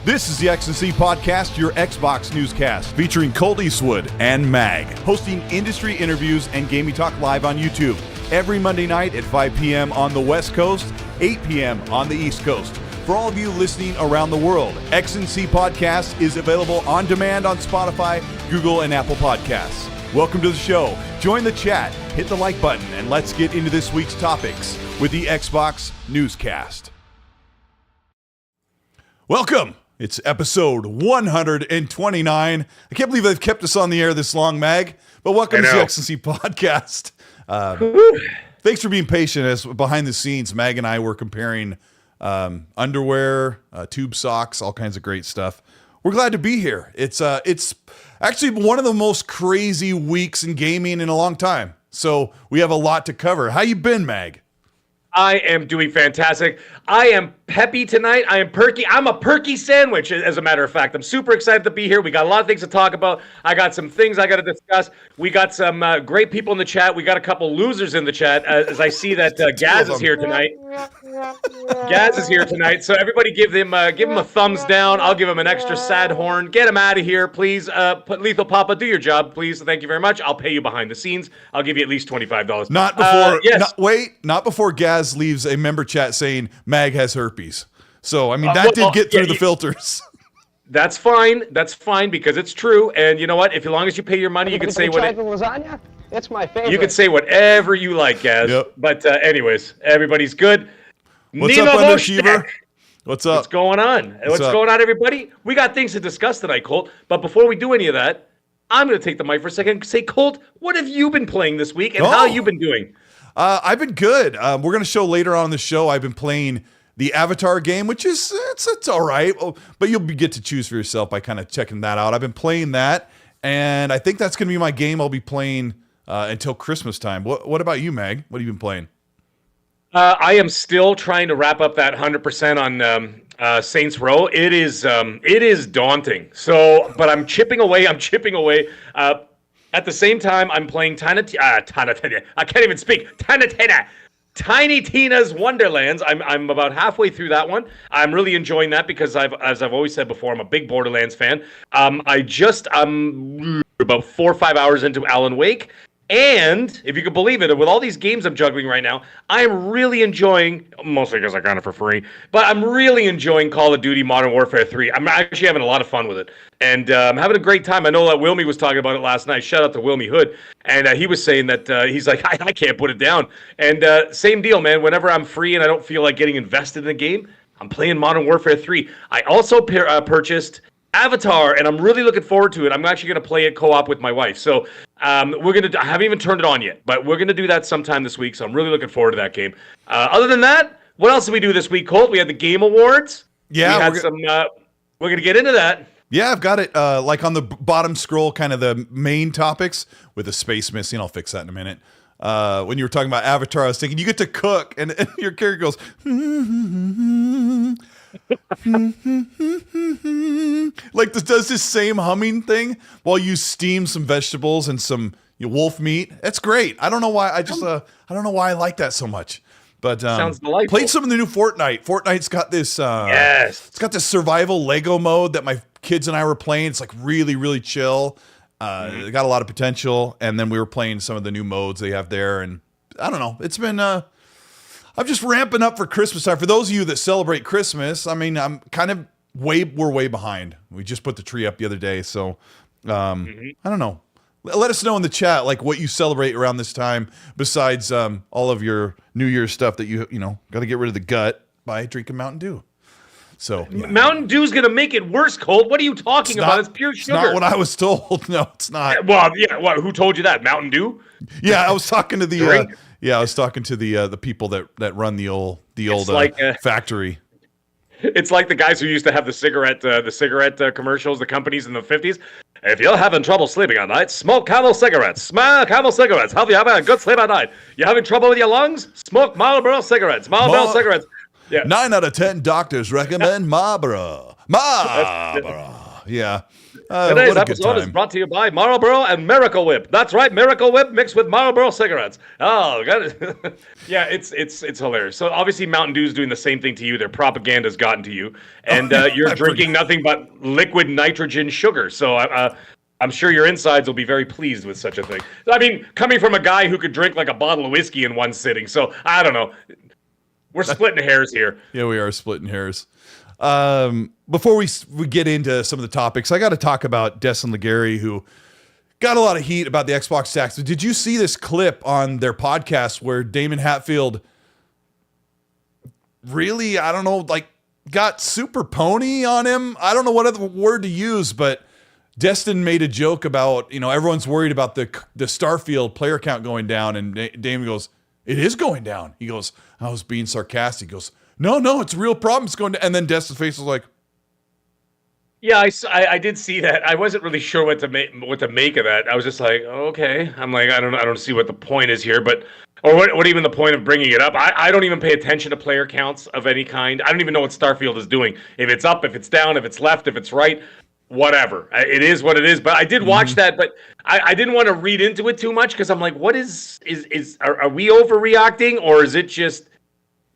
This is the X&C Podcast, your Xbox newscast, featuring Colteastwood and Mag, hosting industry interviews and gaming talk live on YouTube every Monday night at 5 p.m. on the West Coast, 8 p.m. on the East Coast. For all of you listening around the world, X&C Podcast is available on demand on Spotify, Google, and Apple Podcasts. Welcome to the show. Join the chat, hit the like button, and let's get into this week's topics with the Xbox newscast. Welcome. It's episode 129. I can't believe they've kept us on the air this long, Mag. But welcome to the X&C Podcast. Thanks for being patient. As behind the scenes, Mag and I were comparing underwear, tube socks, all kinds of great stuff. We're glad to be here. It's actually one of the most crazy weeks in gaming in a long time. So we have a lot to cover. How you been, Mag? I am doing fantastic. I am peppy tonight. I am perky. I'm a perky sandwich, as a matter of fact. I'm super excited to be here. We got a lot of things to talk about. I got some things I got to discuss. We got some great people in the chat. We got a couple losers in the chat, as I see that Gaz is here tonight. Gaz is here tonight, so everybody give him a thumbs down. I'll give him an extra sad horn. Get him out of here, please. Lethal Papa, do your job, please. Thank you very much. I'll pay you behind the scenes. I'll give you at least $25. Not before. Yes. Not before Gaz leaves a member chat saying Mag has herpes. So I mean that did get through the filters. That's fine. That's fine because it's true. And you know what? If as long as you pay your money, you can say what. Lasagna? It's my favorite. You can say whatever you like, Gaz. Yep. But anyways, everybody's good. What's up, Underachiever? What's up? What's going on? What's going on, everybody? We got things to discuss tonight, Colt. But before we do any of that, I'm going to take the mic for a second and say, Colt, what have you been playing this week and how have you been doing? I've been good. We're going to show later on in the show. I've been playing the Avatar game, which is it's all right, but you'll get to choose for yourself by kind of checking that out. I've been playing that, and I think that's going to be my game I'll be playing until Christmas time. What about you, Mag? What have you been playing? I am still trying to wrap up that 100% on Saints Row. It is daunting. So, but I'm chipping away. At the same time, I'm playing I can't even speak. Tiny Tina's Wonderlands. I'm about halfway through that one. I'm really enjoying that because as I've always said before, I'm a big Borderlands fan. I'm about 4 or 5 hours into Alan Wake. And if you can believe it, with all these games I'm juggling right now, I am really enjoying, mostly because I got it for free, but I'm really enjoying Call of Duty Modern Warfare 3. I'm actually having a lot of fun with it. And I'm having a great time. I know that Wilmy was talking about it last night. Shout out to Wilmy Hood. And he was saying that he's like, I can't put it down. And same deal, man. Whenever I'm free and I don't feel like getting invested in the game, I'm playing Modern Warfare 3. I also purchased Avatar, and I'm really looking forward to it. I'm actually going to play it co-op with my wife. So I haven't even turned it on yet, but we're going to do that sometime this week. So I'm really looking forward to that game. Other than that, what else did we do this week, Colt? We had the Game Awards. Yeah. We're going to get into that. Yeah, I've got it like on the bottom scroll, kind of the main topics with the space missing. I'll fix that in a minute. When you were talking about Avatar, I was thinking you get to cook, and your character goes, like this does this same humming thing while you steam some vegetables and some wolf meat. That's great. I don't know why. I don't know why I like that so much. But sounds delightful. Played some of the new Fortnite. Fortnite's got this. Yes. It's got this survival Lego mode that my kids and I were playing. It's like really, really chill. It got a lot of potential. And then we were playing some of the new modes they have there. And I don't know. It's been. I'm just ramping up for Christmas time. For those of you that celebrate Christmas, I mean, we're way behind. We just put the tree up the other day. So I don't know. Let us know in the chat, like what you celebrate around this time besides all of your New Year's stuff that you got to get rid of the gut by drinking Mountain Dew. So yeah. Mountain Dew's going to make it worse, Colt. What are you talking about? It's pure sugar. It's not what I was told. No, it's not. Well, yeah. What? Who told you that? Mountain Dew? Yeah, I was talking to the I was talking to the people that run the old factory. It's like the guys who used to have the cigarette commercials, the companies in the 50s. If you're having trouble sleeping at night, smoke Camel cigarettes. Smoke Camel cigarettes. Have you having a good sleep at night? You having trouble with your lungs? Smoke Marlboro cigarettes. Marlboro cigarettes. Yeah. 9 out of 10 doctors recommend Marlboro. Marlboro. yeah. Today's What a good episode is time. brought to you by Marlboro and Miracle Whip. That's right, Miracle Whip mixed with Marlboro cigarettes. Oh, got it. Yeah, it's hilarious. So obviously Mountain Dew's doing the same thing to you. Their propaganda's gotten to you, and you're drinking nothing but liquid nitrogen sugar. So I'm sure your insides will be very pleased with such a thing. I mean, coming from a guy who could drink like a bottle of whiskey in one sitting. So I don't know. We're splitting hairs here. Yeah, we are splitting hairs. Before we get into some of the topics, I got to talk about Destin Legary, who got a lot of heat about the Xbox tax. Did you see this clip on their podcast where Damon Hatfield really, I don't know, like got super pony on him? I don't know what other word to use, but Destin made a joke about, everyone's worried about the Starfield player count going down, and Damon goes, "It is going down." He goes, "I was being sarcastic." He goes, No, it's a real problem. It's going to, and then Destin's face was like, yeah, I did see that. I wasn't really sure what to make of that. I was just like, okay. I'm like, I don't see what the point is here, but or what even the point of bringing it up. I don't even pay attention to player counts of any kind. I don't even know what Starfield is doing. If it's up, if it's down, if it's left, if it's right, whatever. It is what it is. But I did watch that, but I didn't want to read into it too much because I'm like, what are we overreacting, or is it just,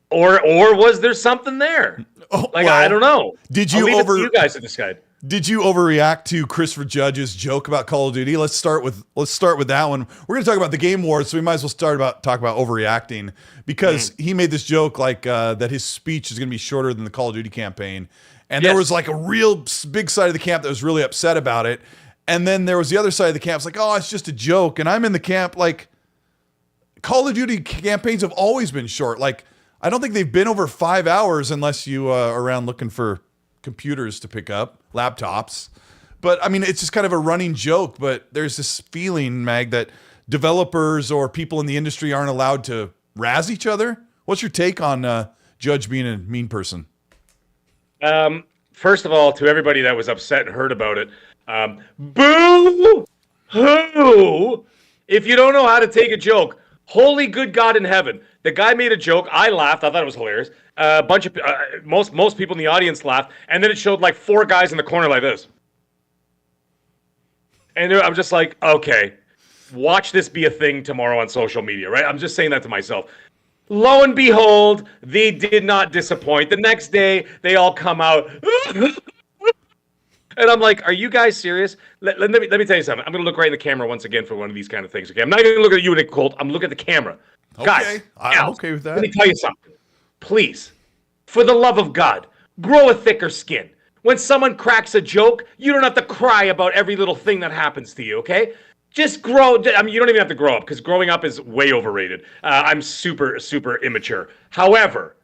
or was there something there? I don't know. Did I'll you leave it to you guys to decide. Did you overreact to Christopher Judge's joke about Call of Duty? Let's start with that one. We're going to talk about the Game Awards, so we might as well talk about overreacting, because he made this joke that his speech is going to be shorter than the Call of Duty campaign, and there was like a real big side of the camp that was really upset about it, and then there was the other side of the camp. It's like, oh, it's just a joke, and I'm in the camp like Call of Duty campaigns have always been short. Like, I don't think they've been over 5 hours unless you are around looking for computers to pick up, laptops. But I mean, it's just kind of a running joke, but there's this feeling, Mag, that developers or people in the industry aren't allowed to razz each other. What's your take on Judge being a mean person? First of all, to everybody that was upset and heard about it, boo hoo! If you don't know how to take a joke, holy good God in heaven. The guy made a joke. I laughed. I thought it was hilarious. A bunch of most people in the audience laughed, and then it showed like 4 guys in the corner like this. And I'm just like, okay, watch this be a thing tomorrow on social media, right? I'm just saying that to myself. Lo and behold, they did not disappoint. The next day, they all come out. And I'm like, are you guys serious? Let me tell you something. I'm going to look right in the camera once again for one of these kind of things, okay? I'm not going to look at you, Nick Colt. I'm looking at the camera. Okay. Guys, I'm okay with that. Let me tell you something. Please, for the love of God, grow a thicker skin. When someone cracks a joke, you don't have to cry about every little thing that happens to you, okay? Just grow. I mean, you don't even have to grow up, because growing up is way overrated. I'm super, super immature. However,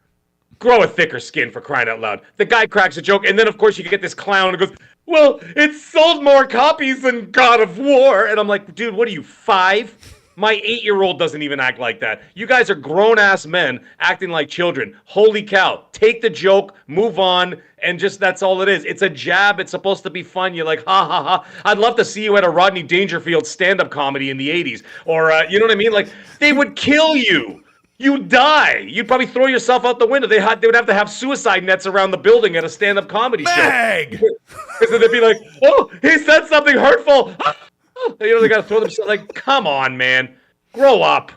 grow a thicker skin, for crying out loud. The guy cracks a joke, and then, of course, you get this clown who goes, well, it sold more copies than God of War. And I'm like, dude, what are you, 5? My 8-year-old doesn't even act like that. You guys are grown-ass men acting like children. Holy cow. Take the joke, move on, and just that's all it is. It's a jab. It's supposed to be fun. You're like, ha, ha, ha. I'd love to see you at a Rodney Dangerfield stand-up comedy in the 80s. Or, you know what I mean? Like, they would kill you. You'd die. You'd probably throw yourself out the window. They would have to have suicide nets around the building at a stand-up comedy show. Because they'd be like, oh, he said something hurtful. You know, they got to throw themselves, like, come on, man. Grow up.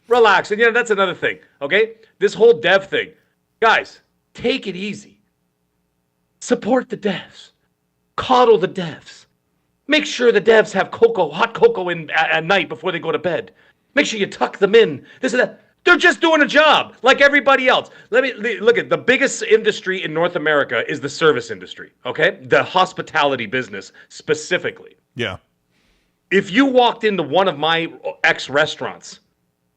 Relax. And, that's another thing, okay? This whole dev thing. Guys, take it easy. Support the devs. Coddle the devs. Make sure the devs have hot cocoa at night before they go to bed. Make sure you tuck them in. This and that. They're just doing a job like everybody else. Let me look at the biggest industry in North America is the service industry, okay? The hospitality business specifically. Yeah. If you walked into one of my ex-restaurants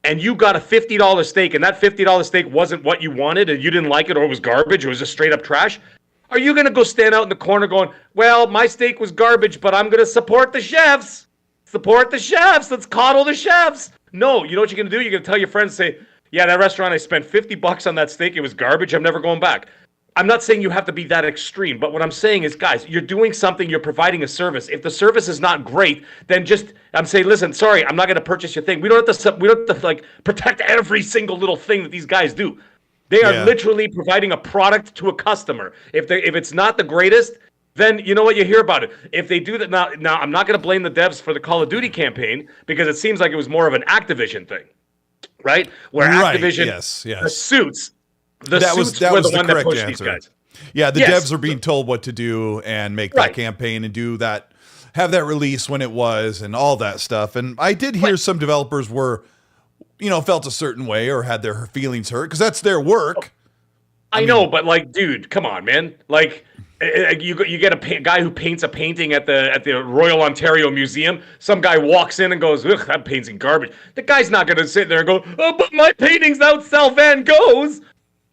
and you got a $50 steak and that $50 steak wasn't what you wanted and you didn't like it, or it was garbage, or it was just straight up trash, are you going to go stand out in the corner going, well, my steak was garbage, but I'm going to support the chefs. Support the chefs. Let's coddle the chefs. No, you know what you're going to do? You're going to tell your friends, say, yeah, that restaurant, I spent $50 on that steak. It was garbage. I'm never going back. I'm not saying you have to be that extreme, but what I'm saying is, guys, you're doing something, you're providing a service. If the service is not great, then I'm saying, listen, sorry, I'm not going to purchase your thing. We don't have to like protect every single little thing that these guys do. They are literally providing a product to a customer. If it's not the greatest, then you know what, you hear about it. If they do that now I'm not going to blame the devs for the Call of Duty campaign because it seems like it was more of an Activision thing, right? Where Activision, yes. the suits were was the one that correct pushed answer. these guys. Yeah, the devs are being told what to do and make Right. that campaign and do that, have that release when it was and all that stuff. And I did hear some developers were, felt a certain way or had their feelings hurt because that's their work. I know, but like, dude, come on, man. Like, you get a guy who paints a painting at the Royal Ontario Museum. Some guy walks in and goes, "Ugh, that painting's garbage." The guy's not going to sit there and go, "Oh, but my paintings outsell Van Gogh's."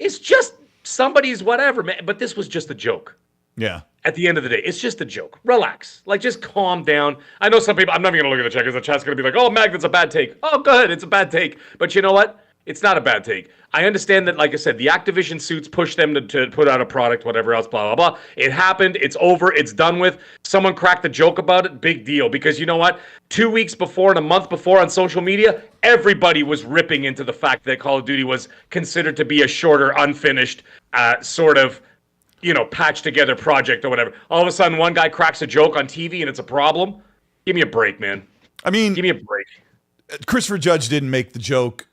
It's just somebody's whatever, man. But this was just a joke. Yeah. At the end of the day, it's just a joke. Relax. Like, just calm down. I know some people, I'm not even going to look at the chat because the chat's going to be like, "Oh, Mag, that's a bad take." Oh, go ahead. It's a bad take. But you know what? It's not a bad take. I understand that, like I said, the Activision suits pushed them to put out a product, whatever else, blah, blah, blah. It happened. It's over. It's done with. Someone cracked a joke about it. Big deal. Because you know what? 2 weeks before and a month before on social media, everybody was ripping into the fact that Call of Duty was considered to be a shorter, unfinished, sort of, patched together project or whatever. All of a sudden, one guy cracks a joke on TV and it's a problem. Give me a break, man. I mean, give me a break. Christopher Judge didn't make the joke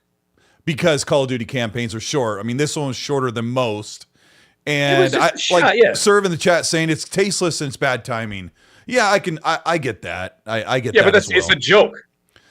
because Call of Duty campaigns are short. I mean, this one was shorter than most. And Serve in the chat saying it's tasteless and it's bad timing. Yeah, I get that. I get that. Yeah, but it's a joke.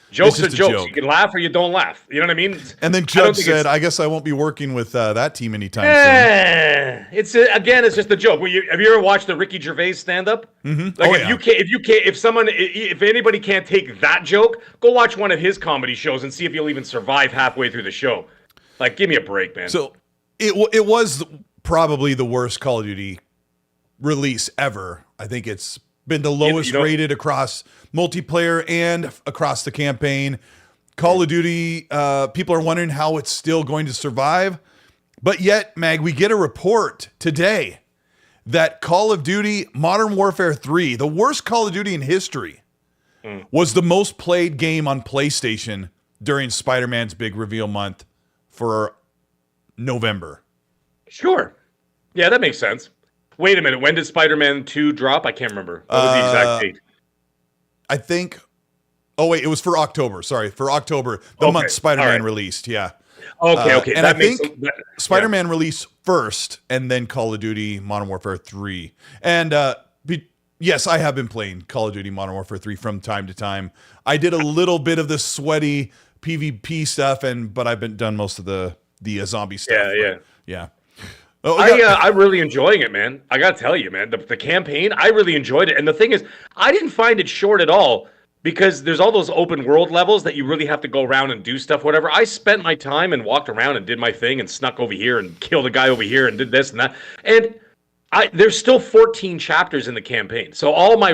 Jokes are jokes. Joke. You can laugh or you don't laugh. You know what I mean? And then Judge said, "I guess I won't be working with that team anytime soon." It's just a joke. Have you ever watched the Ricky Gervais stand-up? Mm-hmm. Like if anybody can't take that joke, go watch one of his comedy shows and see if you'll even survive halfway through the show. Like, give me a break, man. So it was probably the worst Call of Duty release ever. I think it's been the lowest rated across multiplayer and across the campaign. Call of Duty, people are wondering how it's still going to survive. But yet, Mag, we get a report today that Call of Duty Modern Warfare 3, the worst Call of Duty in history, was the most played game on PlayStation during Spider-Man's big reveal month for November. Sure. Yeah, that makes sense. Wait a minute. When did Spider-Man 2 drop? I can't remember. What was the exact date? I think... Oh, wait. It was for October. Sorry. For October. The month Spider-Man released. Yeah. Okay. And I think Spider-Man released first and then Call of Duty Modern Warfare 3. And yes, I have been playing Call of Duty Modern Warfare 3 from time to time. I did a little bit of the sweaty PvP stuff, but I've done most of the zombie stuff. Yeah. I'm really enjoying it, man. I gotta tell you, man, the campaign, I really enjoyed it. And the thing is, I didn't find it short at all because there's all those open world levels that you really have to go around and do stuff, whatever. I spent my time and walked around and did my thing and snuck over here and killed a guy over here and did this and that. And there's still 14 chapters in the campaign. So all my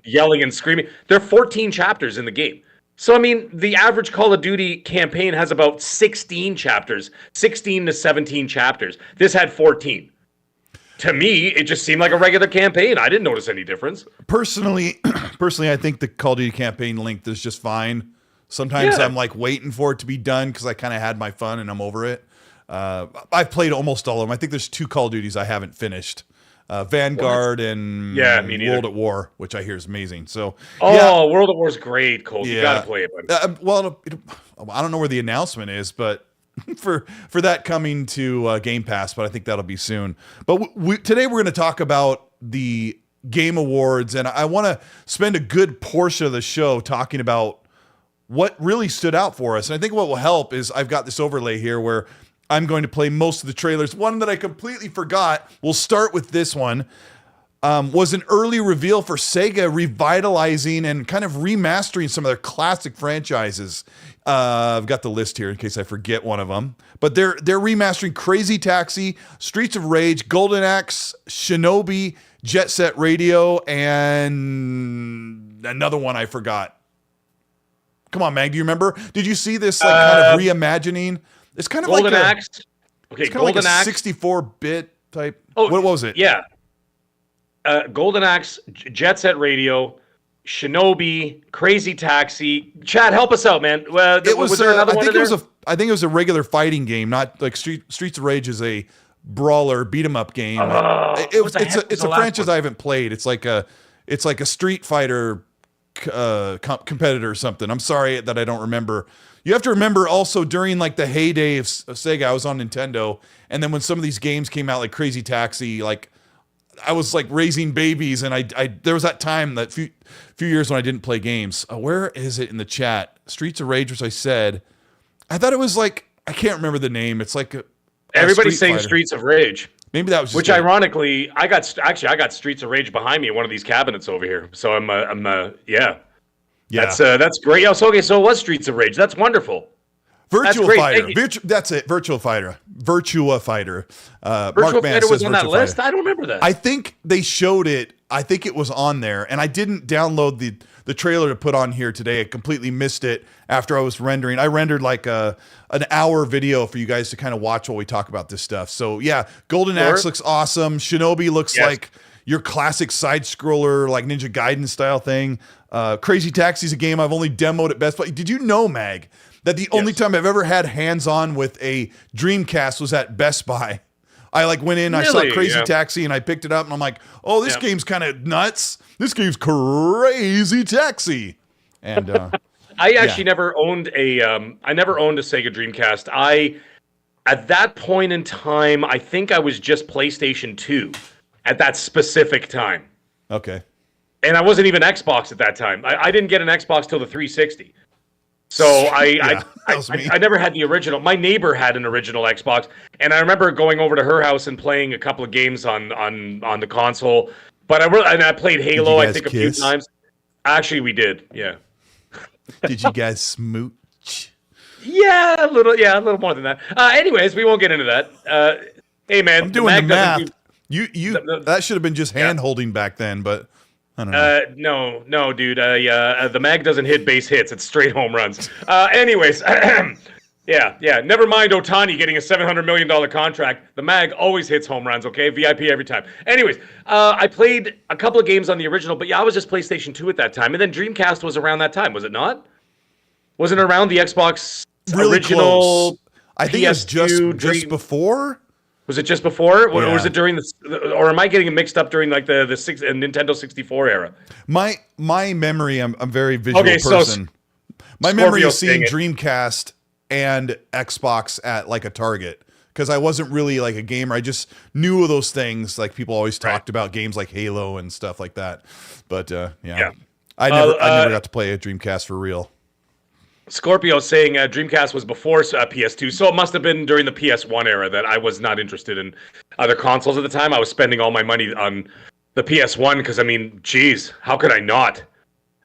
yelling and screaming, there are 14 chapters in the game. So, I mean, the average Call of Duty campaign has about 16 chapters, 16 to 17 chapters. This had 14. To me, it just seemed like a regular campaign. I didn't notice any difference. Personally, I think the Call of Duty campaign length is just fine. Sometimes I'm like waiting for it to be done because I kind of had my fun and I'm over it. I've played almost all of them. I think there's 2 Call of Duties I haven't finished. Vanguard and World at War, which I hear is amazing. So, World at War is great, Cole. You gotta play it, buddy. I don't know where the announcement is, but for that coming to Game Pass, but I think that'll be soon. But today we're going to talk about the Game Awards, and I want to spend a good portion of the show talking about what really stood out for us. And I think what will help is I've got this overlay here where I'm going to play most of the trailers. One that I completely forgot, we'll start with this one, was an early reveal for Sega revitalizing and kind of remastering some of their classic franchises. I've got the list here in case I forget one of them. But they're remastering Crazy Taxi, Streets of Rage, Golden Axe, Shinobi, Jet Set Radio, and another one I forgot. Come on, Mag, do you remember? Did you see this kind of reimagining? It's kind of Golden like Axe. Okay, Golden Axe. 64-bit type. Oh, what was it? Yeah. Golden Axe, Jet Set Radio, Shinobi, Crazy Taxi. Chad, help us out, man. It was there another one I think it was a regular fighting game, not like Streets of Rage is a brawler beat 'em up game. It's a franchise I haven't played. It's like a Street Fighter competitor or something. I'm sorry that I don't remember. You have to remember also during like the heyday of Sega, I was on Nintendo, and then when some of these games came out, like Crazy Taxi, like I was like raising babies, and I there was that time, that few years when I didn't play games. Where is it in the chat? Streets of Rage, which I said. I thought it was like, I can't remember the name. It's like everybody's saying Streets of Rage. Maybe that was just which ironically, I got Streets of Rage behind me in one of these cabinets over here. So yeah. That's great. So it was Streets of Rage. That's wonderful. Virtua Fighter. That's it. Virtua Fighter. Virtua Fighter was on that list? I don't remember that. I think they showed it. I think it was on there, and I didn't download the trailer to put on here today. I completely missed it after I was rendering. I rendered like an hour video for you guys to kind of watch while we talk about this stuff. So yeah, Golden Axe looks awesome. Shinobi looks like your classic side scroller, like Ninja Gaiden style thing. Crazy Taxi's a game I've only demoed at Best Buy. Did you know, Mag, that the only time I've ever had hands-on with a Dreamcast was at Best Buy? I like went in, I saw Crazy Taxi, and I picked it up, and I'm like, oh, this game's kind of nuts. This game's Crazy Taxi. And I actually never owned a Sega Dreamcast. At that point in time, I think I was just PlayStation 2 at that specific time. Okay. And I wasn't even Xbox at that time. I didn't get an Xbox till the 360. So I never had the original. My neighbor had an original Xbox, and I remember going over to her house and playing a couple of games on the console. But I played Halo, I think, a few times. Actually, we did. Yeah. Did you guys smooch? Yeah, a little more than that. Anyways, we won't get into that. Hey, man, I'm doing the math. That should have been just hand holding back then, but I don't know. No, dude. The mag doesn't hit base hits; it's straight home runs. Anyways, yeah. Never mind Otani getting a $700 million contract. The mag always hits home runs. Okay, VIP every time. Anyways, I played a couple of games on the original, but I was just PlayStation 2 at that time, and then Dreamcast was around that time, was it not? Wasn't it around the Xbox really original? Close. I think it was just before. Was it just before, or was it during or am I getting it mixed up during like the Nintendo 64 era? My memory, I'm a very visual person. My memory is seeing Dreamcast and Xbox at like a Target, because I wasn't really like a gamer. I just knew of those things. Like people always talked about games like Halo and stuff like that. But I never got to play a Dreamcast for real. Scorpio saying Dreamcast was before PS2, so it must have been during the PS1 era that I was not interested in other consoles at the time. I was spending all my money on the PS1 because, I mean, geez, how could I not?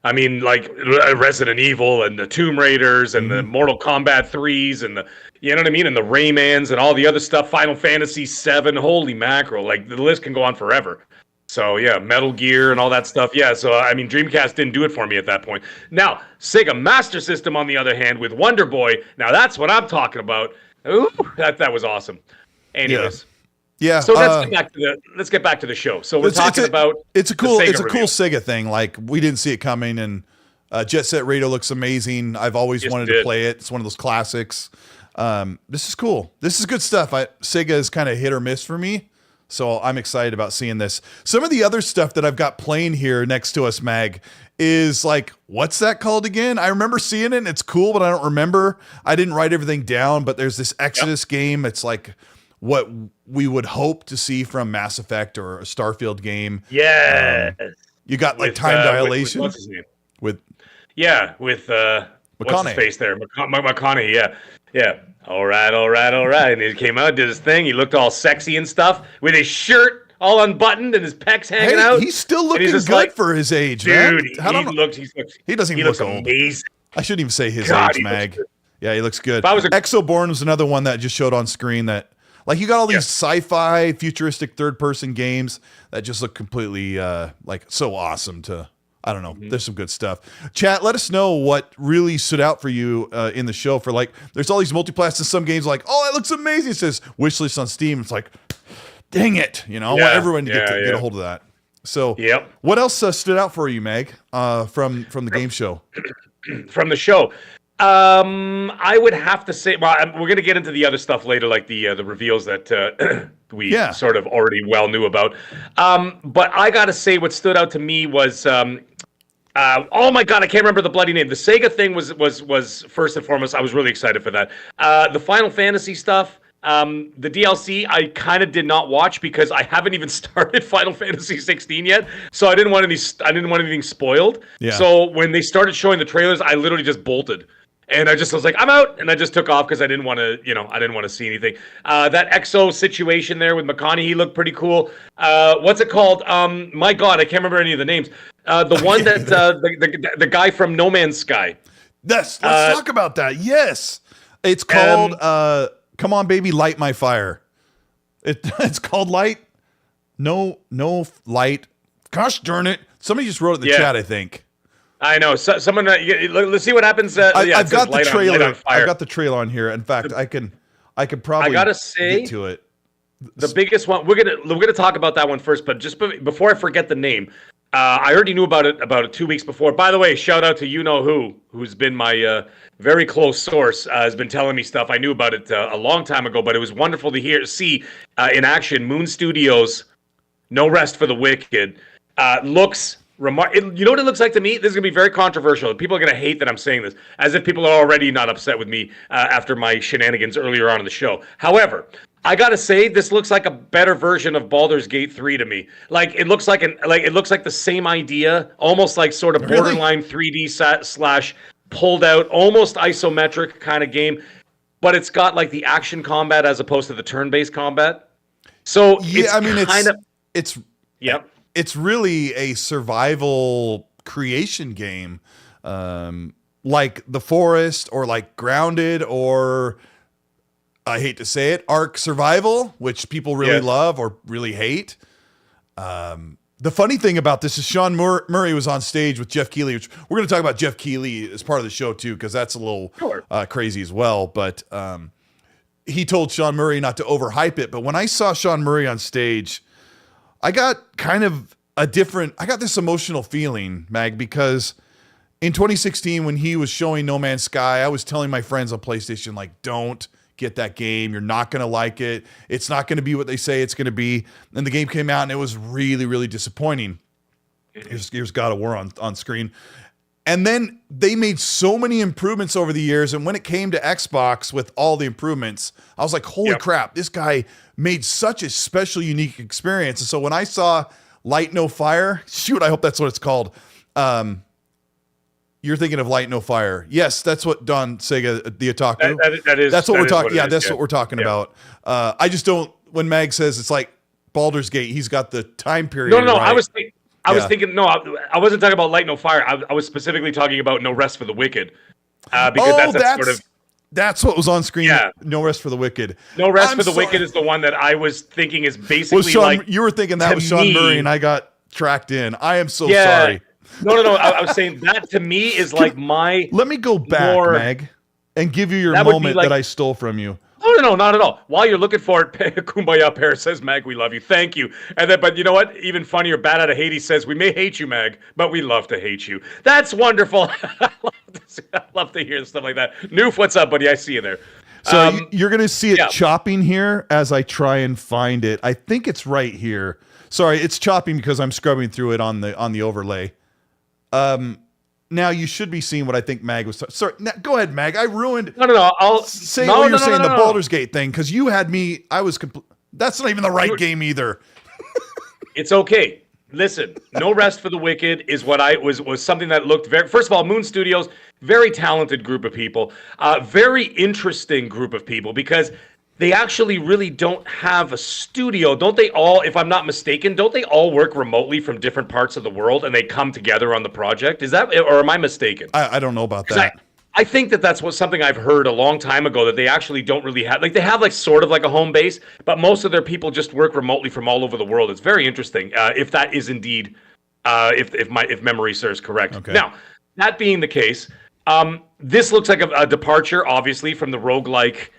I mean, like Resident Evil and the Tomb Raiders and the Mortal Kombat 3s and you know what I mean? And the Raymans and all the other stuff, Final Fantasy 7, holy mackerel. Like, the list can go on forever. So, yeah, Metal Gear and all that stuff. Yeah, so, I mean, Dreamcast didn't do it for me at that point. Now, Sega Master System, on the other hand, with Wonder Boy, now that's what I'm talking about. Ooh, that was awesome. Anyways. Yeah. So let's get back to the show. So we're talking about it's a cool Sega thing. Like, we didn't see it coming, and Jet Set Radio looks amazing. I've always wanted to play it. It's one of those classics. This is cool. This is good stuff. Sega is kind of hit or miss for me. So I'm excited about seeing this. Some of the other stuff that I've got playing here next to us, Mag, is like, what's that called again? I remember seeing it, and it's cool, but I don't remember. I didn't write everything down, but there's this Exodus game. It's like what we would hope to see from Mass Effect or a Starfield game. Yeah. You got like time dilation. What's his name? With McConaughey. What's his face there? McConaughey, yeah. All right. And he came out, did his thing. He looked all sexy and stuff with his shirt all unbuttoned and his pecs hanging out. He's still looking good for his age, dude. Man. He doesn't even look old. Amazing. I shouldn't even say his age, Mag. Yeah, he looks good. Exoborn was another one that just showed on screen that, like, you got all these sci-fi, futuristic third-person games that just look completely, like, so awesome to... I don't know. There's some good stuff. Chat, let us know what really stood out for you in the show. For like, there's all these multiplats in some games. Like, oh, it looks amazing. It says wishlist on Steam. It's like, dang it. You know, I want everyone to get a hold of that. So, what else stood out for you, Meg, from the game show? From the show, I would have to say, well, we're going to get into the other stuff later, like the reveals that we sort of already well knew about. But I got to say, what stood out to me was, oh my God, I can't remember the bloody name. The Sega thing was first and foremost. I was really excited for that. The Final Fantasy stuff. The DLC I kind of did not watch because I haven't even started Final Fantasy 16 yet, so I didn't want anything spoiled. Yeah. So when they started showing the trailers, I literally just bolted. And I was like, I'm out, and I just took off because I didn't want to see anything. That EXO situation there with McConaughey looked pretty cool. What's it called? My God, I can't remember any of the names. The one that the guy from No Man's Sky. Let's talk about that. Yes, it's called "Come On, Baby, Light My Fire." It's called Light. No light. Gosh darn it! Somebody just wrote it in the chat, I think. I know. So, someone, let's see what happens. I've got the trailer. I've got the trailer on here. In fact, I could probably. I gotta say, get to it. The biggest one. We're gonna talk about that one first, but just before I forget the name, I already knew about it 2 weeks before. By the way, shout out to who's been my very close source. Has been telling me stuff. I knew about it a long time ago, but it was wonderful to see in action. Moon Studios, No Rest for the Wicked, looks. You know what it looks like to me? This is going to be very controversial. People are going to hate that I'm saying this, as if people are already not upset with me after my shenanigans earlier on in the show. However, I got to say, this looks like a better version of Baldur's Gate 3 to me. Like it looks like the same idea, almost like sort of borderline 3D slash pulled out, almost isometric kind of game, but it's got like the action combat as opposed to the turn-based combat. So it's really a survival creation game, like The Forest or like Grounded or, I hate to say it, Ark Survival, which people really love or really hate. The funny thing about this is Sean Murray was on stage with Jeff Keighley, which we're going to talk about Jeff Keighley as part of the show too, because that's a little crazy as well. But he told Sean Murray not to overhype it. But when I saw Sean Murray on stage, I got kind of I got this emotional feeling, Mag, because in 2016, when he was showing No Man's Sky, I was telling my friends on PlayStation, like, don't get that game. You're not going to like it. It's not going to be what they say it's going to be. And the game came out and it was really, really disappointing. Here's God of War on screen. And then they made so many improvements over the years. And when it came to Xbox with all the improvements, I was like, holy crap, this guy made such a special, unique experience. And so when I saw Light No Fire, shoot, I hope that's what it's called. You're thinking of Light No Fire. Yes, that's what Don Sega, the Otaku. That's what we're talking. Yeah, that's what we're talking about. I just don't, when Mag says it's like Baldur's Gate, he's got the time period. No, right. I was thinking, no, I wasn't talking about Light No Fire. I was specifically talking about No Rest for the Wicked. Because that's what was on screen. Yeah. No Rest for the Wicked. No Rest for the Wicked is the one that I was thinking is basically you were thinking that was Sean Murray, and I got tracked in. I am so sorry. No. I was saying that to me is like my. Let me go back, Mag, and give you your moment that I stole from you. No, not at all. While you're looking for it, Kumbaya Paris says, Mag, we love you. Thank you. And then, but you know what? Even funnier, Bad Out of Hades says, we may hate you, Mag, but we love to hate you. That's wonderful. I love to hear stuff like that. Noof, what's up, buddy? I see you there. So you're going to see it chopping here as I try and find it. I think it's right here. Sorry, it's chopping because I'm scrubbing through it on the overlay. Now you should be seeing what I think Mag was. Sorry, go ahead, Mag. I ruined. No. I'll say what you're saying. The Baldur's Gate thing, because you had me. I was. That's not even the right game either. It's okay. Listen, No Rest for the Wicked is what I was something that looked very. First of all, Moon Studios, very talented group of people, very interesting group of people because they actually really don't have a studio. Don't they all, if I'm not mistaken, don't they all work remotely from different parts of the world and they come together on the project? Is that, or am I mistaken? I don't know about that. I think that's something I've heard a long time ago, that they actually don't really have, like they have like sort of like a home base, but most of their people just work remotely from all over the world. It's very interesting if that is indeed, if memory serves correct. Okay. Now, that being the case, this looks like a departure, obviously, from the roguelike,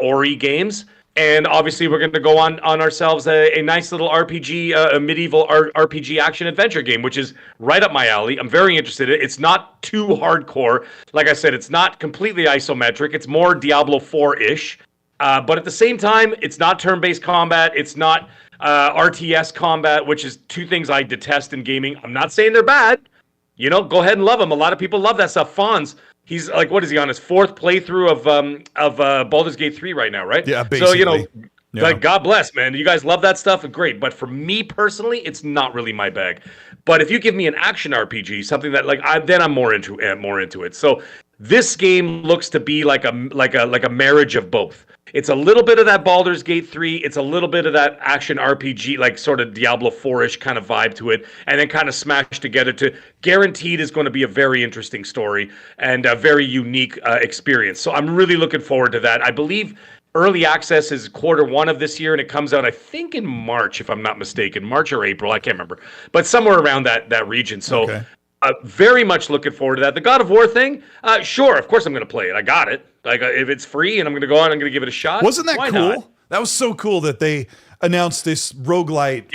Ori games. And obviously, we're going to go on ourselves a nice little RPG, a medieval RPG action adventure game, which is right up my alley. I'm very interested in it. It's not too hardcore. Like I said, it's not completely isometric. It's more Diablo 4-ish. But at the same time, it's not turn-based combat. It's not RTS combat, which is two things I detest in gaming. I'm not saying they're bad. You know, go ahead and love them. A lot of people love that stuff. Fonz, he's like, what is he on his fourth playthrough of Baldur's Gate 3 right now, right? Yeah, basically. So, you know, like, God bless, man. You guys love that stuff, great. But for me personally, it's not really my bag. But if you give me an action RPG, something that then I'm more into it. So this game looks to be like a marriage of both. It's a little bit of that Baldur's Gate 3. It's a little bit of that action RPG, like sort of Diablo 4-ish kind of vibe to it, and then kind of smashed together to guaranteed is going to be a very interesting story and a very unique experience. So I'm really looking forward to that. I believe early access is Q1 of this year, and it comes out, I think, in March, if I'm not mistaken. March or April, I can't remember. But somewhere around that region. So okay. Very much looking forward to that. The God of War thing, sure, of course I'm going to play it. I got it. Like, if it's free and I'm going to go on, I'm going to give it a shot. Wasn't that Why cool? not? That was so cool that they announced this roguelite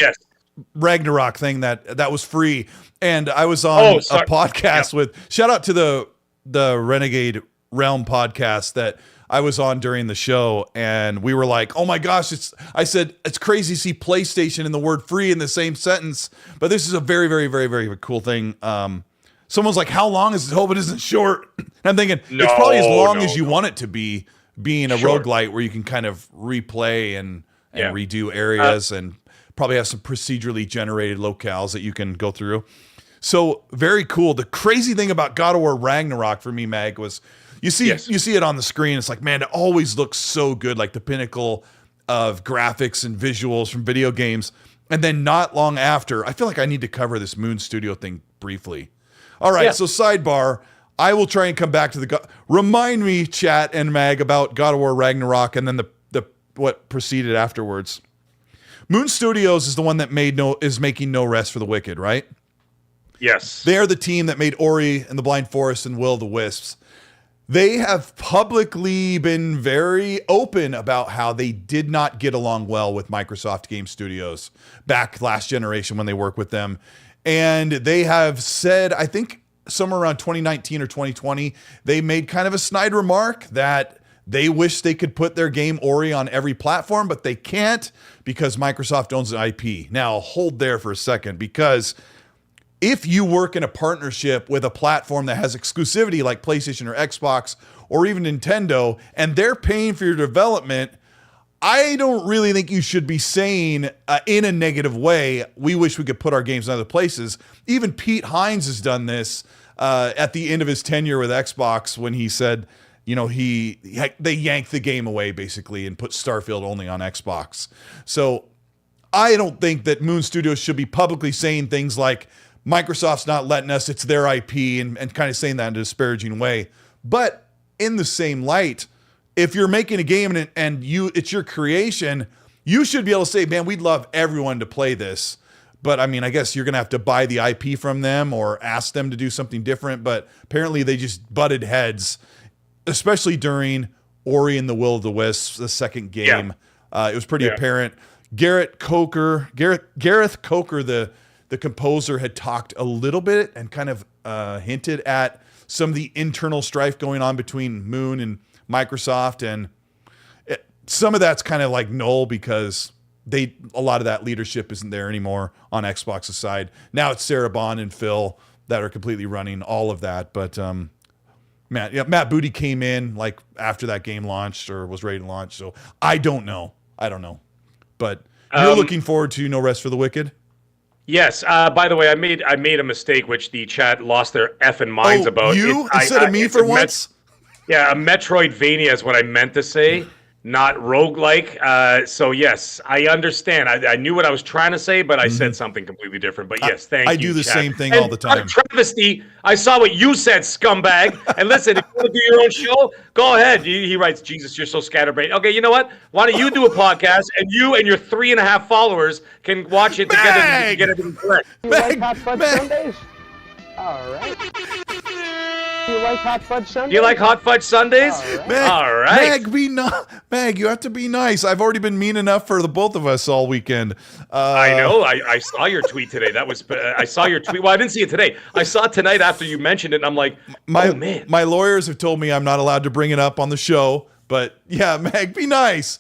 Ragnarok thing that was free. And I was on a podcast with, shout out to the Renegade Realm podcast that I was on during the show, and we were like, oh my gosh, I said, it's crazy to see PlayStation and the word free in the same sentence, but this is a very, very, very, very cool thing. Someone's like, how long is it? Hope it isn't short. And I'm thinking, it's probably as long as you want it to be, being a roguelite where you can kind of replay and redo areas and probably have some procedurally generated locales that you can go through. So very cool. The crazy thing about God of War Ragnarok for me, Mag, was you see it on the screen. It's like, man, it always looks so good, like the pinnacle of graphics and visuals from video games. And then not long after, I feel like I need to cover this Moon Studio thing briefly. All right, so sidebar. I will try and come back to remind me, chat and Mag, about God of War Ragnarok and then the what proceeded afterwards. Moon Studios is the one that is making No Rest for the Wicked, right? Yes. They're the team that made Ori and the Blind Forest and Will of the Wisps. They have publicly been very open about how they did not get along well with Microsoft Game Studios back last generation when they worked with them. And they have said, I think somewhere around 2019 or 2020, they made kind of a snide remark that they wish they could put their game Ori on every platform, but they can't because Microsoft owns the IP. Now, hold there for a second, because if you work in a partnership with a platform that has exclusivity like PlayStation or Xbox or even Nintendo, and they're paying for your development, I don't really think you should be saying in a negative way, we wish we could put our games in other places. Even Pete Hines has done this at the end of his tenure with Xbox when he said, you know, they yanked the game away basically and put Starfield only on Xbox. So I don't think that Moon Studios should be publicly saying things like, Microsoft's not letting us, it's their IP, and kind of saying that in a disparaging way. But in the same light, if you're making a game and it's your creation, you should be able to say, man, we'd love everyone to play this. But I mean, I guess you're going to have to buy the IP from them or ask them to do something different. But apparently they just butted heads, especially during Ori and the Will of the Wisps, the second game. It was pretty apparent. Gareth Coker, the composer, had talked a little bit and kind of hinted at some of the internal strife going on between Moon and Microsoft. And some of that's kind of like null because a lot of that leadership isn't there anymore on Xbox's side. Now it's Sarah Bond and Phil that are completely running all of that. But Matt Booty came in like after that game launched or was ready to launch. So I don't know. But you're looking forward to No Rest for the Wicked? Yes. By the way, I made a mistake, which the chat lost their effing minds about. You instead of me for once? A Metroidvania is what I meant to say, not roguelike. So yes, I understand. I knew what I was trying to say, but I said something completely different. But yes, thank you. I do the chat. same thing all the time. Travesty. I saw what you said, scumbag. And listen, if you want to do your own show, go ahead. He writes, Jesus, you're so scatterbrained. Okay, you know what? Why don't you do a podcast and you and your 3.5 followers can watch it together to get everything correct. You like Hot Fudge Sundays? All right. Do you like hot fudge sundaes? Do you like hot fudge sundaes? All right. Mag, you have to be nice. I've already been mean enough for the both of us all weekend. I know. I saw your tweet today. I saw your tweet. Well, I didn't see it today. I saw it tonight after you mentioned it, and I'm like, oh, man. My lawyers have told me I'm not allowed to bring it up on the show, but yeah, Mag, be nice.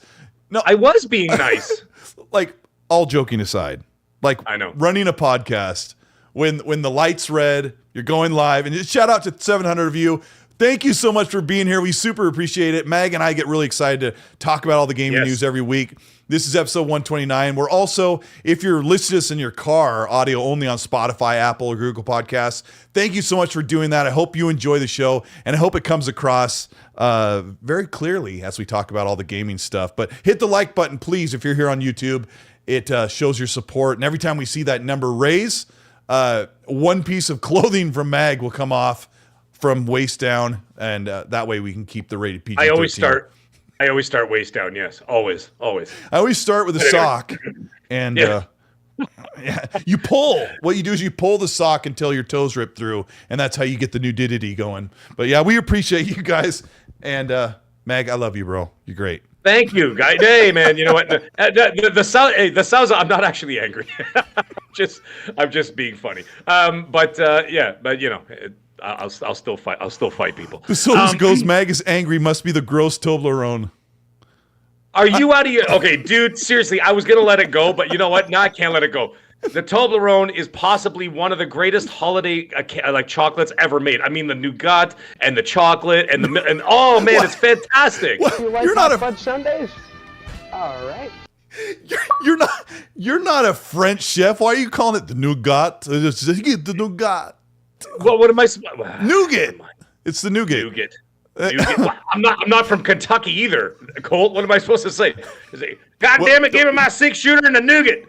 No, I was being nice. Like, all joking aside, like I know. running a podcast when the light's red, you're going live, and just shout out to 700 of you. Thank you so much for being here. We super appreciate it. Mag and I get really excited to talk about all the gaming news every week. This is episode 129. We're also, if you're listening to this in your car, audio only on Spotify, Apple, or Google Podcasts. Thank you so much for doing that. I hope you enjoy the show, and I hope it comes across very clearly as we talk about all the gaming stuff. But hit the like button, please, if you're here on YouTube. It shows your support, and every time we see that number raise, one piece of clothing from Mag will come off from waist down, and that way we can keep the rated PG-13. I always start waist down. Yes, always. I always start with a sock, and you pull. What you do is you pull the sock until your toes rip through, and that's how you get the nudity going. But yeah, we appreciate you guys, and Mag, I love you, bro. You're great. Thank you, guy. Hey, man, you know what? The sounds. I'm not actually angry. I'm just being funny. But you know, I'll still fight. I'll still fight people. The Souls goes. Mag is angry. Must be the gross Toblerone. Are you out of your? Okay, dude. Seriously, I was gonna let it go, but you know what? Now I can't let it go. The Toblerone is possibly one of the greatest holiday like chocolates ever made. I mean, the nougat and the chocolate and oh man, it's fantastic. Do you like hot fudge sundaes? All right. You're not a French chef. Why are you calling it the nougat? The nougat. Well, what am I? Nougat. It's the nougat. Nougat. Well, I'm not from Kentucky either, Colt. What am I supposed to say? God damn it! Give me my 6-shooter and the nougat.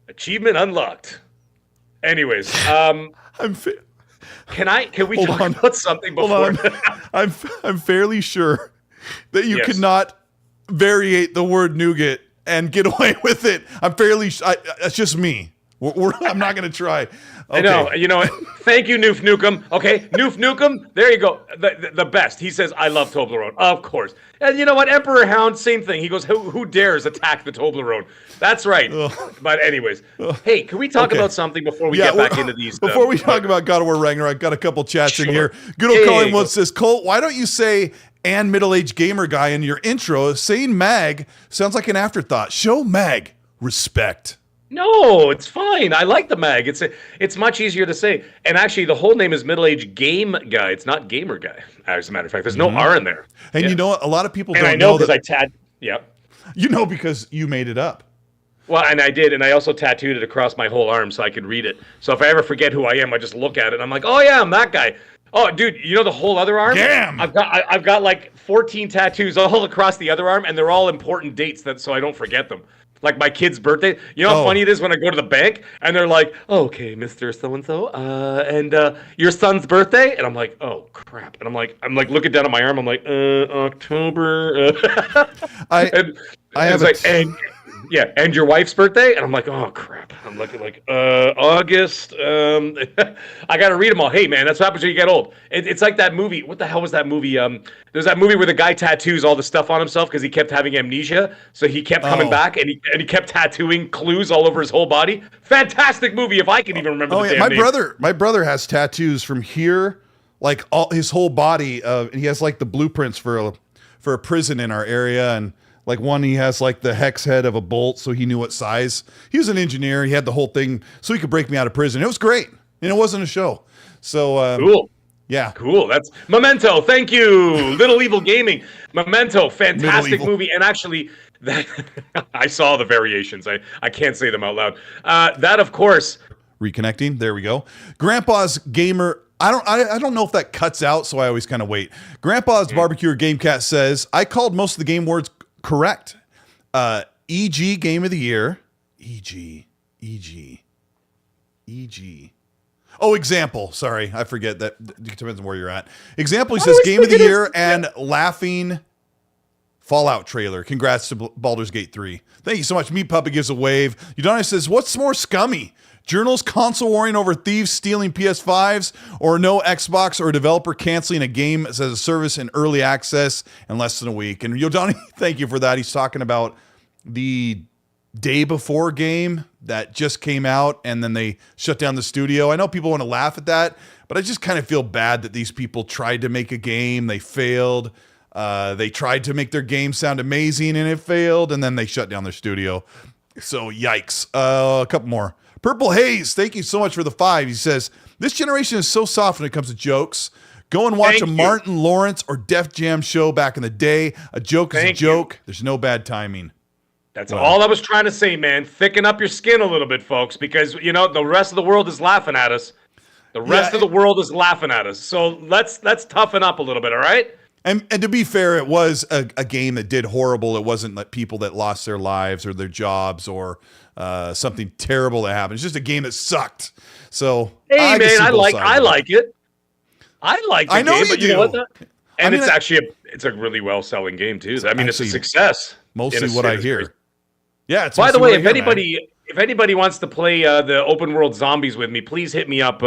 Achievement unlocked. Anyways, can we talk about something before? I'm fairly sure that you could not variate the word nougat and get away with it. I'm fairly that's just me. I'm not going to try. Okay. I know. You know what? Thank you, Noof Nukem. Okay, Noof Nukem. There you go. The best. He says, I love Toblerone. Of course. And you know what? Emperor Hound, same thing. He goes, who dares attack the Toblerone? That's right. But anyways, hey, can we talk about something before we get back into these? Before we talk about God of War Ragnarok, got a couple chats in here. Good old Colin Wood says, Colt, why don't you say and middle-aged gamer guy in your intro? Saying Mag sounds like an afterthought. Show Mag respect. No, it's fine. I like the mag. It's much easier to say. And actually, the whole name is Middle-Aged Game Guy. It's not Gamer Guy, as a matter of fact. There's no R in there. And you know what? A lot of people don't know. And I know because You know because you made it up. Well, and I did, and I also tattooed it across my whole arm so I could read it. So if I ever forget who I am, I just look at it, and I'm like, oh, yeah, I'm that guy. Oh, dude, you know the whole other arm? Damn! I've got like 14 tattoos all across the other arm, and they're all important dates so I don't forget them. Like my kid's birthday. You know how funny it is when I go to the bank and they're like, oh, okay, Mr. So-and-so, and your son's birthday? And I'm like, oh, crap. And I'm like looking down at my arm. I'm like, October. And your wife's birthday? And I'm like, oh, crap. I'm looking like, August. I got to read them all. Hey, man, that's what happens when you get old. It's like that movie. What the hell was that movie? There's that movie where the guy tattoos all the stuff on himself because he kept having amnesia. So he kept coming back and he kept tattooing clues all over his whole body. Fantastic movie if I can even remember the damn name. My brother has tattoos from here, like all his whole body. And he has like the blueprints for a prison in our area, and like one, he has like the hex head of a bolt, so he knew what size. He was an engineer. He had the whole thing, so he could break me out of prison. It was great, and it wasn't a show. So cool. Yeah, cool. That's Memento. Thank you, Little Evil Gaming. Memento, fantastic movie, and actually, that I saw the variations. I can't say them out loud. That, of course, reconnecting. There we go. Grandpa's Gamer. I don't know if that cuts out, so I always kind of wait. Grandpa's Barbecue or Game Cat says, I called most of the game words correct. E.G. Game of the Year. E.G. Oh, example. Sorry, I forget that. It depends on where you're at. Example, he says Game of the Year and laughing Fallout trailer. Congrats to Baldur's Gate 3. Thank you so much. Meat Puppet gives a wave. Udonis says, what's more scummy? Journals console warring over thieves stealing PS5s, or no Xbox or developer canceling a game as a service in early access in less than a week? And Yodani, thank you for that. He's talking about the day before game that just came out and then they shut down the studio. I know people want to laugh at that, but I just kind of feel bad that these people tried to make a game, they failed. They tried to make their game sound amazing and it failed, and then they shut down their studio. So yikes. A couple more. Purple Haze, thank you so much for the 5. He says, this generation is so soft when it comes to jokes. Go and watch Martin Lawrence or Def Jam show back in the day. A joke is a joke. There's no bad timing. That's all I was trying to say, man. Thicken up your skin a little bit, folks, because, you know, the rest of the world is laughing at us. The rest of the world is laughing at us. So let's toughen up a little bit, all right? And to be fair, it was a game that did horrible. It wasn't like people that lost their lives or their jobs or something terrible that happened. It's just a game that sucked. So hey, I like it. I like the I know game, you but do. you know what? And I mean, it's a really well selling game too. I mean, it's a success. Mostly what I hear. Yeah. It's by the way, if anybody wants to play the open world zombies with me, please hit me up.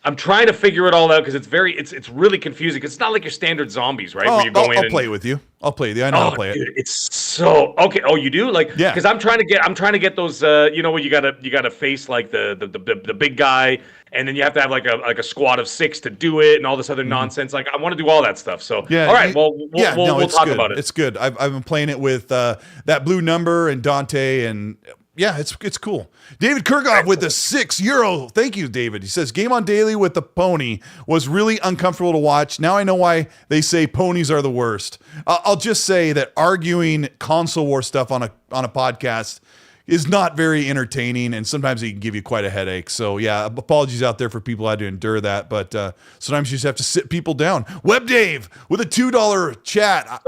I'm trying to figure it all out because it's really confusing. It's not like your standard zombies, right? Where you go in I'll play with you. I'll play with you. I know how to play dude, it. It's so okay. Oh, you do? Like, yeah. Because I'm trying to get those. You know, where you gotta face like the big guy, and then you have to have like a squad of 6 to do it, and all this other nonsense. Like, I want to do all that stuff. So yeah, all right, we'll talk about it. It's good. I've been playing it with that Blue Number and Dante, and yeah, it's cool. David Kurgoff with the €6. Thank you, David. He says, Game on Daily with the pony was really uncomfortable to watch. Now I know why they say ponies are the worst. I'll just say that arguing console war stuff on a podcast is not very entertaining, and sometimes it can give you quite a headache. So yeah, apologies out there for people who had to endure that, but sometimes you just have to sit people down. Web Dave with a $2 chat.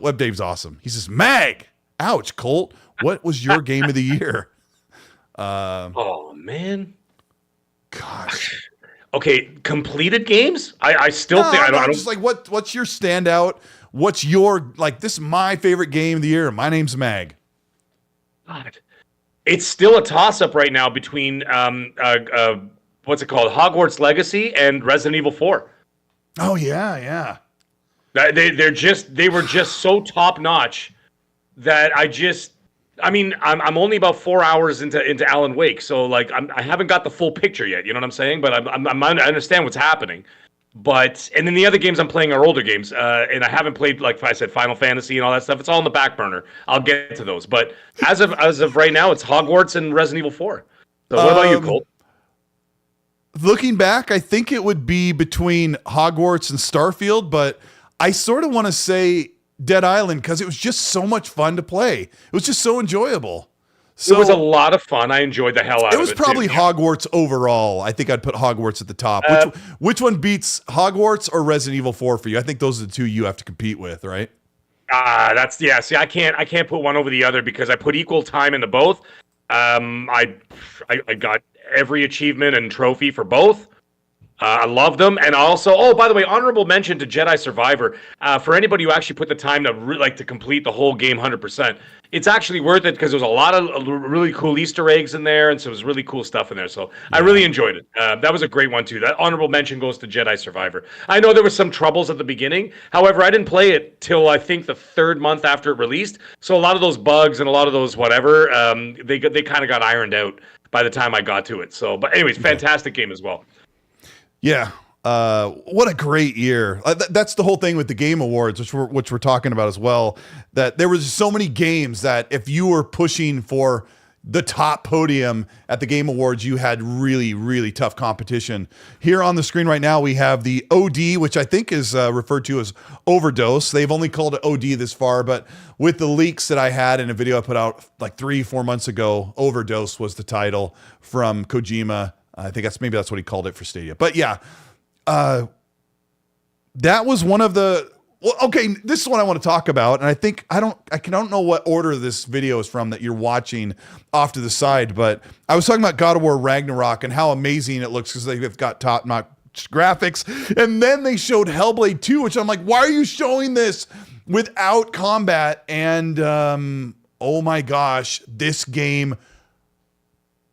Web Dave's awesome. He says, Mag, ouch, Colt. What was your game of the year? Oh man, gosh. Okay, completed games. I still think I don't. Just like what's your standout? What's your like? This is my favorite game of the year. My name's Mag. God, it's still a toss up right now between what's it called, Hogwarts Legacy and Resident Evil 4. Oh yeah. They were just so top notch that I'm only about 4 hours into Alan Wake, so like I haven't got the full picture yet. You know what I'm saying? But I understand what's happening. But and then the other games I'm playing are older games, and I haven't played, like I said, Final Fantasy and all that stuff. It's all in the back burner. I'll get to those. But as of right now, it's Hogwarts and Resident Evil 4. So what about you, Colt? Looking back, I think it would be between Hogwarts and Starfield, but I sort of want to say Dead Island because it was just so much fun to play. It was just so enjoyable. So it was a lot of fun. I enjoyed the hell out of it. It was probably Hogwarts overall. I think I'd put Hogwarts at the top. Which one beats Hogwarts or Resident Evil 4 for you? I think those are the two you have to compete with, right? See, I can't put one over the other because I put equal time into both. I got every achievement and trophy for both. I love them. And also, by the way, honorable mention to Jedi Survivor. For anybody who actually put the time to complete the whole game 100%, it's actually worth it because there's a lot of really cool Easter eggs in there, and so there's really cool stuff in there. So I really enjoyed it. That was a great one too. That honorable mention goes to Jedi Survivor. I know there were some troubles at the beginning. However, I didn't play it till I think the 3rd month after it released. So a lot of those bugs and a lot of those whatever, they kind of got ironed out by the time I got to it. So, but anyways, fantastic game as well. Yeah. What a great year. That's the whole thing with the Game Awards, which we're talking about as well, that there was so many games that if you were pushing for the top podium at the Game Awards, you had really, really tough competition. Here on the screen right now, we have the OD, which I think is referred to as Overdose. They've only called it OD this far, but with the leaks that I had in a video I put out like 3-4 months ago, Overdose was the title from Kojima. I think that's what he called it for Stadia. But yeah, that was one of the. Well, okay, this is what I want to talk about, and I think I don't know what order this video is from that you're watching off to the side, but I was talking about God of War Ragnarok and how amazing it looks because they've got top-notch graphics, and then they showed Hellblade II, which I'm like, why are you showing this without combat. And oh my gosh, this game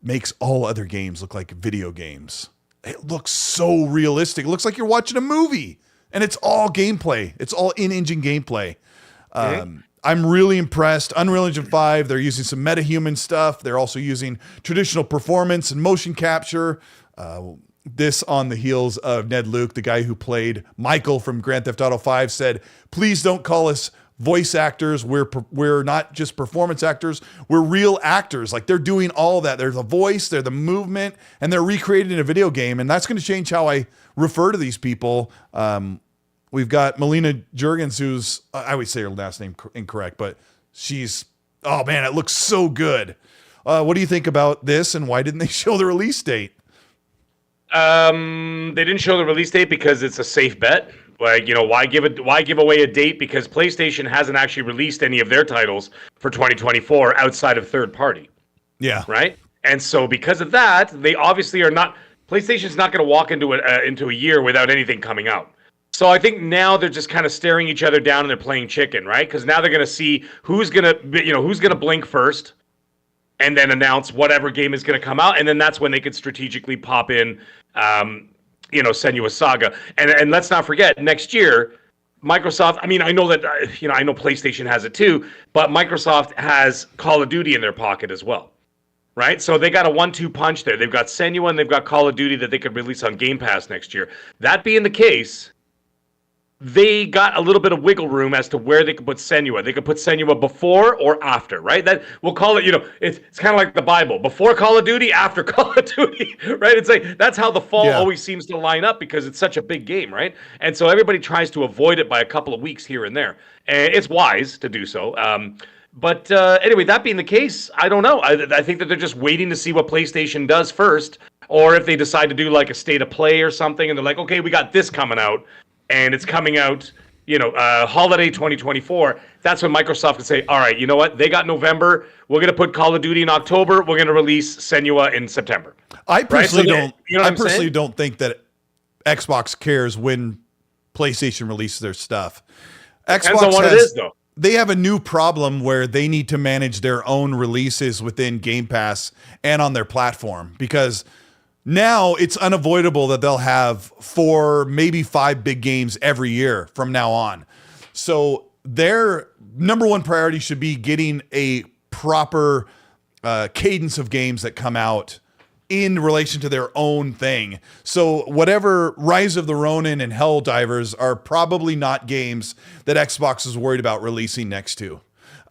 makes all other games look like video games. It looks so realistic. It looks like you're watching a movie, and it's all gameplay. It's all in-engine gameplay. I'm really impressed. Unreal Engine 5, they're using some metahuman stuff. They're also using traditional performance and motion capture. This on the heels of Ned Luke, the guy who played Michael from Grand Theft Auto 5, said, "Please don't call us voice actors. We're not just performance actors. We're real actors." Like, they're doing all that. They're the voice, they're the movement, and they're recreating a video game. And that's going to change how I refer to these people. We've got Melina Juergens, who's, I would say her last name incorrect, but she's, oh man, it looks so good. What do you think about this, and why didn't they show the release date? They didn't show the release date because it's a safe bet. Like, why give away a date? Because PlayStation hasn't actually released any of their titles for 2024 outside of third party. Yeah. Right? And so because of that, they obviously are not, PlayStation's not going to walk into a year without anything coming out. So I think now they're just kind of staring each other down and they're playing chicken, right? Because now they're going to see who's going to blink first, and then announce whatever game is going to come out, and then that's when they could strategically pop in, Senua's Saga. And let's not forget, next year, Microsoft, I know that, I know PlayStation has it too, but Microsoft has Call of Duty in their pocket as well, right? So they got a 1-2 punch there. They've got Senua and they've got Call of Duty that they could release on Game Pass next year. That being the case, they got a little bit of wiggle room as to where they could put Senua. They could put Senua before or after, right? That we'll call it, it's kind of like the Bible. Before Call of Duty, after Call of Duty, right? It's like, that's how the fall always seems to line up because it's such a big game, right? And so everybody tries to avoid it by a couple of weeks here and there. And it's wise to do so. But anyway, that being the case, I don't know. I think that they're just waiting to see what PlayStation does first, or if they decide to do like a state of play or something, and they're like, okay, we got this coming out. And it's coming out, holiday 2024. That's when Microsoft can say, all right, you know what? They got November. We're going to put Call of Duty in October. We're going to release Senua in September. I personally don't think that Xbox cares when PlayStation releases their stuff. Depends on what it is, though. They have a new problem where they need to manage their own releases within Game Pass and on their platform, because now it's unavoidable that they'll have 4, maybe 5 big games every year from now on. So their number one priority should be getting a proper cadence of games that come out in relation to their own thing. So whatever Rise of the Ronin and Helldivers are probably not games that Xbox is worried about releasing next to.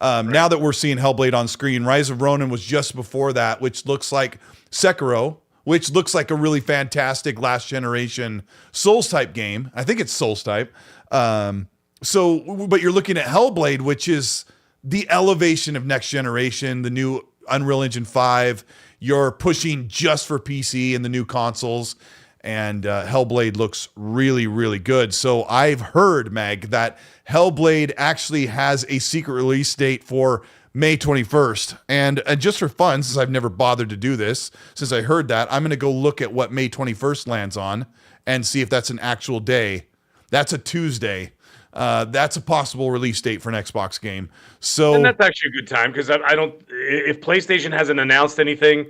Now that we're seeing Hellblade on screen, Rise of Ronin was just before that, which looks like Sekiro, which looks like a really fantastic last generation Souls-type game. I think it's Souls-type. But you're looking at Hellblade, which is the elevation of next generation, the new Unreal Engine 5. You're pushing just for PC and the new consoles, and Hellblade looks really, really good. So I've heard, Meg, that Hellblade actually has a secret release date for May 21st. And just for fun, since I've never bothered to do this, since I heard that, I'm going to go look at what May 21st lands on and see if that's an actual day. That's a Tuesday. That's a possible release date for an Xbox game. So, and that's actually a good time, because I don't, if PlayStation hasn't announced anything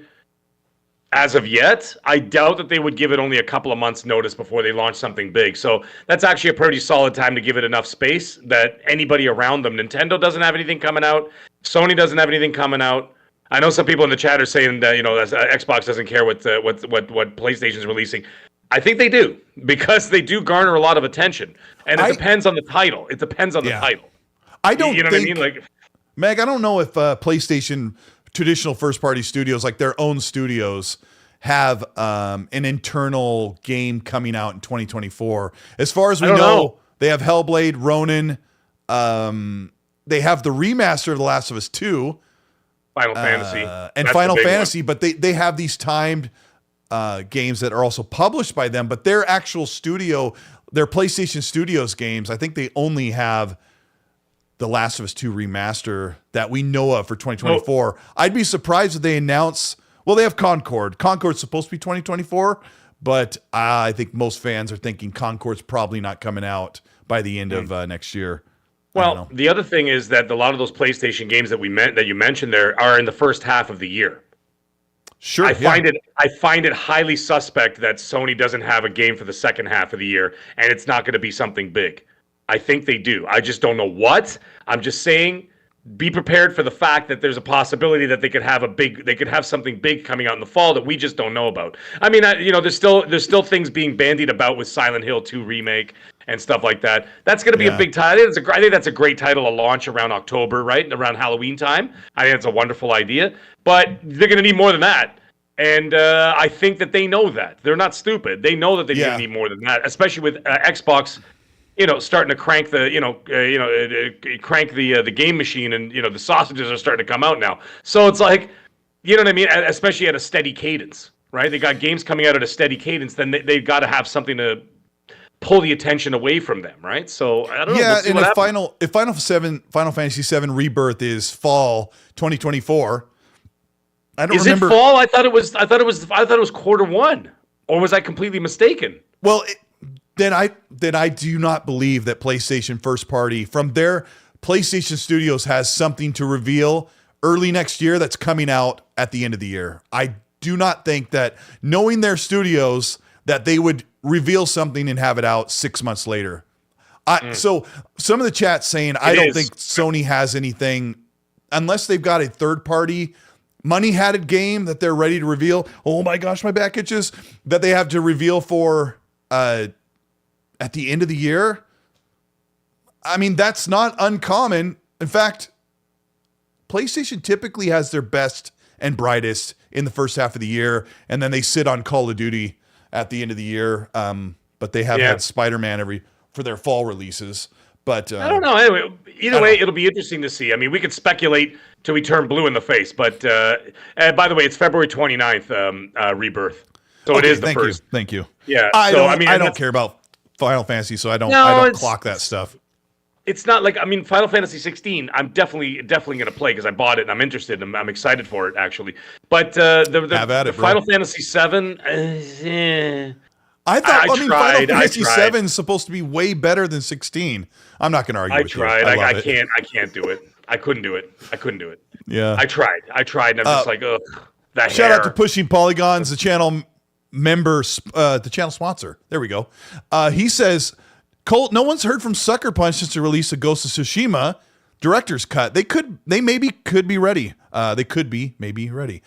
as of yet, I doubt that they would give it only a couple of months notice before they launch something big. So that's actually a pretty solid time to give it enough space that anybody around them, Nintendo doesn't have anything coming out, Sony doesn't have anything coming out. I know some people in the chat are saying that, Xbox doesn't care what PlayStation's releasing. I think they do, because they do garner a lot of attention, and it depends on the title. It depends on the title. I don't what I mean? Like, Meg, I don't know if PlayStation traditional first-party studios, like their own studios, have an internal game coming out in 2024. As far as we know, they have Hellblade, Ronin. They have the remaster of The Last of Us 2. Final Fantasy. And Final Fantasy, but they have these timed games that are also published by them, but their actual studio, their PlayStation Studios games, I think they only have The Last of Us 2 remaster that we know of for 2024. I'd be surprised if they announce, well, they have Concord. Concord's supposed to be 2024, but I think most fans are thinking Concord's probably not coming out by the end of next year. Well, the other thing is that a lot of those PlayStation games that you mentioned there are in the first half of the year. Sure. I find it highly suspect that Sony doesn't have a game for the second half of the year, and it's not going to be something big. I think they do. I just don't know what. I'm just saying, be prepared for the fact that there's a possibility that they could have something big coming out in the fall that we just don't know about. I mean, there's still things being bandied about with Silent Hill 2 remake and stuff like that. That's going to be a big title. I think that's a great title to launch around October, right? Around Halloween time. I think it's a wonderful idea, but they're going to need more than that. And I think that they know that. They're not stupid. They know that they're going to need more than that, especially with Xbox, starting to crank the game machine, and the sausages are starting to come out now. So it's like, you know what I mean? Especially at a steady cadence, right? They got games coming out at a steady cadence. Then they've got to have something to pull the attention away from them, right? So I don't know. Yeah, We'll and if Final Fantasy VII Rebirth is fall 2024, I don't remember. Is it fall? I thought it was Q1, or was I completely mistaken? Well, then I do not believe that PlayStation first party from their PlayStation Studios has something to reveal early next year that's coming out at the end of the year. I do not think that, knowing their studios, that they would reveal something and have it out 6 months later. So some of the chat's saying I don't think Sony has anything unless they've got a third party money-hatted game that they're ready to reveal. Oh my gosh, my back itches. That they have to reveal for at the end of the year. I mean, that's not uncommon. In fact, PlayStation typically has their best and brightest in the first half of the year, and then they sit on Call of Duty at the end of the year. But they have had Spider-Man for their fall releases. But I don't know. Anyway, either way, it'll be interesting to see. I mean, we could speculate till we turn blue in the face. But by the way, it's February 29th, Rebirth. So it is the first. Thank you. Yeah. I don't care about Final Fantasy, so I don't clock that stuff. It's not like, Final Fantasy 16, I'm definitely going to play because I bought it and I'm interested and I'm excited for it, actually. But the Final Fantasy 7, I thought, Final Fantasy 7 is supposed to be way better than 16. I'm not going to argue with you. I can't do it. I couldn't do it. Yeah. I tried, and I'm just like, ugh. Shout out to Pushing Polygons, the channel member, the channel sponsor. There we go. He says, Colt, no one's heard from Sucker Punch since the release of Ghost of Tsushima director's cut. They maybe could be ready. They could be maybe ready.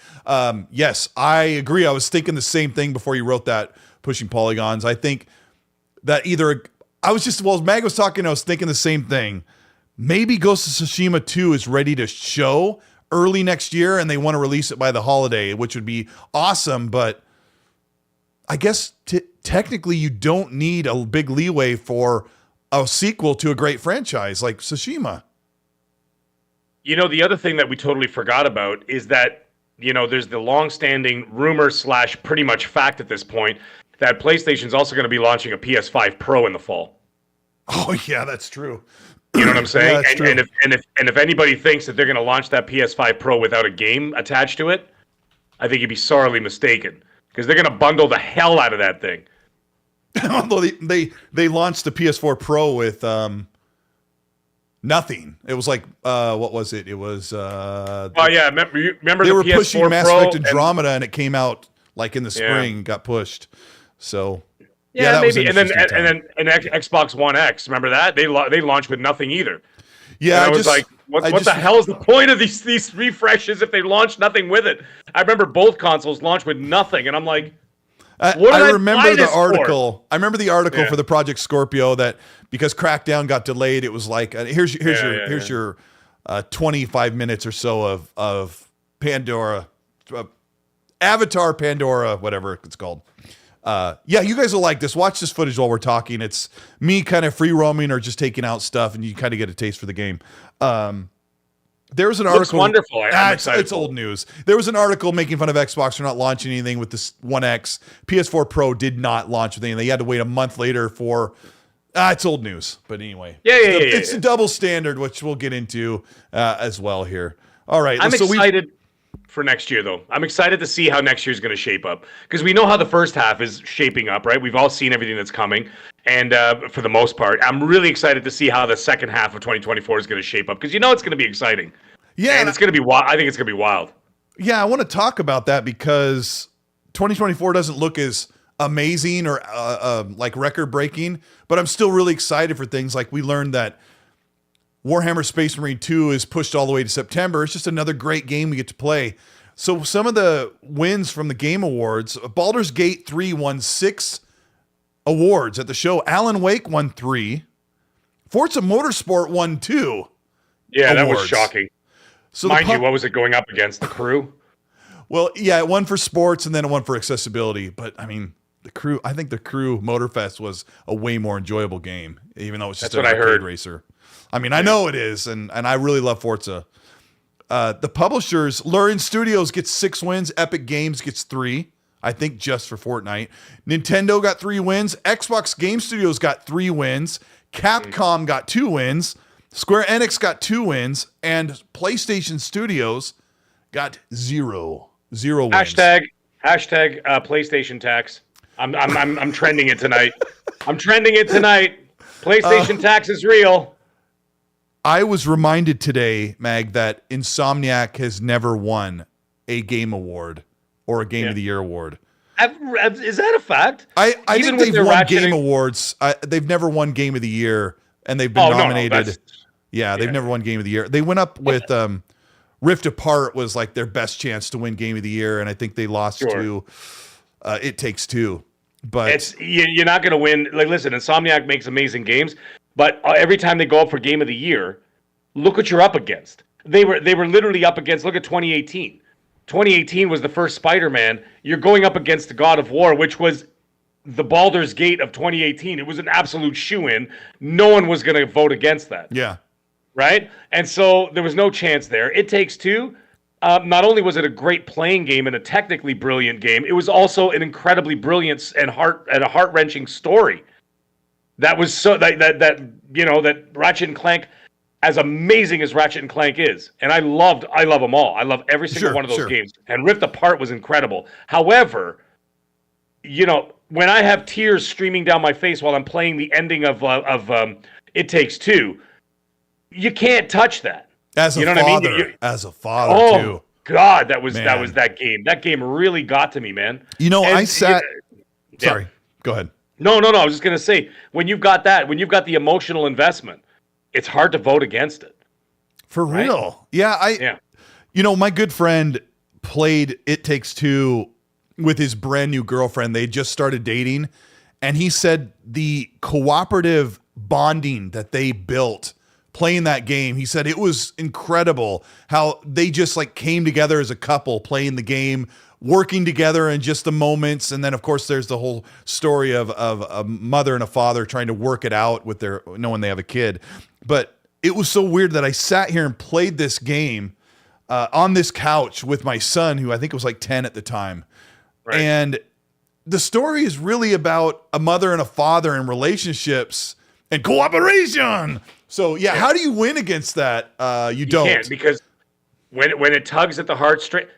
Yes, I agree. I was thinking the same thing before you wrote that, Pushing Polygons. I think that as Mag was talking, I was thinking the same thing. Maybe Ghost of Tsushima 2 is ready to show early next year and they want to release it by the holiday, which would be awesome. But I guess technically you don't need a big leeway for a sequel to a great franchise like Tsushima. The other thing that we totally forgot about is that, there's the long-standing rumor / pretty much fact at this point that PlayStation's also going to be launching a PS5 Pro in the fall. Oh yeah, that's true. You know what I'm saying? Yeah, that's true. And if anybody thinks that they're going to launch that PS5 Pro without a game attached to it, I think you'd be sorely mistaken, because they're going to bundle the hell out of that thing. Although they launched the PS4 Pro with nothing. It was like what was it? It was remember they the were PS4 pushing Mass Pro Effect Andromeda and it came out like in the spring and got pushed. So that maybe. Was and then Xbox One X, remember that? They launched with nothing either. Yeah, and I was like, what the hell is the point of these refreshes if they launch nothing with it? I remember both consoles launched with nothing, and I'm like, I remember the article. I remember the article for the Project Scorpio that because Crackdown got delayed, it was like here's your 25 minutes or so of Pandora, Avatar Pandora, whatever it's called. You guys will like this. Watch this footage while we're talking. It's me kind of free roaming or just taking out stuff, and you kind of get a taste for the game. There was an article. Looks wonderful. It's old news. There was an article making fun of Xbox for not launching anything with this One X. PS4 Pro did not launch with anything. They had to wait a month later for. It's old news, but anyway. It's a double standard, which we'll get into as well here. All right, I'm excited. for next year, though. I'm excited to see how next year's going to shape up, because we know how the first half is shaping up, right? We've all seen everything that's coming, and for the most part, I'm really excited to see how the second half of 2024 is going to shape up, because it's going to be exciting. Yeah, and it's going to be wild. I think it's going to be wild. Yeah, I want to talk about that because 2024 doesn't look as amazing or like record breaking, but I'm still really excited for things like we learned that Warhammer Space Marine 2 is pushed all the way to September. It's just another great game we get to play. So some of the wins from the Game Awards, Baldur's Gate 3 won 6 awards at the show. Alan Wake won 3. Forza Motorsport won 2. Yeah, awards. That was shocking. So mind you, what was it going up against? The Crew? Well, yeah, it won for sports and then it won for accessibility. But I mean, I think the Crew Motorfest was a way more enjoyable game, even though it's just an arcade racer. I mean, I know it is, and I really love Forza. The publishers, Lurian Studios gets 6 wins. Epic Games gets 3, I think just for Fortnite. Nintendo got 3 wins. Xbox Game Studios got 3 wins. Capcom got 2 wins. Square Enix got 2 wins. And PlayStation Studios got 0 wins. Hashtag PlayStation tax. I'm trending it tonight. I'm trending it tonight. PlayStation tax is real. I was reminded today, Mag, that Insomniac has never won a game award or a Game of the Year award. Is that a fact? I think they've won game awards. They've never won Game of the Year, and they've been nominated. They've never won Game of the Year. They went up with Rift Apart was like their best chance to win Game of the Year, and I think they lost to It Takes Two. But you're not going to win. Like, listen, Insomniac makes amazing games. But every time they go up for Game of the Year, look what you're up against. They were literally up against, look at 2018. 2018 was the first Spider-Man. You're going up against the God of War, which was the Baldur's Gate of 2018. It was an absolute shoo-in. No one was going to vote against that. Yeah. Right? And so there was no chance there. It Takes Two. Not only was it a great playing game and a technically brilliant game, it was also an incredibly brilliant and a heart-wrenching story. That was so that Ratchet and Clank, as amazing as Ratchet and Clank is, and I love them all. I love every single one of those games. And Rift Apart was incredible. However, when I have tears streaming down my face while I'm playing the ending of It Takes Two, you can't touch that. As a father, as a father too. God, that was that game. That game really got to me, man. I sat. Sorry, go ahead. No. I was just going to say, when you've got the emotional investment, it's hard to vote against it. For real. Yeah. My good friend played It Takes Two with his brand new girlfriend. They just started dating. And he said the cooperative bonding that they built playing that game, he said it was incredible how they just like came together as a couple playing the game, working together in just the moments. And then of course there's the whole story of a mother and a father trying to work it out with knowing they have a kid. But it was so weird that I sat here and played this game on this couch with my son, who I think was like 10 at the time. Right. And the story is really about a mother and a father and relationships and cooperation. So yeah, how do you win against that? You don't. Can't, because when it tugs at the heartstring.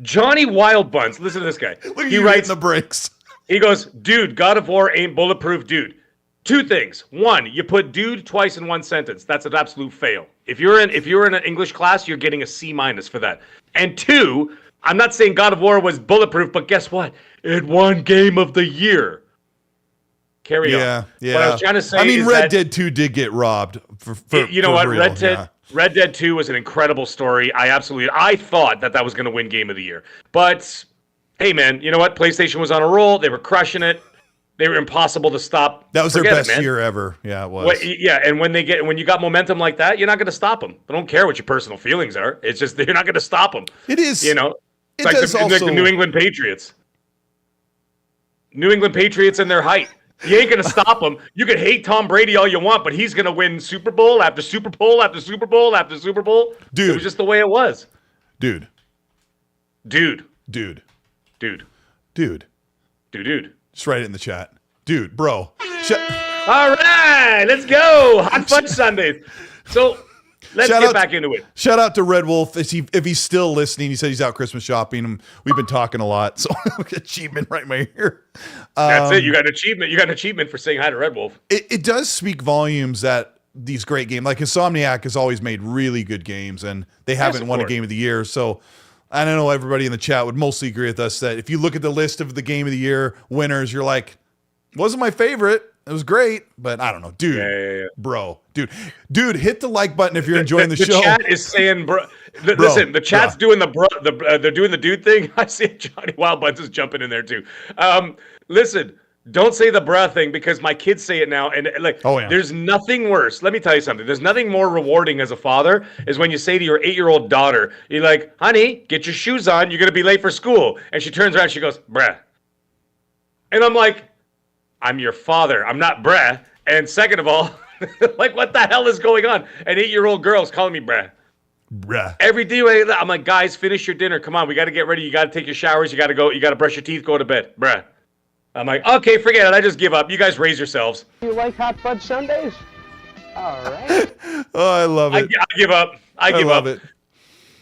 Johnny Wildbuns, listen to this guy. He writes the bricks. He goes, dude, God of War ain't bulletproof, dude. 2 things. 1, you put dude twice in one sentence. That's an absolute fail. If you're in an English class, you're getting a C- for that. And 2, I'm not saying God of War was bulletproof, but guess what? It won Game of the Year. Carry on. Yeah. What I was trying to say is Red Dead 2 did get robbed. Red Dead 2 was an incredible story. I thought that was going to win Game of the Year. But, hey, man, you know what? PlayStation was on a roll. They were crushing it. They were impossible to stop. That was their best year ever. Yeah, it was. And when you got momentum like that, you're not going to stop them. I don't care what your personal feelings are. It's just you're not going to stop them. It is. It's like the New England Patriots. New England Patriots in their height. You ain't going to stop him. You can hate Tom Brady all you want, but he's going to win Super Bowl after Super Bowl after Super Bowl after Super Bowl. Dude. It was just the way it was. Dude. Just write it in the chat. Dude, bro. All right, let's go. Hot Fudge Sundays. So, Let's get back into it. Shout out to Red Wolf. If he's still listening, he said he's out Christmas shopping. And we've been talking a lot, so achievement right in my ear. That's it. You got an achievement. You got an achievement for saying hi to Red Wolf. It does speak volumes that these great games, like Insomniac, has always made really good games, and they haven't won a Game of the Year. So I don't know. Everybody in the chat would mostly agree with us that if you look at the list of the Game of the Year winners, you're like, wasn't my favorite. It was great, but I don't know, dude. Bro, dude, hit the like button if you're enjoying the show. The chat is saying, bro. Listen, the chat's doing they're doing the dude thing. I see Johnny Wildbuds is jumping in there too. Listen, don't say the bruh thing because my kids say it now, and there's nothing worse. Let me tell you something. There's nothing more rewarding as a father is when you say to your 8-year-old daughter, you're like, honey, get your shoes on. You're gonna be late for school, and she turns around, and she goes, bruh, and I'm like, I'm your father. I'm not bruh. And second of all, like, what the hell is going on? An 8-year-old girl's calling me bruh. Bruh. Every day, I'm like, guys, finish your dinner. Come on, we got to get ready. You got to take your showers. You got to go. You got to brush your teeth. Go to bed, bruh. I'm like, okay, forget it. I just give up. You guys raise yourselves. You like hot fudge sundaes? All right. Oh, I love it. I give up. I give love up. It.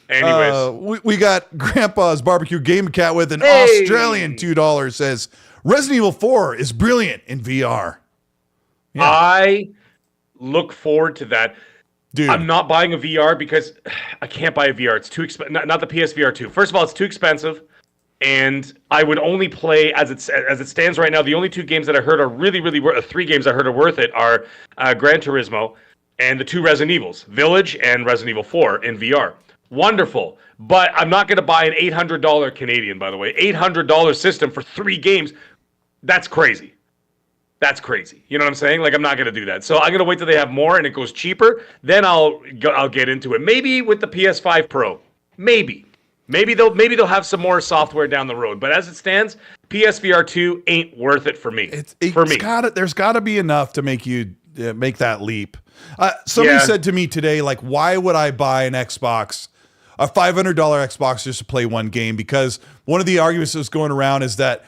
Anyways, we got Grandpa's Barbecue Game Cat with an Australian $2 says Resident Evil 4 is brilliant in VR. Yeah. I look forward to that. Dude. I'm not buying a VR because I can't buy a VR. It's too expensive. Not the PSVR 2. First of all, it's too expensive, and I would only play as it stands right now. The only 2 games that I heard are really worth. 3 games I heard are worth it are Gran Turismo and the 2 Resident Evils, Village and Resident Evil 4 in VR. Wonderful, but I'm not going to buy an $800 Canadian. By the way, $800 system for 3 games. That's crazy. That's crazy. You know what I'm saying? Like, I'm not going to do that. So I'm going to wait till they have more and it goes cheaper. Then I'll get into it. Maybe with the PS5 Pro. Maybe they'll have some more software down the road. But as it stands, PSVR 2 ain't worth it for me. There's got to be enough to make you make that leap. Somebody said to me today, like, why would I buy an Xbox, a $500 Xbox just to play one game? Because one of the arguments that's going around is that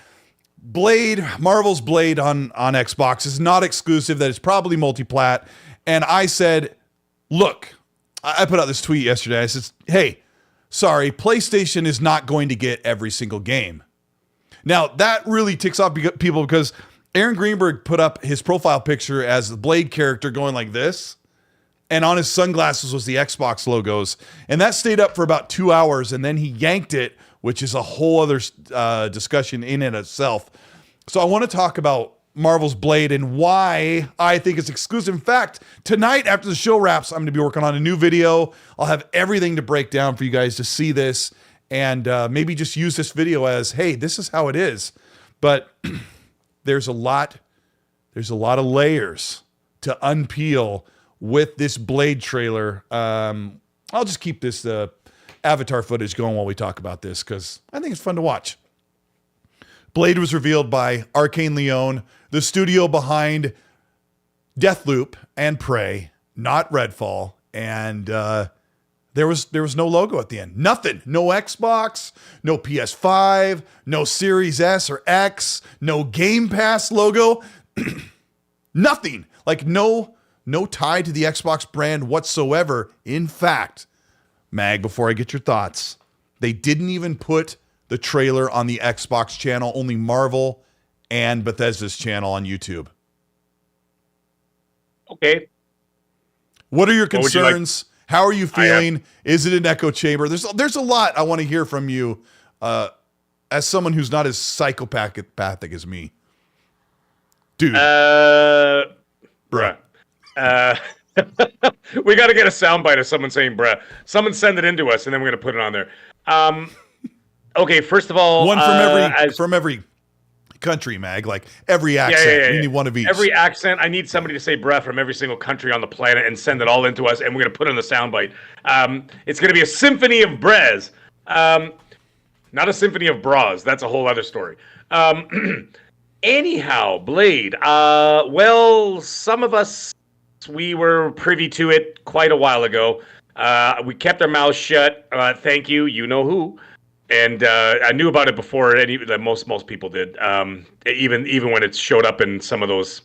Marvel's Blade on Xbox is not exclusive, that it's probably multi-plat. And I said, look, I put out this tweet yesterday. I said, hey, sorry, PlayStation is not going to get every single game. Now, that really ticks off people because Aaron Greenberg put up his profile picture as the Blade character going like this. And on his sunglasses was the Xbox logos. And that stayed up for about 2 hours. And then he yanked it, which is a whole other discussion in and itself. So I want to talk about Marvel's Blade and why I think it's exclusive. In fact, tonight after the show wraps, I'm going to be working on a new video. I'll have everything to break down for you guys to see this and maybe just use this video as, hey, this is how it is. But there's a lot of layers to unpeel with this Blade trailer. I'll just keep this Avatar footage going while we talk about this because I think it's fun to watch. Blade was revealed by Arcane Leon, the studio behind Deathloop and Prey, not Redfall, and there was no logo at the end. Nothing. No Xbox, no PS5, no Series S or X, no Game Pass logo. Nothing. Like no tie to the Xbox brand whatsoever. In fact, Mag, before I get your thoughts, they didn't even put the trailer on the Xbox channel, only Marvel and Bethesda's channel on YouTube. Okay. What are your concerns? How are you feeling? Is it an echo chamber? There's a lot I want to hear from you as someone who's not as psychopathic as me. Dude. Bruh. We got to get a soundbite of someone saying bruh. Someone send it into us, and then we're going to put it on there. Okay, first of all... One from every country, Mag. Like, every accent. Yeah. You need one of each. Every accent. I need somebody to say bruh from every single country on the planet and send it all into us, and we're going to put it in the soundbite. It's going to be a symphony of bres. Not a symphony of bras. That's a whole other story. Anyhow, Blade. Well, some of us... We were privy to it quite a while ago. We kept our mouths shut. Thank you. You know who. And I knew about it before most people did. Even when it showed up in some of those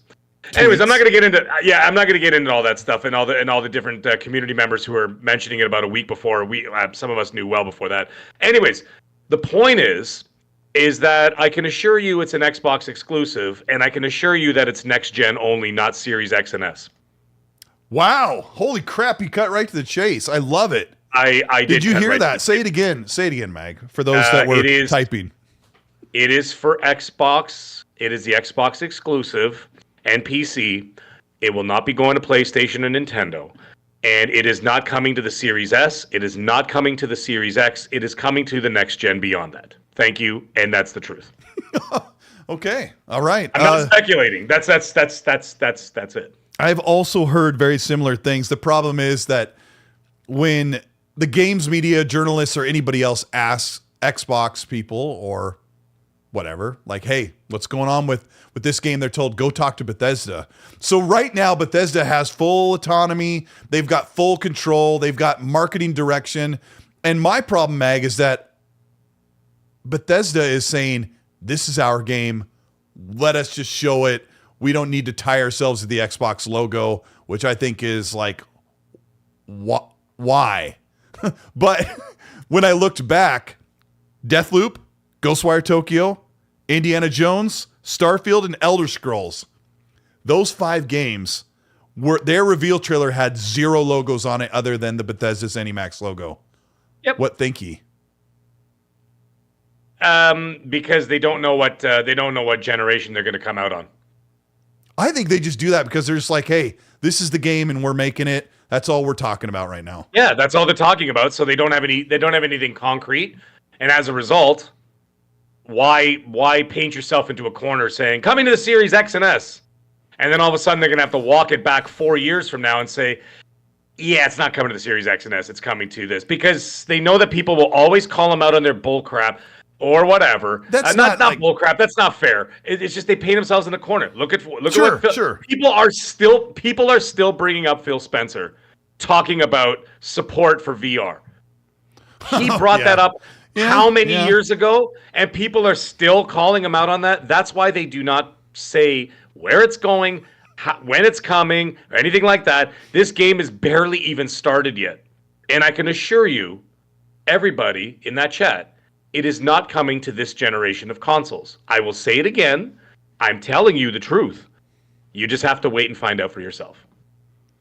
Anyways, I'm not going to get into I'm not going to get into all that stuff and all the different community members who were mentioning it about a week before. Some of us knew well before that. Anyways, the point is that I can assure you it's an Xbox exclusive, and I can assure you that it's next gen only, not Series X and S. Wow! Holy crap! You cut right to the chase. I love it. I did you hear that? Say it again. Say it again, Mag. For those that were typing. It is for Xbox. It is the Xbox exclusive and PC. It will not be going to PlayStation and Nintendo. And it is not coming to the Series S. It is not coming to the Series X. It is coming to the next gen beyond that. Thank you, and that's the truth. Okay. All right. I'm not speculating. That's it. I've also heard very similar things. The problem is that when the games media, journalists, or anybody else asks Xbox people or whatever, like, hey, what's going on with this game? They're told, go talk to Bethesda. So right now, Bethesda has full autonomy. They've got full control. They've got marketing direction. And my problem, Mag, is that Bethesda is saying, this is our game. Let us just show it. We don't need to tie ourselves to the Xbox logo, which I think is like, why? But when I looked back, Deathloop, Ghostwire Tokyo, Indiana Jones, Starfield, and Elder Scrolls, those 5 games, their reveal trailer had 0 logos on it other than the Bethesda ZeniMax logo. Yep. What think ye? Because they don't know what generation they're going to come out on. I think they just do that because they're just like, hey, this is the game and we're making it. That's all we're talking about right now. Yeah, that's all they're talking about. So they don't have anything concrete, and as a result, why paint yourself into a corner saying coming to the Series X and S, and then all of a sudden they're gonna have to walk it back 4 years from now and say, yeah, it's not coming to the Series X and S, it's coming to this, because they know that people will always call them out on their bull crap or whatever. That's not like, bull crap. That's not fair. It's just they paint themselves in the corner. Look at what people are still bringing up Phil Spencer talking about support for VR. He brought that up how many years ago, and people are still calling him out on that. That's why they do not say where it's going, when it's coming, or anything like that. This game is barely even started yet. And I can assure you, everybody in that chat, it is not coming to this generation of consoles. I will say it again. I'm telling you the truth. You just have to wait and find out for yourself.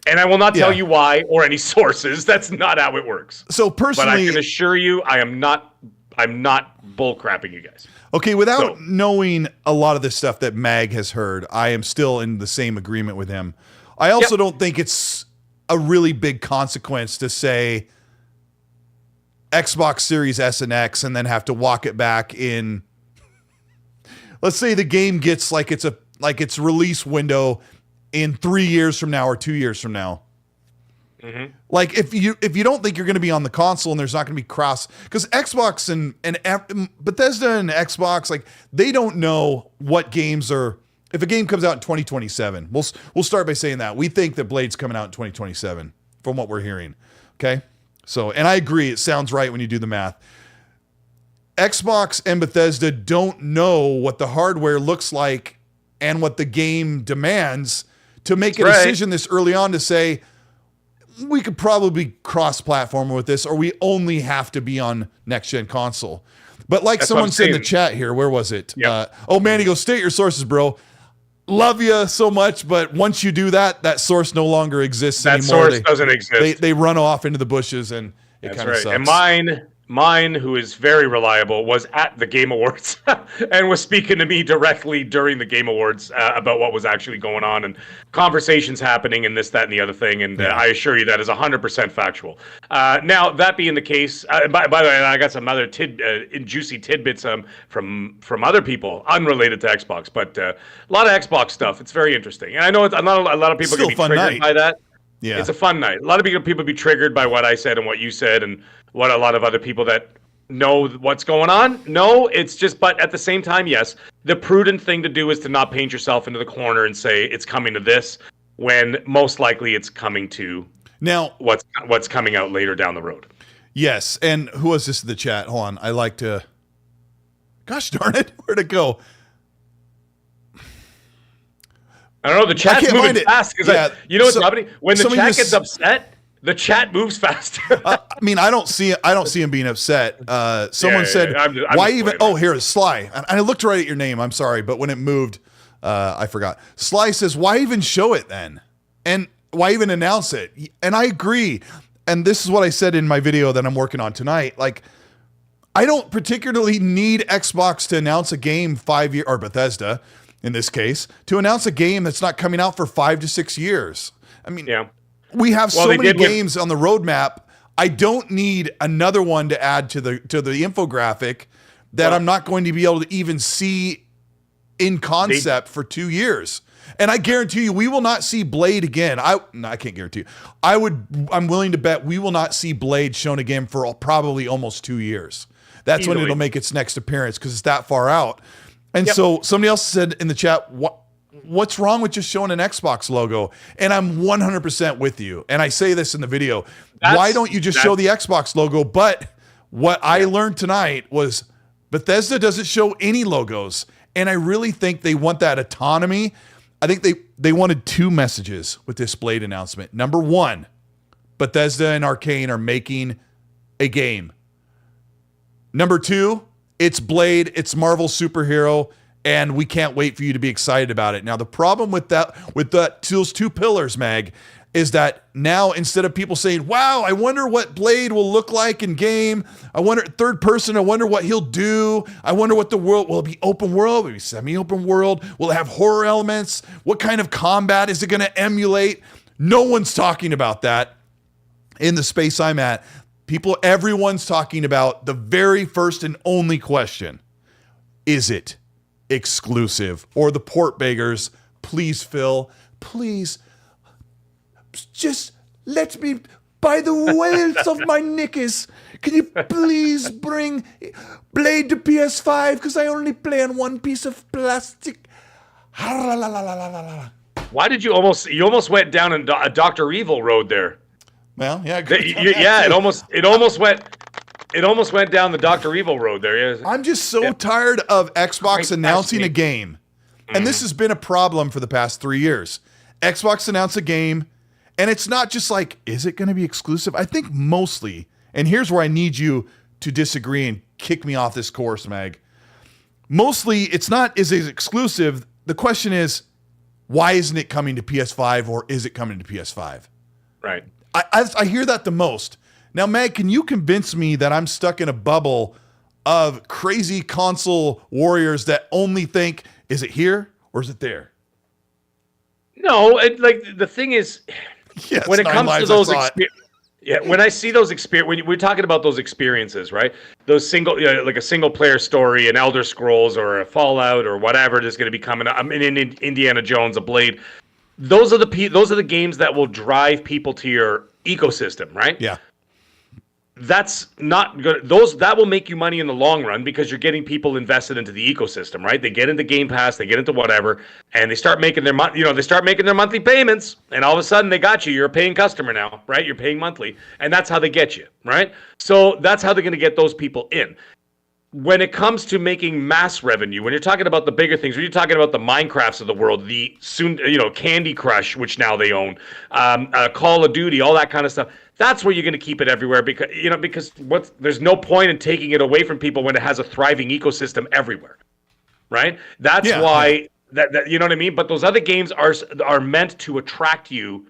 And I will not tell you why or any sources. That's not how it works. So personally, but I can assure you, I'm not bullcrapping you guys. Okay, without knowing a lot of the stuff that Mag has heard, I am still in the same agreement with him. I also don't think it's a really big consequence to say Xbox Series S and X and then have to walk it back in. Let's say the game gets its release window in 3 years from now or 2 years from now. Mm-hmm. Like if you don't think you're going to be on the console and there's not going to be cross, because Xbox and Bethesda and Xbox, like they don't know what games are. If a game comes out in 2027, we'll start by saying that we think that Blade's coming out in 2027 from what we're hearing. Okay. So, and I agree, it sounds right when you do the math. Xbox and Bethesda don't know what the hardware looks like and what the game demands to make a decision this early on to say, we could probably cross-platform with this, or we only have to be on next-gen console. But like someone said in the chat here, where was it? Yep. Oh, man, he goes, state your sources, bro. Love you so much, but once you do that, that source no longer exists anymore. That source doesn't exist. They run off into the bushes, and it kind of sucks. And mine, who is very reliable, was at the Game Awards and was speaking to me directly during the Game Awards about what was actually going on and conversations happening and this, that, and the other thing. And I assure you that is 100% factual. Now, that being the case, by the way, I got some other juicy tidbits from other people unrelated to Xbox, but a lot of Xbox stuff. It's very interesting. And I know a lot of people can be triggered by that. Yeah. It's a fun night. A lot of people be triggered by what I said and what you said and what a lot of other people that know what's going on. No, it's just, but at the same time, yes, the prudent thing to do is to not paint yourself into the corner and say it's coming to this when most likely it's coming to now what's coming out later down the road. Yes. And who was this in the chat? Hold on. I like to, gosh darn it. Where'd it go? I don't know. The chat's can't moving find it. fast because Yeah, you know what's so- happening when the somebody chat just- gets upset. The chat moves faster. I mean, I don't see him being upset. Someone said, I'm "Why just even?" playing, Oh, here is Sly. And I looked right at your name. I'm sorry, but when it moved, I forgot. Sly says, "Why even show it then? And why even announce it?" And I agree. And this is what I said in my video that I'm working on tonight. Like, I don't particularly need Xbox to announce a game 5 years, or Bethesda in this case, to announce a game that's not coming out for 5 to 6 years. I mean, Yeah. we have Well, so they many did with- games on the roadmap. I don't need another one to add to the infographic that I'm not going to be able to even see in concept for 2 years. And I guarantee you, we will not see Blade again. No, I can't guarantee you. I'm willing to bet we will not see Blade shown again for probably almost 2 years. That's when Easily. it'll make its next appearance because it's that far out. And so somebody else said in the chat, what's wrong with just showing an Xbox logo? And I'm 100% with you. And I say this in the video. Why don't you just show the Xbox logo? But what I learned tonight was Bethesda doesn't show any logos. And I really think they want that autonomy. I think they wanted 2 messages with this Blade announcement. Number 1, Bethesda and Arcane are making a game. Number 2, it's Blade, it's Marvel superhero, and we can't wait for you to be excited about it. Now, the problem with those 2 pillars, Mag, is that now instead of people saying, wow, I wonder what Blade will look like in game, I wonder, third person, I wonder what he'll do, I wonder what the world, will it be open world, will it be semi-open world, will it have horror elements, what kind of combat is it going to emulate? No one's talking about that in the space I'm at. Everyone's talking about the very first and only question. Is it exclusive? Or the port beggars, please, Phil, please, just let me buy the whales of my knickers. Can you please bring Blade to PS5? Because I only play on one piece of plastic. Why did you almost went down a Dr. Evil road there? Well, yeah. It almost went down the Dr. Evil road there. Yeah. I'm just so tired of Xbox announcing a game. And this has been a problem for the past 3 years. Xbox announced a game, and it's not just like, is it going to be exclusive? I think mostly, and here's where I need you to disagree and kick me off this course, Mag. Mostly, it's not, is it exclusive? The question is, why isn't it coming to PS5, or is it coming to PS5? Right. I hear that the most. Now, Meg, can you convince me that I'm stuck in a bubble of crazy console warriors that only think, is it here or is it there? No, the thing is, Yes, when it comes to those when I see those when we're talking about those experiences, right? Those like a single player story, an Elder Scrolls or a Fallout or whatever it is going to be coming up. In Indiana Jones, a Blade. Those are the games that will drive people to your ecosystem, right? Yeah. That's not good. That will make you money in the long run because you're getting people invested into the ecosystem, right? They get into Game Pass, they get into whatever, and they start making their monthly payments, and all of a sudden they got you. You're a paying customer now, right? You're paying monthly, and that's how they get you, right? So that's how they're going to get those people in. When it comes to making mass revenue, when you're talking about the bigger things, when you're talking about the Minecrafts of the world, the soon, Candy Crush, which now they own, Call of Duty, all that kind of stuff, that's where you're going to keep it everywhere because there's no point in taking it away from people when it has a thriving ecosystem everywhere, right? That's why that you know what I mean. But those other games are meant to attract you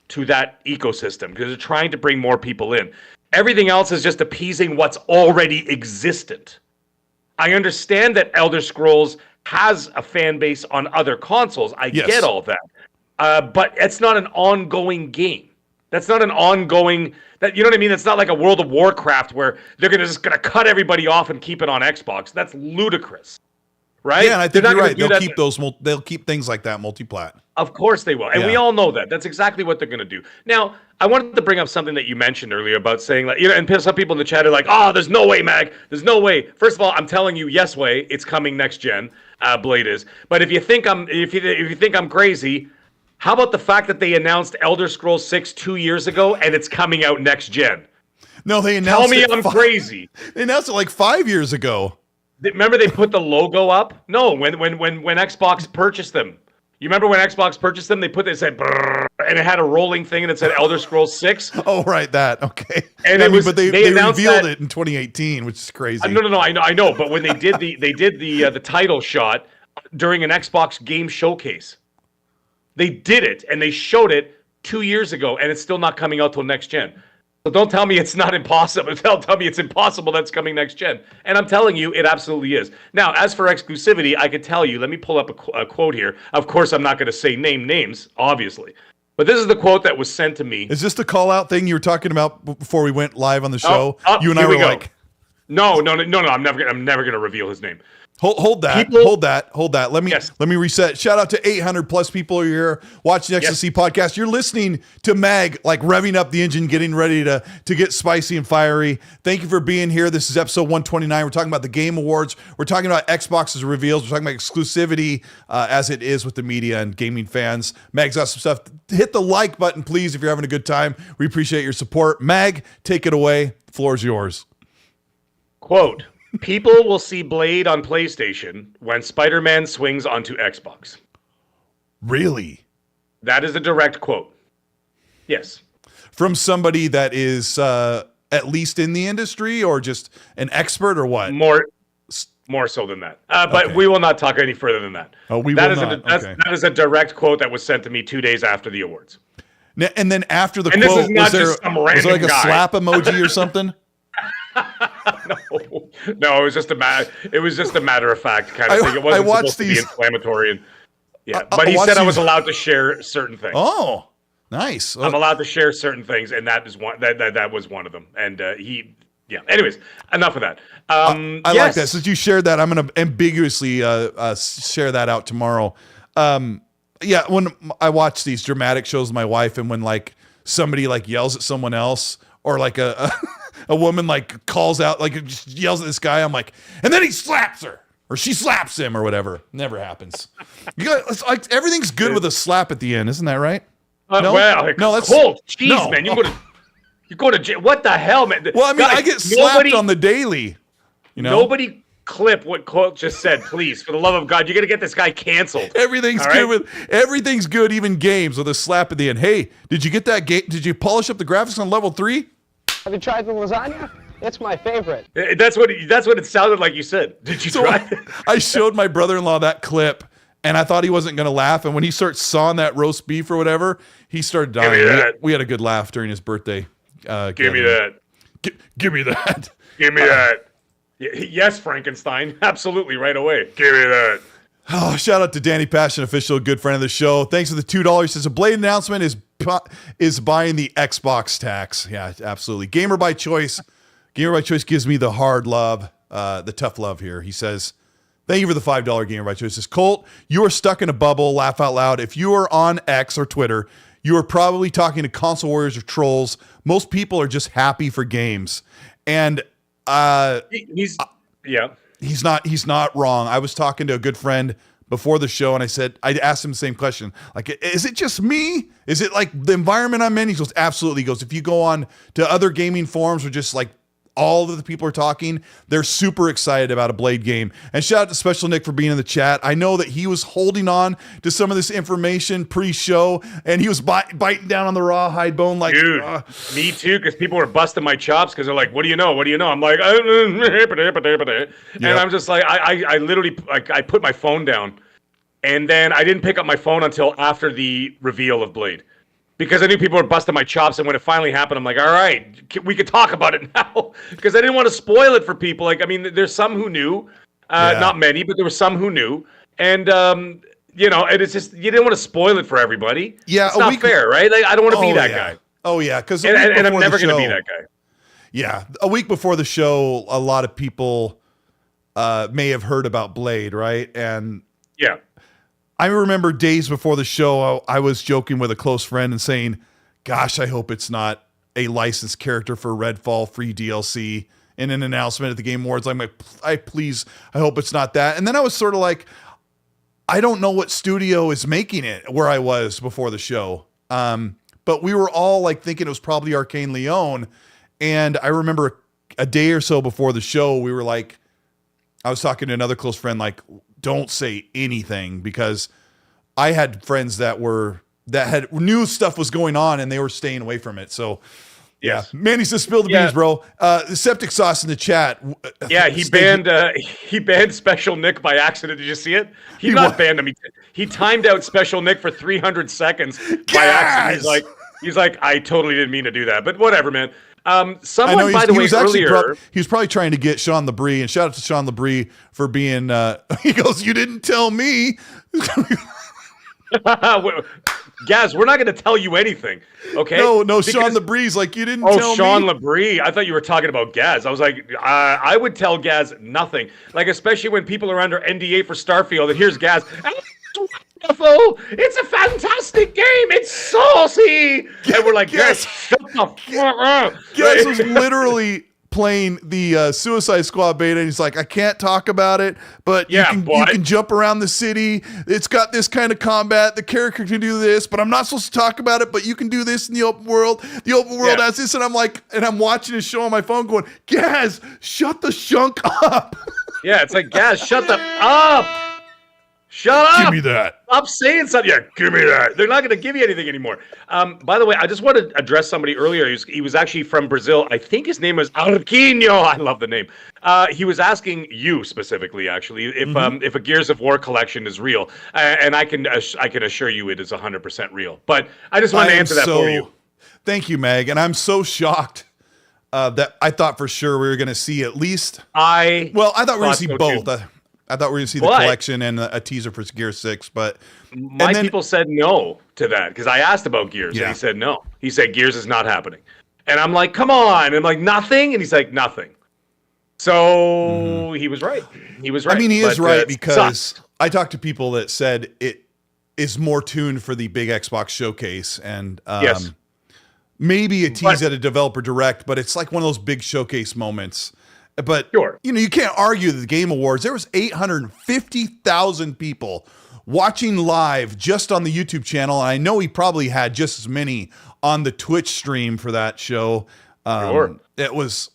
to that ecosystem because they're trying to bring more people in. Everything else is just appeasing what's already existent. I understand that Elder Scrolls has a fan base on other consoles. I get all that. But it's not an ongoing game. That's not an ongoing... you know what I mean? It's not like a World of Warcraft where they're just going to cut everybody off and keep it on Xbox. That's ludicrous. Right? Yeah, and I think you're right. They'll keep things like that multi-plat. Of course they will. And we all know that. That's exactly what they're going to do. Now, I wanted to bring up something that you mentioned earlier about saying, like, and some people in the chat are like, oh, there's no way, Mag. There's no way. First of all, I'm telling you, yes way, it's coming next gen. Blade is. But if you think I'm crazy, how about the fact that they announced Elder Scrolls 6 2 years ago and it's coming out next gen? No, they announced Tell me I'm crazy. They announced it like 5 years ago. Remember they put the logo up? No, when Xbox purchased them. You remember when Xbox purchased them? They said, brrr, and it had a rolling thing, and it said Elder Scrolls 6. Oh, right, that. Okay. And I it mean, was, but they revealed it in 2018, which is crazy. No, I know. But when they did the title shot during an Xbox game showcase, they did it, and they showed it 2 years ago, and it's still not coming out till next gen. So don't tell me it's not impossible. Tell me it's impossible that's coming next gen. And I'm telling you, it absolutely is. Now, as for exclusivity, I could tell you, let me pull up a quote here. Of course, I'm not going to say names, obviously. But this is the quote that was sent to me. Is this the call-out thing you were talking about before we went live on the show? You and I here were we go. like... No, I'm never going to reveal his name. Hold that. Let me reset. Shout out to 800 plus people who are here watching the XSC podcast. You're listening to Mag, like revving up the engine, getting ready to get spicy and fiery. Thank you for being here. This is episode 129. We're talking about the Game Awards. We're talking about Xbox's reveals. We're talking about exclusivity as it is with the media and gaming fans. Mag's got some stuff. Hit the like button, please, if you're having a good time. We appreciate your support. Mag, take it away. The floor is yours. Quote, people will see Blade on PlayStation when Spider-Man swings onto Xbox. Really? That is a direct quote. Yes. From somebody that is at least in the industry or just an expert or what? More so than that. But okay. We will not talk any further than that. Oh, we that will is not. That is a direct quote that was sent to me 2 days after the awards. And then after the and quote, this is not was there, just some was random there like a guy. slap emoji or something? No, it was just a matter of fact kind of thing. It wasn't supposed to be inflammatory, and but he said I was allowed to share certain things. Oh, nice. I'm allowed to share certain things, and that is one that was one of them. And Anyways, enough of that. I like that. Since you shared that, I'm going to ambiguously share that out tomorrow. When I watch these dramatic shows with my wife, and when like somebody like yells at someone else, or like a woman like calls out, like just yells at this guy, I'm like, and then he slaps her or she slaps him or whatever. Never happens. It's like everything's good with a slap at the end, isn't that right? No, that's cold. Jeez, man, you go to jail. What the hell, man? Well, I mean, I get slapped on the daily. You know, nobody clip what Colt just said, please. For the love of God, you're gonna get this guy canceled. Everything's good, even games with a slap at the end. Hey, did you get that game? Did you polish up the graphics on level 3? Have you tried the lasagna? It's my favorite. That's what it sounded like you said. Did you try? I showed my brother-in-law that clip, and I thought he wasn't going to laugh. And when he starts sawing that roast beef or whatever, he started dying. We had a good laugh during his birthday. Give me that. Give me that. Give me that. Yes, Frankenstein. Absolutely, right away. Give me that. Oh, shout out to Danny Passion, official good friend of the show. Thanks for the $2. He says a Blade announcement is buying the Xbox tax. Yeah, absolutely. Gamer by choice. Gamer by choice gives me the hard love, the tough love here. He says, thank you for the $5 Gamer by choice. He says, Colt, you are stuck in a bubble. Laugh out loud. If you are on X or Twitter, you are probably talking to console warriors or trolls. Most people are just happy for games. And he's not wrong. I was talking to a good friend before the show, and I asked him the same question. Like, is it just me? Is it like the environment I'm in? He goes, absolutely. He goes, if you go on to other gaming forums or just like all of the people are talking, they're super excited about a Blade game. And shout out to Special Nick for being in the chat. I know that he was holding on to some of this information pre-show, and he was biting down on the raw hide bone. Like, dude, me too, because people were busting my chops because they're like, what do you know? What do you know? I'm like, and I'm just like, I literally, like, I put my phone down, and then I didn't pick up my phone until after the reveal of Blade. Because I knew people were busting my chops, and when it finally happened, I'm like, all right, we could talk about it now. Because I didn't want to spoil it for people. Like, I mean, there's some who knew, not many, but there were some who knew. And, and it's just, you didn't want to spoil it for everybody. Yeah. It's not fair, right? Like, I don't want to be that guy. Oh, yeah. Because and I'm never going to be that guy. Yeah. A week before the show, a lot of people may have heard about Blade, right? And yeah. I remember days before the show, I was joking with a close friend and saying, gosh, I hope it's not a licensed character for Redfall free DLC in an announcement at the Game Awards. I'm like, I hope it's not that. And then I was sort of like, I don't know what studio is making it where I was before the show. But we were all like thinking it was probably Arcane Leon. And I remember a day or so before the show, we were like, I was talking to another close friend, like, don't say anything because I had friends that knew stuff was going on and they were staying away from it. So Yes. yeah, Manny says spill the beans, bro. The septic sauce in the chat. Yeah, he banned Special Nick by accident. Did you see it? He not banned him. He timed out Special Nick for 300 seconds by accident. He's like, I totally didn't mean to do that, but whatever, man. Someone, by the way, earlier he was probably trying to get Sean LeBrie, and shout out to Sean LeBrie for being. He goes, "You didn't tell me." Gaz, we're not going to tell you anything, okay? No, Sean LeBrie's like, you didn't tell me. Oh, Sean LeBrie. I thought you were talking about Gaz. I was like, I would tell Gaz nothing. Like, especially when people are under NDA for Starfield, and here's Gaz. Wonderful. It's a fantastic game. It's saucy. And we're like, Gaz, shut the fuck up. Gaz was literally playing the Suicide Squad beta, and he's like, I can't talk about it, but you can jump around the city. It's got this kind of combat. The character can do this, but I'm not supposed to talk about it, but you can do this in the open world. The open world has this, and I'm like, and I'm watching his show on my phone going, Gaz, shut the shunk up. Yeah, it's like, Gaz, shut the up. Shut up! Give me that. Stop saying something. Yeah, give me that. They're not going to give you anything anymore. By the way, I just want to address somebody earlier. He was actually from Brazil. I think his name was Arquinho. I love the name. He was asking you specifically, actually, if a Gears of War collection is real, and I can assure you it is 100% real. But I just want to answer that for you. Thank you, Meg. And I'm so shocked that I thought for sure we were going to see at least. I thought we were going to see both. I thought we were going to see the collection and a teaser for Gears 6, but people said no to that because I asked about Gears and he said no. He said Gears is not happening. And I'm like, come on. And I'm like, nothing? And he's like, nothing. So he was right. He was right. I mean, he is right because I talked to people that said it is more tuned for the big Xbox showcase and maybe a tease at a developer direct, but it's like one of those big showcase moments. But, you can't argue the Game Awards. There was 850,000 people watching live just on the YouTube channel. And I know he probably had just as many on the Twitch stream for that show. It was,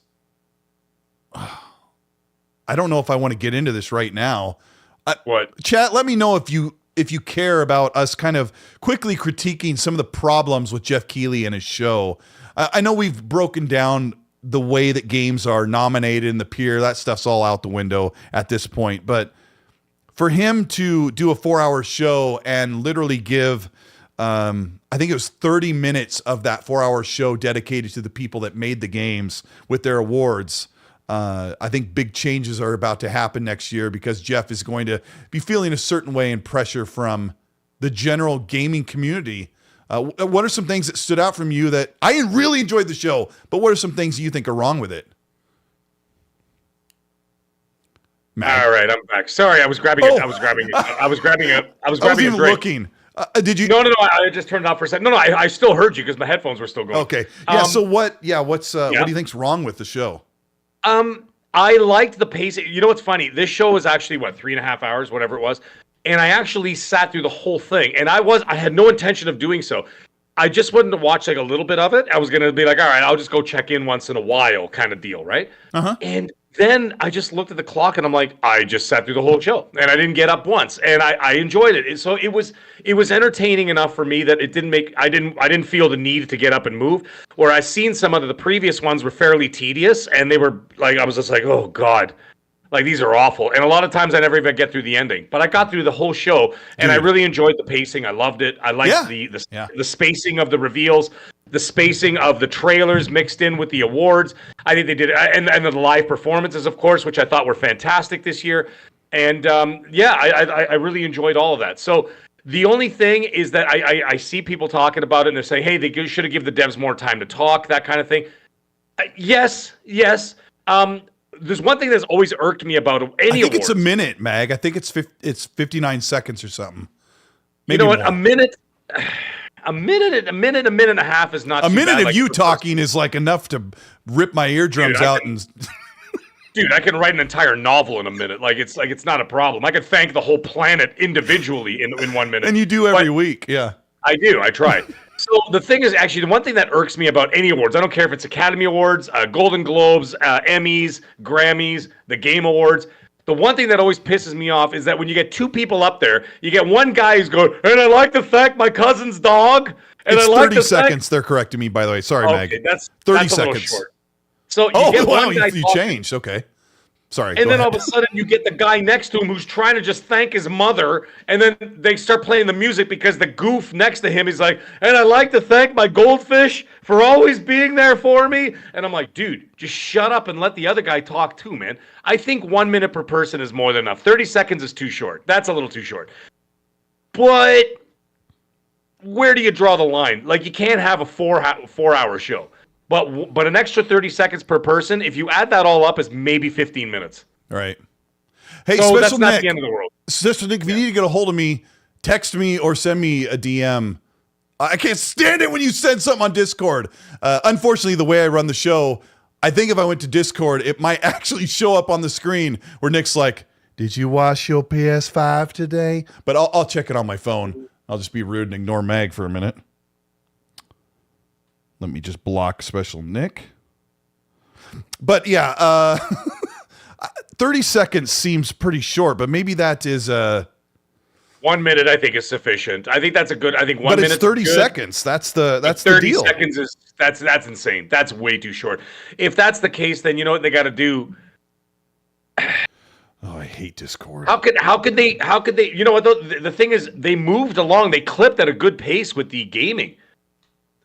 I don't know if I want to get into this right now. Chat, let me know if you care about us kind of quickly critiquing some of the problems with Jeff Keighley and his show. I know we've broken down the way that games are nominated in the peer, that stuff's all out the window at this point. But for him to do a 4-hour show and literally give, I think it was 30 minutes of that 4-hour show dedicated to the people that made the games with their awards. I think big changes are about to happen next year because Jeff is going to be feeling a certain way and pressure from the general gaming community. What are some things that stood out from you that I really enjoyed the show, but what are some things you think are wrong with it? Matt. All right, I'm back. Sorry, I was grabbing it. I was grabbing a drink. Looking. Did you? No. I just turned it off for a second. No. I still heard you because my headphones were still going. Okay. Yeah. So what? Yeah. What do you think's wrong with the show? I liked the pace. You know what's funny? This show was actually 3.5 hours, whatever it was. And I actually sat through the whole thing. And I had no intention of doing so. I just wanted to watch like a little bit of it. I was going to be like, all right, I'll just go check in once in a while kind of deal, right? And then I just looked at the clock and I'm like, I just sat through the whole show. And I didn't get up once. And I enjoyed it. So it was entertaining enough for me that it didn't make, I didn't feel the need to get up and move. Where I've seen some of the previous ones were fairly tedious. And they were like, I was just like, oh God. Like, these are awful. And a lot of times I never even get through the ending. But I got through the whole show, and I really enjoyed the pacing. I loved it. I liked the spacing of the reveals, the spacing of the trailers mixed in with the awards. I think they did it. And the live performances, of course, which I thought were fantastic this year. And, I really enjoyed all of that. So the only thing is that I see people talking about it, and they're saying, hey, they should have given the devs more time to talk, that kind of thing. Yes. There's one thing that's always irked me about any I think awards. It's a minute, Mag. I think it's 59 seconds or something. Maybe you know what? More. A minute and a half is not. A minute bad. of like, you talking is like enough to rip my eardrums out and. Dude, I can write an entire novel in a minute. It's not a problem. I could thank the whole planet individually in 1 minute. And you do every week, yeah. I do. I try. So the thing is, actually, the one thing that irks me about any awards, I don't care if it's Academy Awards, Golden Globes, Emmys, Grammys, the Game Awards, The one thing that always pisses me off is that when you get two people up there, you get one guy who's going, and I like to thank my cousin's dog. And it's I like 30 seconds. They're correcting me, by the way. Sorry, Meg. That's 30 that's seconds. A little short. So you get one guy you changed. Okay. Sorry. And then all of a sudden you get the guy next to him who's trying to just thank his mother, and then they start playing the music because the goof next to him is like, and I'd like to thank my goldfish for always being there for me. And I'm like, dude, just shut up and let the other guy talk too, man. I think 1 minute per person is more than enough. 30 seconds is too short. That's a little too short. But where do you draw the line? Like, you can't have a four-hour show. But an extra 30 seconds per person, if you add that all up, is maybe 15 minutes. Right. Hey, so Special that's not Nick, the end of the world. Special Nick, if you need to get a hold of me, text me or send me a DM. I can't stand it when you send something on Discord. Unfortunately, the way I run the show, I think if I went to Discord, it might actually show up on the screen where Nick's like, did you wash your PS5 today? But I'll check it on my phone. I'll just be rude and ignore Mag for a minute. Let me just block Special Nick. But yeah, 30 seconds seems pretty short, but maybe that is 1 minute, I think, is sufficient. I think that's a good. I think 1 minute. But it's 30 seconds. That's the 30 deal. seconds is that's insane. That's way too short. If that's the case, then you know what they got to do. Oh, I hate Discord. How could they? You know what? The thing is, they moved along. They clipped at a good pace with the gaming.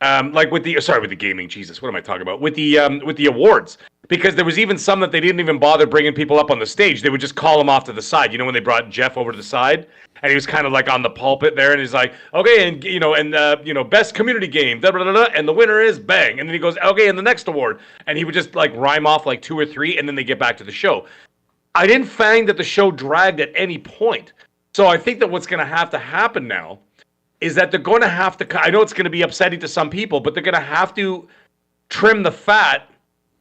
Like with the gaming, Jesus, what am I talking about? With the awards, because there was even some that they didn't even bother bringing people up on the stage. They would just call them off to the side. You know, when they brought Jeff over to the side, and he was kind of like on the pulpit there, and he's like, okay, and best community game, blah, blah, blah, blah, and the winner is bang, and then he goes, okay, and the next award, and he would just like rhyme off like 2 or 3, and then they get back to the show. I didn't find that the show dragged at any point, so I think that what's going to have to happen now is that they're going to have to, I know it's going to be upsetting to some people, but they're going to have to trim the fat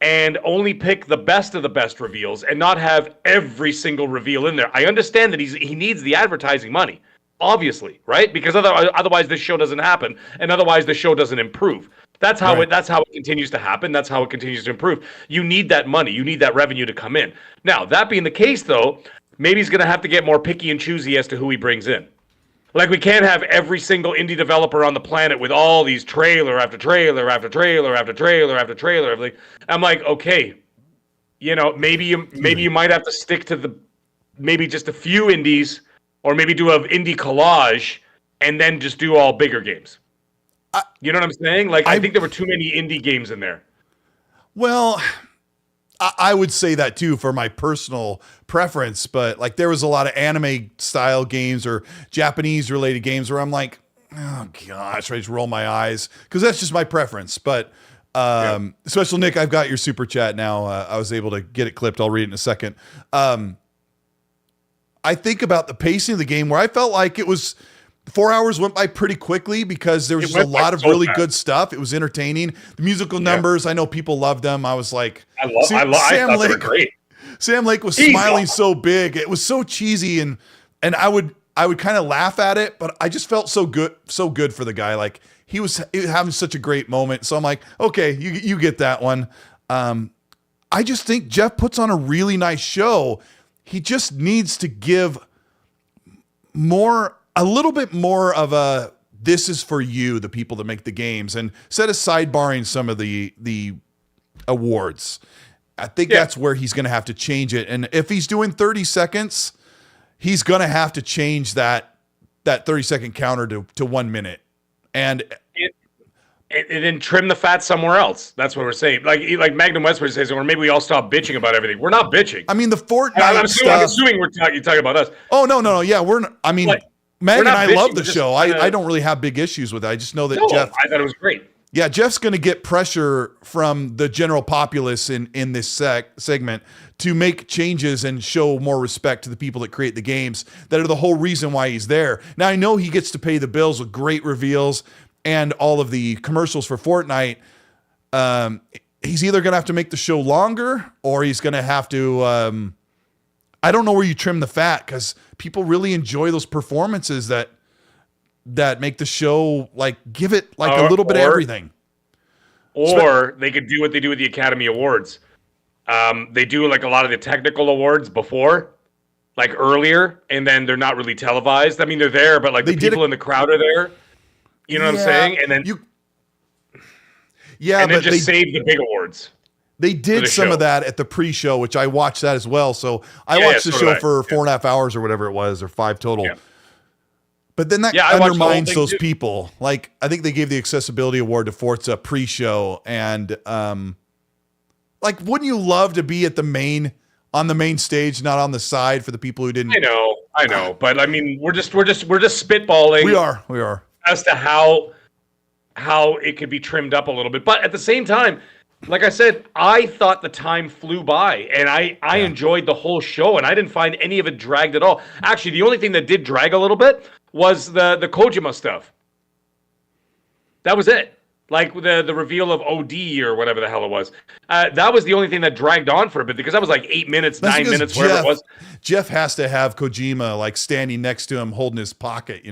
and only pick the best of the best reveals and not have every single reveal in there. I understand that he needs the advertising money, obviously, right? Because otherwise this show doesn't happen, and otherwise the show doesn't improve. That's how right. That's how it continues to happen. That's how it continues to improve. You need that money. You need that revenue to come in. Now, that being the case, though, maybe he's going to have to get more picky and choosy as to who he brings in. Like, we can't have every single indie developer on the planet with all these trailer after trailer after trailer after trailer after trailer. I'm like, okay, maybe you might have to stick to maybe just a few indies, or maybe do an indie collage and then just do all bigger games. You know what I'm saying? Like, I think there were too many indie games in there. Well, I would say that too for my personal preference, but like there was a lot of anime style games or Japanese related games where I'm like, oh gosh, I just roll my eyes because that's just my preference. But Special Nick, I've got your super chat now. I was able to get it clipped. I'll read it in a second. I think about the pacing of the game where I felt like it was 4 hours went by pretty quickly because there was just a lot of really good stuff. It was entertaining. The musical numbers, I know people loved them. I was like, I thought they were great. Sam Lake was smiling so big. It was so cheesy, and I would kind of laugh at it, but I just felt so good for the guy. Like he was having such a great moment. So I'm like, okay, you get that one. I just think Jeff puts on a really nice show. He just needs to give a little bit more of a, this is for you, the people that make the games, and set aside barring some of the awards. I think that's where he's going to have to change it. And if he's doing 30 seconds, he's going to have to change that 30-second counter to 1 minute. And then trim the fat somewhere else. That's what we're saying. Like Magnum Westward says, or maybe we all stop bitching about everything. We're not bitching. I mean, the Fortnite I'm stuff. assuming you're talking about us. Oh, no. Yeah, Meg and I love the show. Kinda, I don't really have big issues with it. I just know that Jeff. I thought it was great. Yeah, Jeff's going to get pressure from the general populace in this segment to make changes and show more respect to the people that create the games that are the whole reason why he's there. Now, I know he gets to pay the bills with great reveals and all of the commercials for Fortnite. He's either going to have to make the show longer or he's going to have to... I don't know where you trim the fat because people really enjoy those performances that make the show give it a little bit of everything. Or they could do what they do with the Academy Awards. They do a lot of the technical awards before, like earlier, and then they're not really televised. I mean, they're there, but like the people in the crowd are there. You know what I'm saying? And then and then just save the big awards. They did some of that at the pre-show, which I watched that as well. So I watched the show for 4.5 hours or whatever it was, or 5 total. Yeah. But then that undermines those people. Like, I think they gave the accessibility award to Forza pre-show, and like, wouldn't you love to be at on the main stage, not on the side for the people who didn't? I know, but I mean, we're just spitballing. We are as to how it could be trimmed up a little bit, but at the same time, like I said, I thought the time flew by, and I enjoyed the whole show, and I didn't find any of it dragged at all. Actually, the only thing that did drag a little bit was the Kojima stuff. That was it. Like the reveal of OD or whatever the hell it was. That was the only thing that dragged on for a bit, because that was like 8 minutes, 9 minutes, whatever it was. Jeff has to have Kojima like standing next to him, holding his pocket,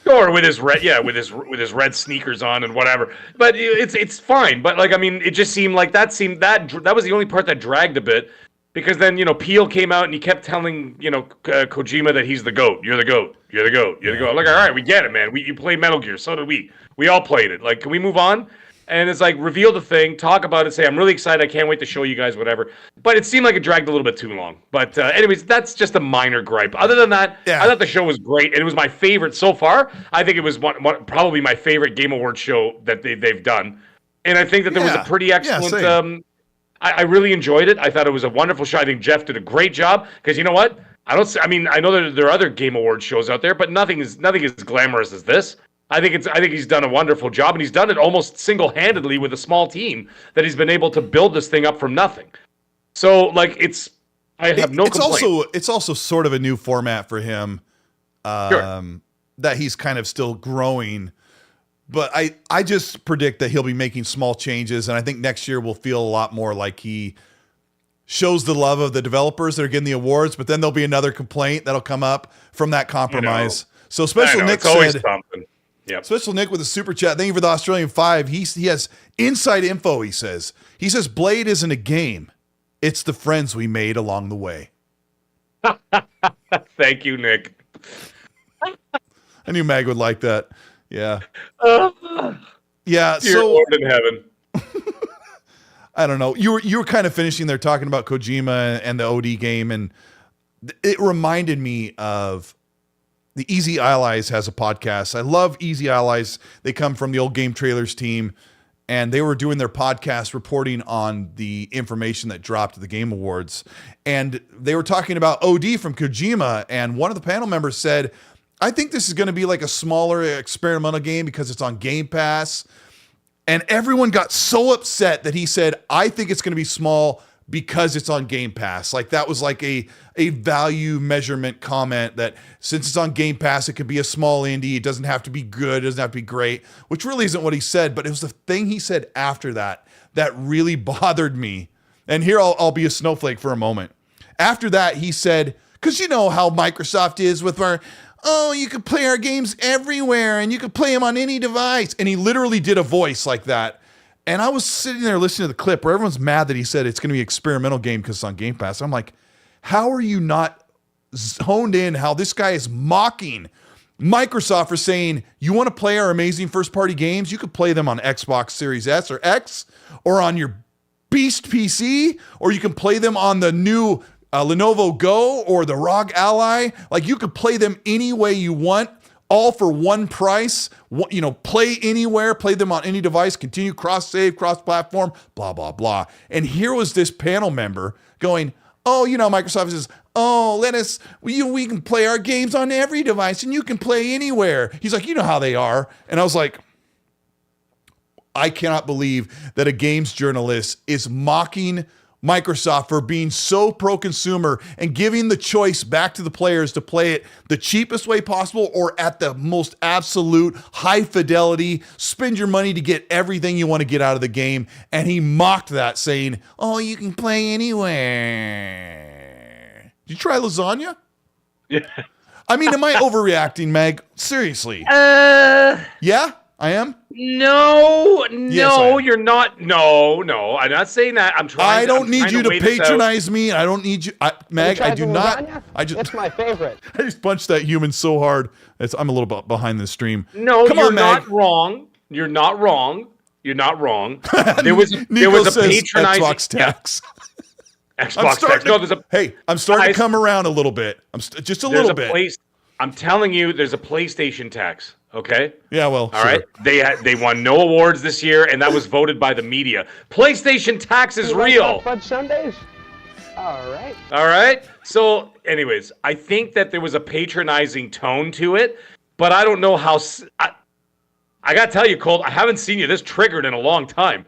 or with his with his red sneakers on and whatever. But it's fine. But like, I mean, it just seemed like that was the only part that dragged a bit, because then Peel came out and he kept telling Kojima that he's the GOAT. You're the GOAT. You're the GOAT. You're the GOAT. I'm like, all right, we get it, man. You play Metal Gear, so did we. We all played it. Like, can we move on? And it's like, reveal the thing, talk about it, say, I'm really excited, I can't wait to show you guys, whatever. But it seemed like it dragged a little bit too long. But anyways, that's just a minor gripe. Other than that, I thought the show was great, and it was my favorite so far. I think it was probably my favorite Game Awards show that they've done. And I think that there was a pretty excellent... I really enjoyed it. I thought it was a wonderful show. I think Jeff did a great job, because you know what? I know that there are other Game Awards shows out there, but nothing is glamorous as this. I think he's done a wonderful job, and he's done it almost single-handedly with a small team that he's been able to build this thing up from nothing. So, like, I have no complaint. It's also sort of a new format for him, that he's kind of still growing. But I just predict that he'll be making small changes, and I think next year we'll feel a lot more like he shows the love of the developers that are getting the awards, but then there'll be another complaint that'll come up from that compromise. So Special Nick said... Yep. Special Nick with a super chat. Thank you for the Australian 5. He has inside info, he says. He says Blade isn't a game. It's the friends we made along the way. Thank you, Nick. I knew Mag would like that. Yeah. Dear Lord in heaven. I don't know. You were kind of finishing there talking about Kojima and the OD game, and it reminded me of the Easy Allies has a podcast. I love Easy Allies. They come from the old Game Trailers team, and they were doing their podcast reporting on the information that dropped at the Game Awards. And they were talking about OD from Kojima, and one of the panel members said, I think this is going to be like a smaller experimental game because it's on Game Pass. And everyone got so upset that he said, I think it's going to be small because it's on Game Pass. Like, that was like a value measurement comment, that since it's on Game Pass, it could be a small indie. It doesn't have to be good. It doesn't have to be great, which really isn't what he said. But it was the thing he said after that really bothered me. And here I'll be a snowflake for a moment. After that, he said, because you know how Microsoft is with you can play our games everywhere and you can play them on any device. And he literally did a voice like that. And I was sitting there listening to the clip where everyone's mad that he said it's going to be an experimental game because it's on Game Pass. I'm like, how are you not honed in how this guy is mocking Microsoft for saying, you want to play our amazing first-party games? You could play them on Xbox Series S or X, or on your Beast PC, or you can play them on the new Lenovo Go or the ROG Ally. Like, you could play them any way you want, all for one price. Play anywhere, play them on any device, continue cross-save, cross-platform, blah, blah, blah. And here was this panel member going, Microsoft says, we can play our games on every device and you can play anywhere. He's like, you know how they are. And I was like, I cannot believe that a games journalist is mocking Microsoft for being so pro-consumer and giving the choice back to the players to play it the cheapest way possible or at the most absolute high fidelity, spend your money to get everything you want to get out of the game. And he mocked that, saying, you can play anywhere. Did you try lasagna? Yeah. I mean, am I overreacting, Meg? Seriously. Yeah? I am? No, Yes, I am. you're not. No, I'm not saying that. I don't need you to patronize me. I don't need you. Meg, I do not. It's my favorite. I just punched that human so hard. I'm a little bit behind the stream. No, Come you're on, not Meg. wrong. You're not wrong. You're not wrong. There was a says patronizing Xbox tax. Xbox tax. No, there's a. Hey, I'm starting Guys, to come around a little bit. Just a little bit. I'm telling you, there's a PlayStation tax. Okay. Yeah. Well. All right. They won no awards this year, and that was voted by the media. PlayStation tax is real. Fudge Sundays. All right. All right. So, anyways, I think that there was a patronizing tone to it, but I don't know how. I gotta tell you, Colt, I haven't seen you this triggered in a long time.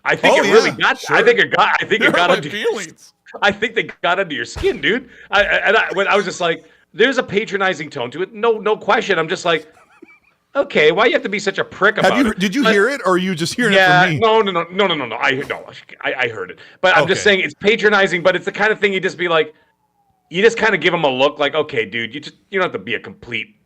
I think really got. Sure. I think it got under feelings. I think they got under your skin, dude. I was just like, there's a patronizing tone to it. No question. I'm just like, okay, why you have to be such a prick about it? Did you hear it, or are you just hearing it from me? No. I heard it, but I'm just saying it's patronizing. But it's the kind of thing you just be like, you just kind of give them a look, like, okay, dude, you don't have to be a complete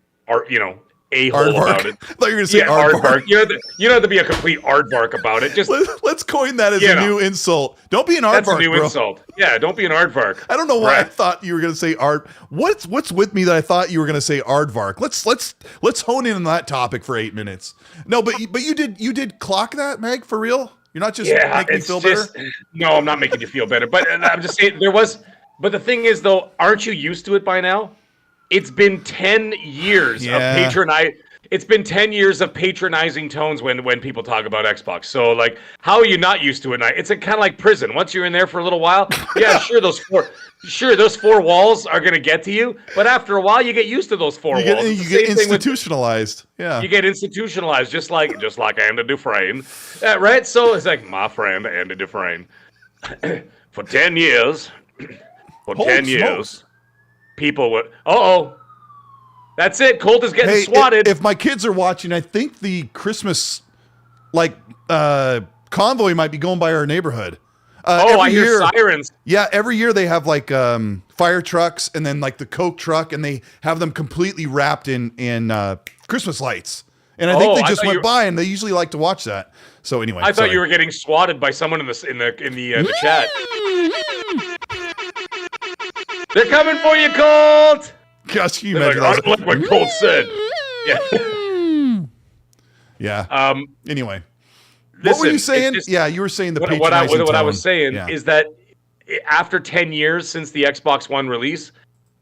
a-hole about it. I thought you were going to say aardvark. You don't have to be a complete aardvark about it. Just let's coin that as a new insult. Don't be an aardvark, That's a new insult. Yeah, don't be an aardvark. I don't know why I thought you were going to say ard. What's with me that I thought you were going to say aardvark? Let's hone in on that topic for 8 minutes. No, but you did clock that, Meg, for real? You're not just making me feel better? No, I'm not making you feel better. But I'm just saying but the thing is, though, aren't you used to it by now? It's been 10 years of It's been 10 years of patronizing tones when people talk about Xbox. So, like, how are you not used to it? It's kind of like prison. Once you're in there for a little while, yeah, those four walls are gonna get to you. But after a while, you get used to those four walls. You get institutionalized. Yeah, you get institutionalized, just like Andy Dufresne, right? So it's like my friend Andy Dufresne. For 10 years, people would. That's it. Colt is getting swatted. If my kids are watching, I think the Christmas convoy might be going by our neighborhood. I hear sirens. Yeah, every year they have like fire trucks and then like the Coke truck, and they have them completely wrapped in Christmas lights. And I think they just went by, and they usually like to watch that. So anyway, I thought you were getting swatted by someone in the chat. They're coming for you, Colt. Gosh, can you imagine? Like what Colt said. Yeah. Yeah. Anyway, listen, what were you saying? You were saying what I was saying is that after 10 years since the Xbox One release,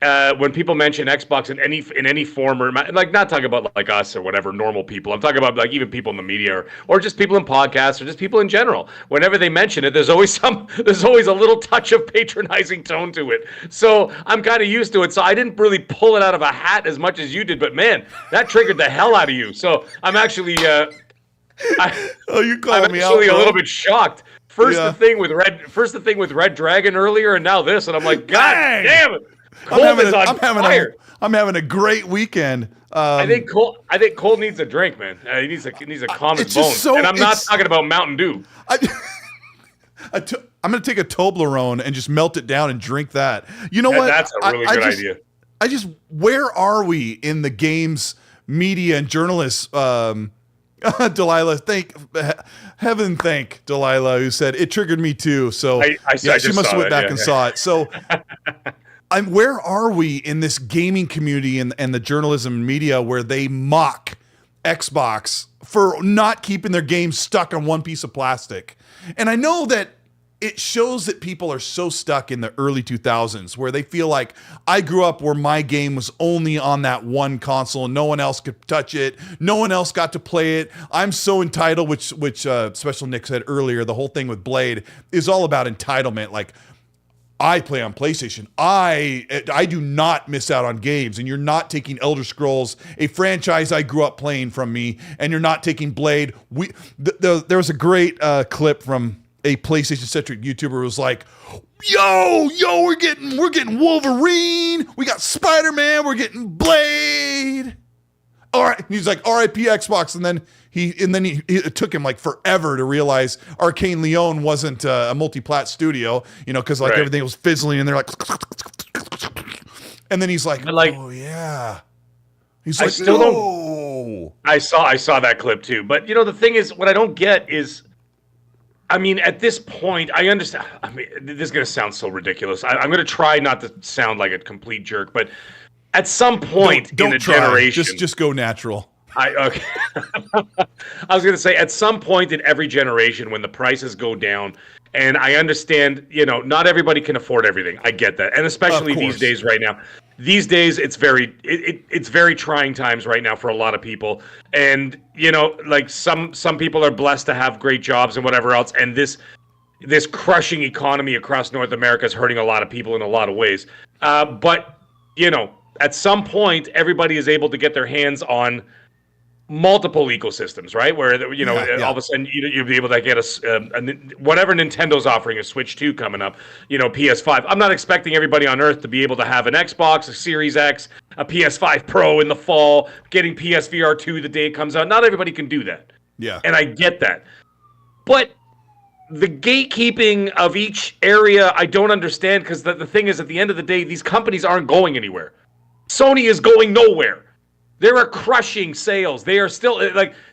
when people mention Xbox in any form, or like, not talking about like us or whatever normal people, I'm talking about like even people in the media or just people in podcasts or just people in general. Whenever they mention it, there's always a little touch of patronizing tone to it. So I'm kind of used to it. So I didn't really pull it out of a hat as much as you did, but man, that triggered the hell out of you. So I'm actually you're calling me out, I'm actually a little bit shocked. First the thing with Red Dragon earlier, and now this, and I'm like, God damn it. I'm having a great weekend. I think Cole needs a drink, man. He needs a calm his bones. And I'm not talking about Mountain Dew. I'm going to take a Toblerone and just melt it down and drink that. You know what? That's a really good idea. Where are we in the games, media, and journalists? Delilah, thank Delilah, who said it triggered me too. So she must have went back and saw it. So where are we in this gaming community and the journalism and media where they mock Xbox for not keeping their games stuck on one piece of plastic? And I know that it shows that people are so stuck in the early 2000s where they feel like, I grew up where my game was only on that one console and no one else could touch it. No one else got to play it. I'm so entitled, which Special Nick said earlier, the whole thing with Blade is all about entitlement. Like, I play on PlayStation. I do not miss out on games, and you're not taking Elder Scrolls, a franchise I grew up playing, from me, and you're not taking Blade. There was a great clip from a PlayStation-centric YouTuber who was like, yo, we're getting Wolverine, we got Spider-Man, we're getting Blade. All right, and he's like, R.I.P. Xbox, and then it took him like forever to realize Arcane Leon wasn't a multi-plat studio, because everything was fizzling, and they're like, and then he's like, oh yeah, he's like, no. I saw that clip too. But the thing is, what I don't get is, I mean, at this point, I understand. I mean, this is going to sound so ridiculous. I'm going to try not to sound like a complete jerk, but at some point don't in a try. generation, Just go natural. Okay. I was going to say, at some point in every generation, when the prices go down, and I understand, not everybody can afford everything. I get that, and especially these days, right now. These days, it's very trying times right now for a lot of people, and like some people are blessed to have great jobs and whatever else, and this crushing economy across North America is hurting a lot of people in a lot of ways. But at some point, everybody is able to get their hands on multiple ecosystems, right? Where all of a sudden you'll be able to get whatever Nintendo's offering, a Switch 2 coming up, PS5. I'm not expecting everybody on Earth to be able to have an Xbox, a Series X, a PS5 Pro in the fall, getting PSVR 2 the day it comes out. Not everybody can do that. Yeah. And I get that. But the gatekeeping of each area, I don't understand, because the thing is, at the end of the day, these companies aren't going anywhere. Sony is going nowhere. They are crushing sales. They are still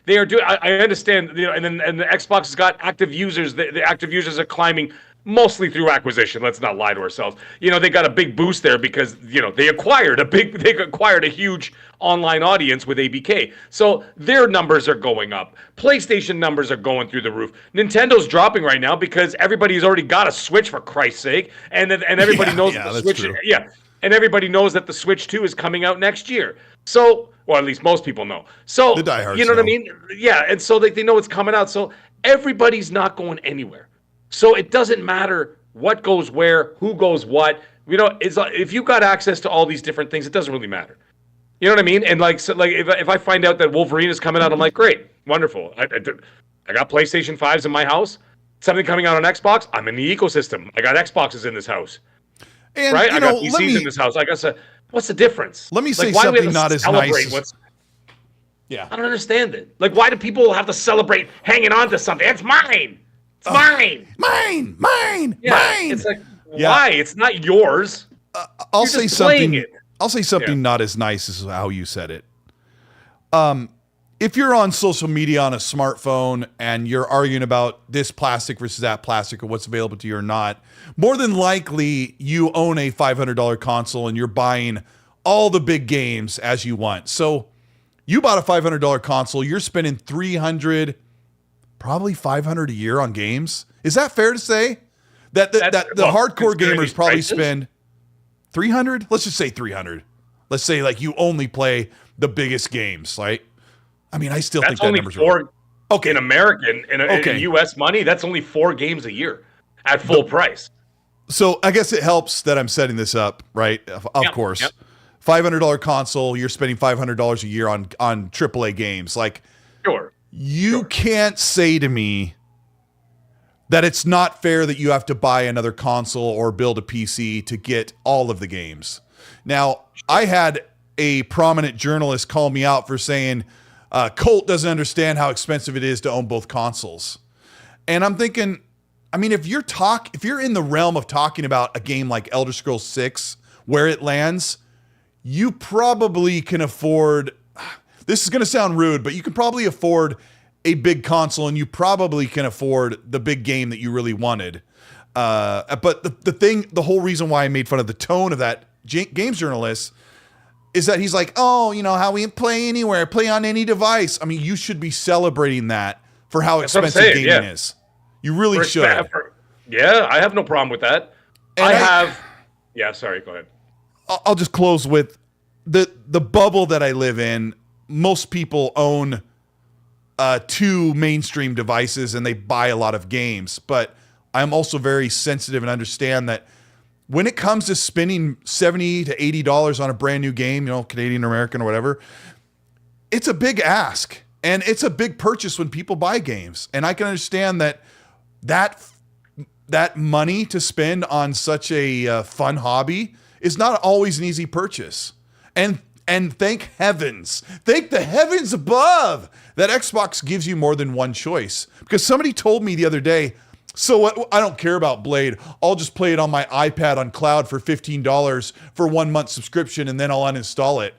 they are doing. I understand, and the Xbox has got active users. The active users are climbing mostly through acquisition. Let's not lie to ourselves. They got a big boost there because they acquired a huge online audience with ABK. So their numbers are going up. PlayStation numbers are going through the roof. Nintendo's dropping right now because everybody's already got a Switch, for Christ's sake, and everybody knows that the Switch. True. Yeah. And everybody knows that the Switch 2 is coming out next year. So, or at least most people know. So, the diehards what I mean? Yeah, and so they know it's coming out. So everybody's not going anywhere. So it doesn't matter what goes where, who goes what. It's if you've got access to all these different things, it doesn't really matter. You know what I mean? And if I find out that Wolverine is coming out, I'm like, great, wonderful. I got PlayStation 5s in my house. Something coming out on Xbox, I'm in the ecosystem. I got Xboxes in this house. And, right? I got PCs in this house. I guess what's the difference? Let me say something not as nice. I don't understand it. Like, why do people have to celebrate hanging on to something? It's mine. It's mine. Mine. It's like, why? It's not yours. I'll say something not as nice as how you said it. If you're on social media on a smartphone and you're arguing about this plastic versus that plastic or what's available to you or not, more than likely you own a $500 console and you're buying all the big games as you want. So you bought a $500 console, you're spending $300, probably $500 a year on games. Is that fair to say? That the hardcore gamers probably spend $300? Let's just say $300. Let's say like you only play the biggest games, right? I mean, I still think that number's right. Okay, in American, in U.S. money, that's only 4 games a year at full price. So I guess it helps that I'm setting this up, right? Of course. Yep. $500 console, you're spending $500 a year on AAA games. Like, you can't say to me that it's not fair that you have to buy another console or build a PC to get all of the games. Now, I had a prominent journalist call me out for saying, Colt doesn't understand how expensive it is to own both consoles. And I'm thinking, I mean, if you're in the realm of talking about a game like Elder Scrolls 6, where it lands, you probably can afford, this is going to sound rude, but you can probably afford a big console and you probably can afford the big game that you really wanted. But the whole reason why I made fun of the tone of that games journalist is that he's like, oh, how we play anywhere, play on any device. I mean, you should be celebrating that for how expensive gaming is. You really should. I have no problem with that. Sorry, go ahead. I'll just close with the bubble that I live in. Most people own 2 mainstream devices and they buy a lot of games, but I'm also very sensitive and understand that when it comes to spending $70 to $80 on a brand new game, Canadian, American, or whatever, it's a big ask and it's a big purchase when people buy games. And I can understand that money to spend on such a fun hobby is not always an easy purchase. And thank the heavens above that Xbox gives you more than one choice. Because somebody told me the other day, so what, I don't care about Blade. I'll just play it on my iPad on cloud for $15 for 1 month subscription and then I'll uninstall it.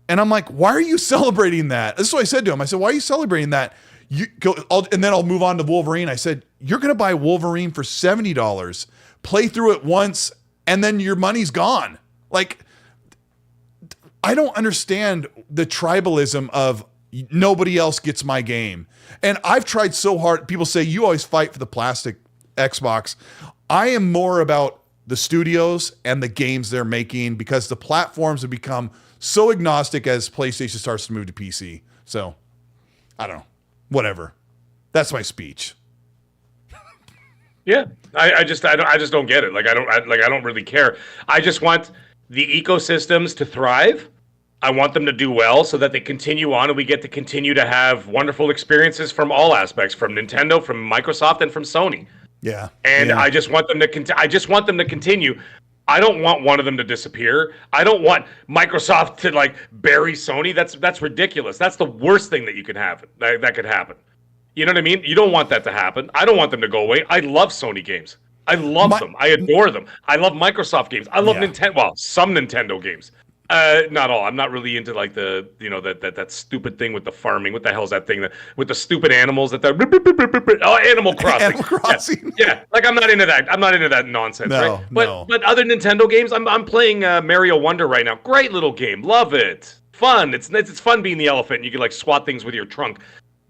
And I'm like, why are you celebrating that? This is what I said to him. I said, why are you celebrating that? And then I'll move on to Wolverine. I said, you're going to buy Wolverine for $70, play through it once, and then your money's gone. Like, I don't understand the tribalism of nobody else gets my game. And I've tried so hard. People say, you always fight for the plastic Xbox. I am more about the studios and the games they're making, because the platforms have become so agnostic as PlayStation starts to move to PC. So, I don't know. Whatever. That's my speech. Yeah, I just don't get it. I don't really care. I just want the ecosystems to thrive. I want them to do well so that they continue on, and we get to continue to have wonderful experiences from all aspects, from Nintendo, from Microsoft, and from Sony. Yeah. And yeah. I just want them to continue. I don't want one of them to disappear. I don't want Microsoft to bury Sony. That's ridiculous. That's the worst thing that you could have. That could happen. You know what I mean? You don't want that to happen. I don't want them to go away. I love Sony games. I love them. I adore them. I love Microsoft games. I love Nintendo. Well, some Nintendo games. Not all. I'm not really into that stupid thing with the farming. What the hell is that thing with the stupid animals Animal Crossing. Animal Crossing. Yeah. I'm not into that. I'm not into that nonsense. No, right? But other Nintendo games, I'm playing Mario Wonder right now. Great little game. Love it. Fun. It's fun being the elephant. You can swat things with your trunk.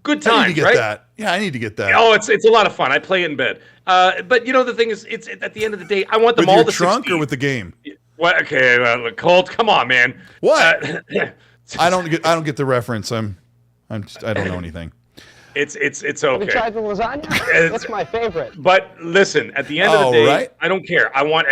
Good times, I need to get that. Yeah, I need to get that. Oh, it's a lot of fun. I play it in bed. But the thing is, it's at the end of the day, I want them with all your to trunk succeed. or with the game? What? Okay, Colt, come on, man. What? I don't get the reference. I don't know anything. It's okay. Have you tried the lasagna? That's my favorite. But listen, at the end of the day, right. I don't care. I want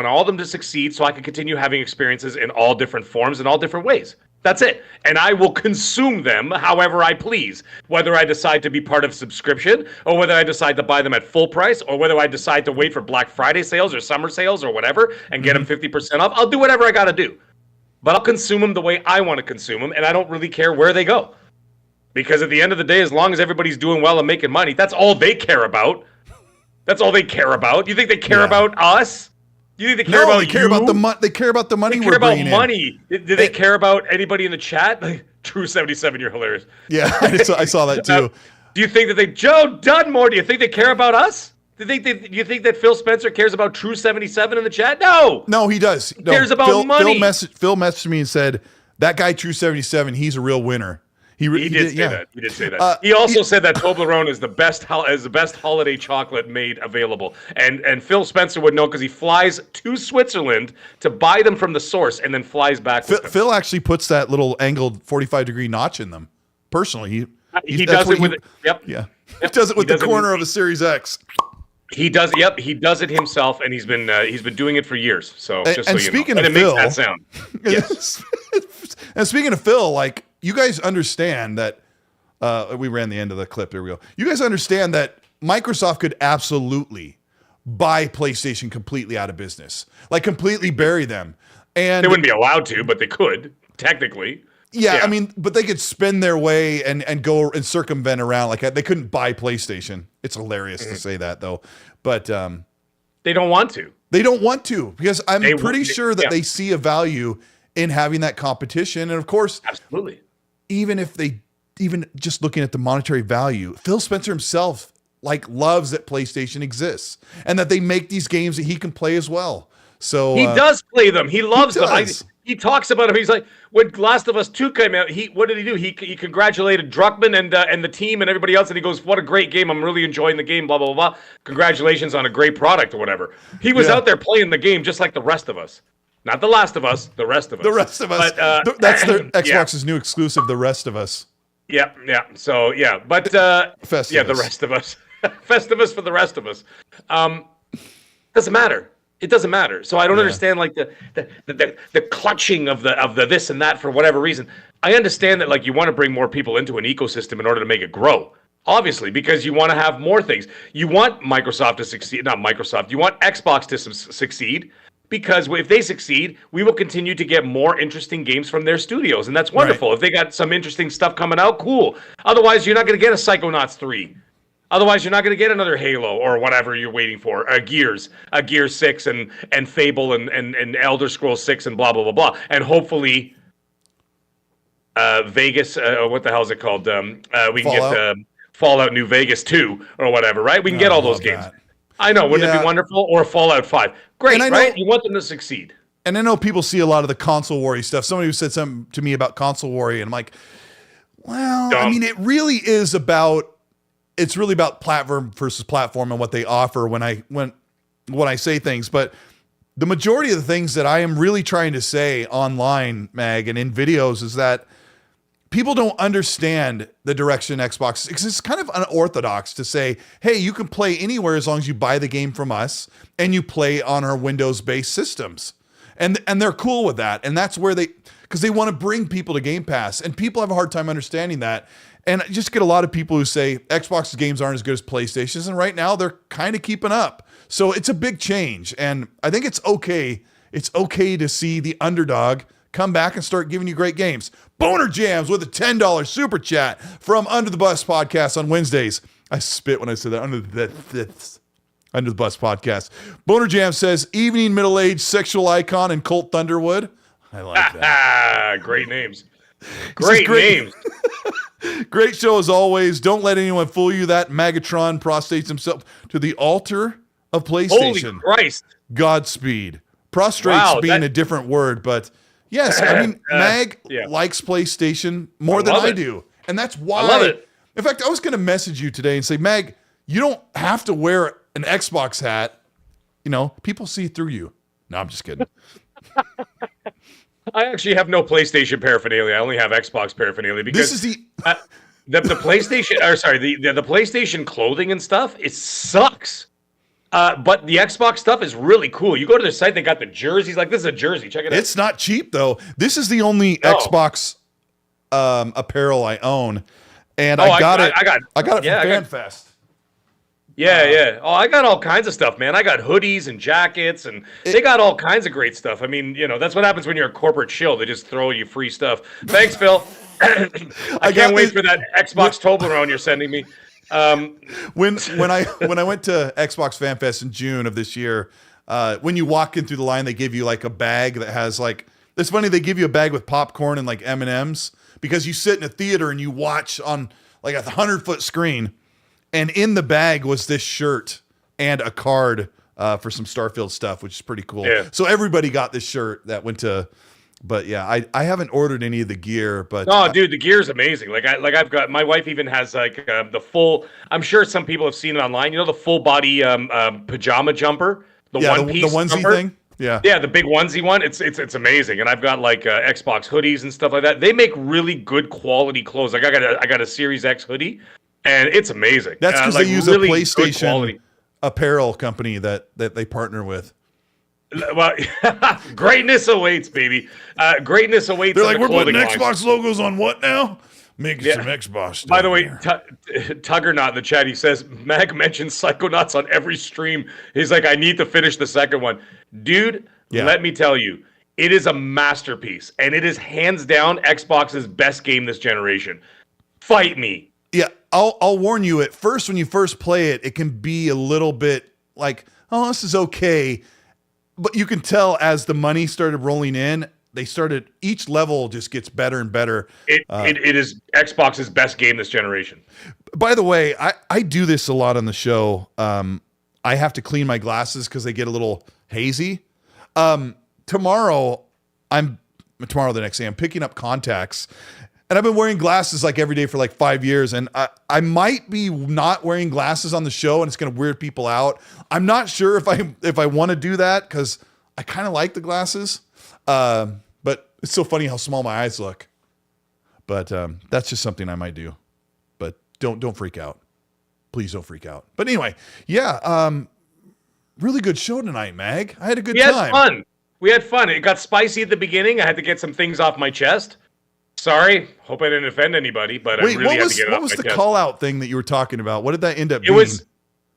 all of them to succeed so I can continue having experiences in all different forms and all different ways. That's it. And I will consume them however I please, whether I decide to be part of subscription or whether I decide to buy them at full price or whether I decide to wait for Black Friday sales or summer sales or whatever and get them 50% off. I'll do whatever I got to do. But I'll consume them the way I want to consume them, and I don't really care where they go. Because at the end of the day, as long as everybody's doing well and making money, that's all they care about. That's all they care about. You think they care about us? You think they care about they care about the money. They care about the money. They care about money. Did they care about anybody in the chat? True 77, you're hilarious. Yeah, I saw that too. Do you think that Joe Dunmore? Do you think they care about us? Do you think that Phil Spencer cares about True 77 in the chat? No, he does. He cares about money. Phil messaged me and said that guy True 77. He's a real winner. He did say that. He did say that. He also said that Toblerone is the best holiday chocolate made available. And Phil Spencer would know because he flies to Switzerland to buy them from the source and then flies back. Phil actually puts that little angled 45-degree notch in them. Personally, he does it with it. Yep. Yeah. He does it with the corner of a Series X. He does. Yep. He does it himself, and he's been doing it for years. So just and so you speaking know, of and it Phil, makes that sound. Yes. And speaking of Phil, you guys understand that we ran the end of the clip. There we go. You guys understand that Microsoft could absolutely buy PlayStation completely out of business, completely bury them. And they wouldn't be allowed to, but they could technically. Yeah, I mean, but they could spin their way and go and circumvent around like that. They couldn't buy PlayStation. It's hilarious to say that though, but they don't want to. They don't want to because I'm pretty sure that they see a value in having that competition, and of course, absolutely. Even just looking at the monetary value, Phil Spencer himself loves that PlayStation exists and that they make these games that he can play as well. So he does play them. He loves them. He talks about them. He's like, when Last of Us 2 came out, what did he do? He congratulated Druckmann and the team and everybody else, and he goes, "What a great game! I'm really enjoying the game." Blah blah blah. Congratulations on a great product or whatever. He was out there playing the game just like the rest of us. Not The Last of Us, the rest of us. The rest of us. But, that's their Xbox's new exclusive, The Rest of Us. Yeah. So, but Festivus. Yeah, The Rest of Us. Festivus for the rest of us. Doesn't matter. It doesn't matter. So I don't understand the clutching of the this and that for whatever reason. I understand that you want to bring more people into an ecosystem in order to make it grow. Obviously, because you want to have more things. You want Microsoft to succeed, not Microsoft. You want Xbox to succeed. Because if they succeed, we will continue to get more interesting games from their studios. And that's wonderful. Right. If they got some interesting stuff coming out, cool. Otherwise, you're not going to get a Psychonauts 3. Otherwise, you're not going to get another Halo or whatever you're waiting for. Gears 6 and Fable and Elder Scrolls 6 and blah, blah, blah, blah. And hopefully Vegas. What the hell is it called? We can Fallout? get Fallout New Vegas 2 or whatever, right? We can get all those games. That. I know. Wouldn't it be wonderful? Or Fallout 5. Great, right? You want them to succeed. And I know people see a lot of the console war stuff. Somebody who said something to me about console war, and I'm like, well, I mean, it really is about, it's really about platform versus platform and what they offer when I say things. But the majority of the things that I am really trying to say online, Mag, and in videos is that people don't understand the direction Xbox, because it's kind of unorthodox to say, hey, you can play anywhere as long as you buy the game from us and you play on our Windows-based systems. And they're cool with that. And that's where because they want to bring people to Game Pass. And people have a hard time understanding that. And I just get a lot of people who say Xbox games aren't as good as PlayStation's. And right now they're kind of keeping up. So it's a big change. And I think it's okay. It's okay to see the underdog come back and start giving you great games. Boner Jams with a $10 super chat from Under the Bus podcast on Wednesdays. I spit when I said that. Under the Bus podcast. Boner Jam says, evening middle-aged sexual icon and Colt Thunderwood. I like that. Great names. Great names. Great show as always. Don't let anyone fool you. That Megatron prostrates himself to the altar of PlayStation. Holy Christ. Godspeed. Prostrates being a different word, but yes, I mean, Mag likes PlayStation more than I do. And that's why. I love it. In fact, I was going to message you today and say, Mag, you don't have to wear an Xbox hat. You know, people see through you. No, I'm just kidding. I actually have no PlayStation paraphernalia. I only have Xbox paraphernalia because this is the PlayStation, or sorry, the PlayStation clothing and stuff, it sucks. But the Xbox stuff is really cool. You go to their site, they got the jerseys. Like, this is a jersey. Check it out. It's not cheap though. This is the only Xbox apparel I own, and I got it from FanFest. Yeah. Oh, I got all kinds of stuff, man. I got hoodies and jackets, and they got all kinds of great stuff. I mean, you know, that's what happens when you're a corporate shill. They just throw you free stuff. Thanks, Phil. I can't wait for that Xbox Toblerone you're sending me. When I went to Xbox Fan Fest in June of this year, when you walk in through the line, they give you like a bag that has like, it's funny, they give you a bag with popcorn and like M&Ms because you sit in a theater and you watch on like a 100-foot screen, and in the bag was this shirt and a card for some Starfield stuff, which is pretty cool. Yeah. So everybody got this shirt that went to. But yeah, I haven't ordered any of the gear, but dude, the gear's amazing. I've got, my wife even has like the full, I'm sure some people have seen it online, you know, the full body pajama jumper, the onesie jumper thing. Yeah, the big onesie one. It's amazing. And I've got like Xbox hoodies and stuff like that. They make really good quality clothes. Like I got a Series X hoodie, and it's amazing. That's because they use really a PlayStation apparel company that they partner with. Well, greatness awaits, baby. Greatness awaits. They're like, we're putting Xbox logos on what now? Making some Xbox stuff. By the way, Tuggernaut in the chat, he says, Mag mentions Psychonauts on every stream. He's like, I need to finish the second one. Dude, let me tell you, it is a masterpiece. And it is hands down Xbox's best game this generation. Fight me. Yeah, I'll warn you, at first, when you first play it, it can be a little bit like, oh, this is okay. But you can tell as the money started rolling in, each level just gets better and better. It is Xbox's best game this generation. By the way, I do this a lot on the show. I have to clean my glasses because they get a little hazy. Tomorrow the next day, I'm picking up contacts. And I've been wearing glasses like every day for like 5 years. And I might be not wearing glasses on the show and it's going to weird people out. I'm not sure if I want to do that because I kind of like the glasses. But it's so funny how small my eyes look. But that's just something I might do. But don't freak out. Please don't freak out. But anyway, really good show tonight, Mag. I had a good time. We had fun. It got spicy at the beginning. I had to get some things off my chest. Sorry, hope I didn't offend anybody, but I really had to get it off my chest. What was the call-out thing that you were talking about? What did that end up being?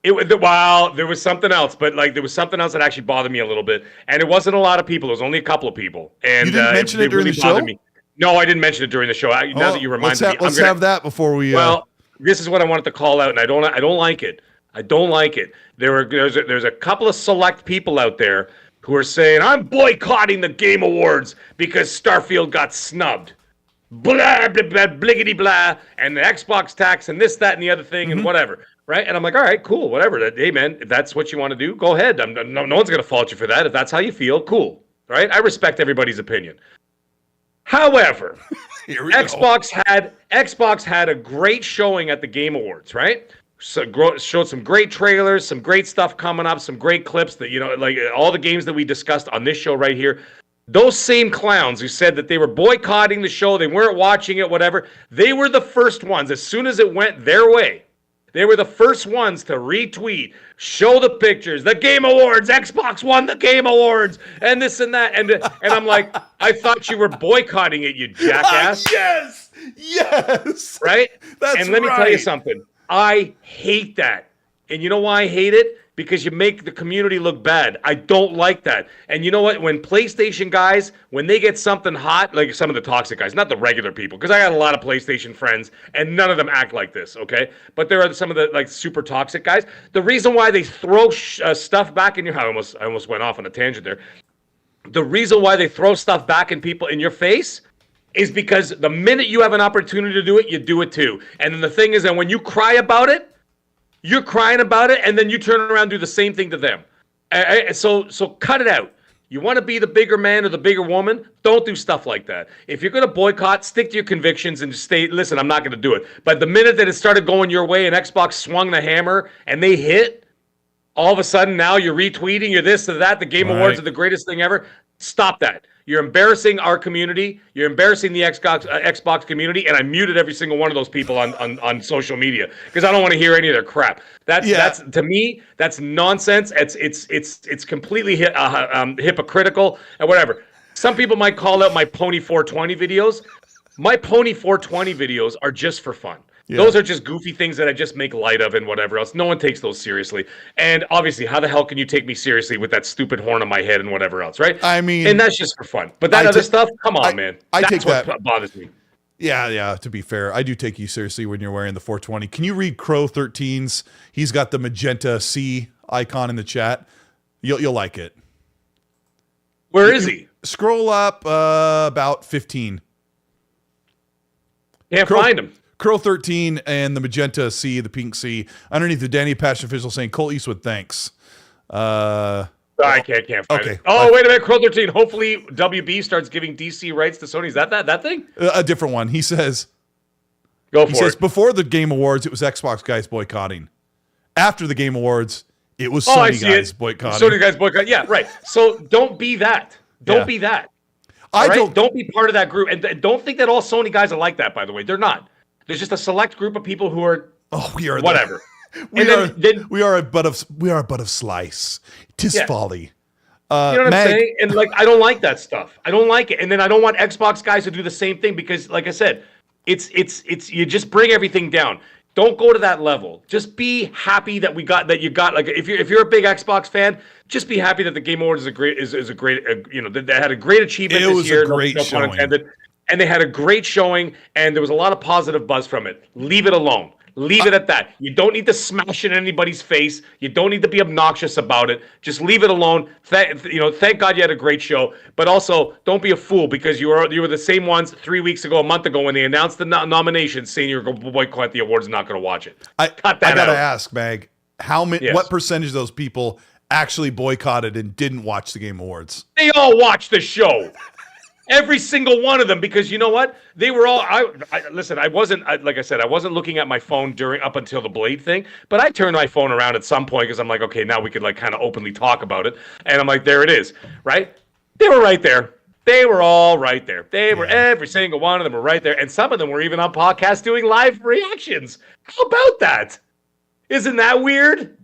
There was something else, but like there was something else that actually bothered me a little bit, and it wasn't a lot of people. It was only a couple of people. And you didn't mention it during the show? No, I didn't mention it during the show. Now that you reminded me, let's have that before we. Well, this is what I wanted to call out, and I don't like it. I don't like it. There's a couple of select people out there who are saying I'm boycotting the Game Awards because Starfield got snubbed. blah, blah, blah, bliggity blah, and the Xbox tax and this, that, and the other thing and whatever, right? And I'm like, all right, cool, whatever. Hey, man, if that's what you want to do, go ahead. No one's going to fault you for that. If that's how you feel, cool, right? I respect everybody's opinion. However, Xbox had a great showing at the Game Awards, right? So showed some great trailers, some great stuff coming up, some great clips that, like all the games that we discussed on this show right here. Those same clowns who said that they were boycotting the show, they weren't watching it, whatever, they were the first ones, as soon as it went their way, they were the first ones to retweet, show the pictures, the Game Awards, Xbox won the Game Awards, and this and that. And I'm like, I thought you were boycotting it, you jackass. Yes. Right? That's and let me tell you something. I hate that. And you know why I hate it? Because you make the community look bad. I don't like that. And you know what? When PlayStation guys, when they get something hot, like some of the toxic guys, not the regular people, because I got a lot of PlayStation friends, and none of them act like this, okay? But there are some of the like super toxic guys. The reason why they throw stuff back in your... I almost went off on a tangent there. The reason why they throw stuff back in your face is because the minute you have an opportunity to do it, you do it too. And then the thing is that when you cry about it, you're crying about it, and then you turn around and do the same thing to them. So cut it out. You want to be the bigger man or the bigger woman? Don't do stuff like that. If you're going to boycott, stick to your convictions and just stay, listen, I'm not going to do it. But the minute that it started going your way and Xbox swung the hammer and they hit, all of a sudden now you're retweeting, you're this or that, the Game Awards are the greatest thing ever. Stop that. You're embarrassing our community. You're embarrassing the Xbox community, and I muted every single one of those people on social media because I don't want to hear any of their crap. That's to me, that's nonsense. It's completely hypocritical and whatever. Some people might call out my Pony 420 videos. My Pony 420 videos are just for fun. Yeah. Those are just goofy things that I just make light of and whatever else. No one takes those seriously. And obviously, how the hell can you take me seriously with that stupid horn on my head and whatever else, right? I mean... And that's just for fun. But that other stuff, come on, man. That's what bothers me. Yeah, to be fair. I do take you seriously when you're wearing the 420. Can you read Crow13's? He's got the magenta C icon in the chat. You'll like it. Where is he? Scroll up about 15. Can't find him. Curl 13 and the magenta C, the pink C. Underneath the Danny Patch official saying, Colt Eastwood, thanks. I can't find it. Oh, wait a minute. Curl 13. Hopefully WB starts giving DC rights to Sony. Is that thing? A different one. He says, before the Game Awards, it was Xbox guys boycotting. After the Game Awards, it was Sony guys boycotting. Sony guys boycotting. Yeah, right. So don't be that. Don't be that. Don't be part of that group. And don't think that all Sony guys are like that, by the way. They're not. There's just a select group of people who are whatever. We are a butt of slice. 'Tis folly. You know what I'm saying? And like, I don't like that stuff. I don't like it. And then I don't want Xbox guys to do the same thing because, like I said, it's you just bring everything down. Don't go to that level. Just be happy that you got like if you're a big Xbox fan, just be happy that the Game Awards is a great they had a great achievement this year. It was a great showing. Pun intended. And they had a great showing, and there was a lot of positive buzz from it. Leave it alone. Leave it at that. You don't need to smash it in anybody's face. You don't need to be obnoxious about it. Just leave it alone. Thank God you had a great show. But also, don't be a fool because you were the same ones a month ago, when they announced the nominations, saying you're going to boycott the awards and not going to watch it. Cut that out. I gotta ask, Mag, what percentage of those people actually boycotted and didn't watch the Game Awards? They all watched the show. Every single one of them, because you know what? They were all. Listen. I wasn't looking at my phone up until the Blade thing, but I turned my phone around at some point because I'm like, okay, now we could like kind of openly talk about it, and I'm like, there it is, right? They were right there. They were all right there. They were every single one of them were right there, and some of them were even on podcasts doing live reactions. How about that? Isn't that weird?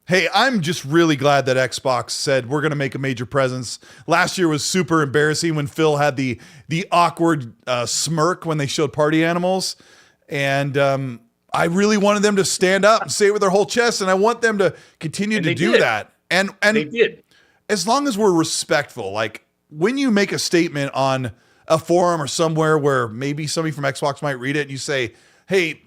Hey, I'm just really glad that Xbox said we're going to make a major presence. Last year was super embarrassing when Phil had the awkward smirk when they showed Party Animals. And I really wanted them to stand up and say it with their whole chest. And I want them to continue to do that. And they did. As long as we're respectful, like when you make a statement on a forum or somewhere where maybe somebody from Xbox might read it and you say, hey,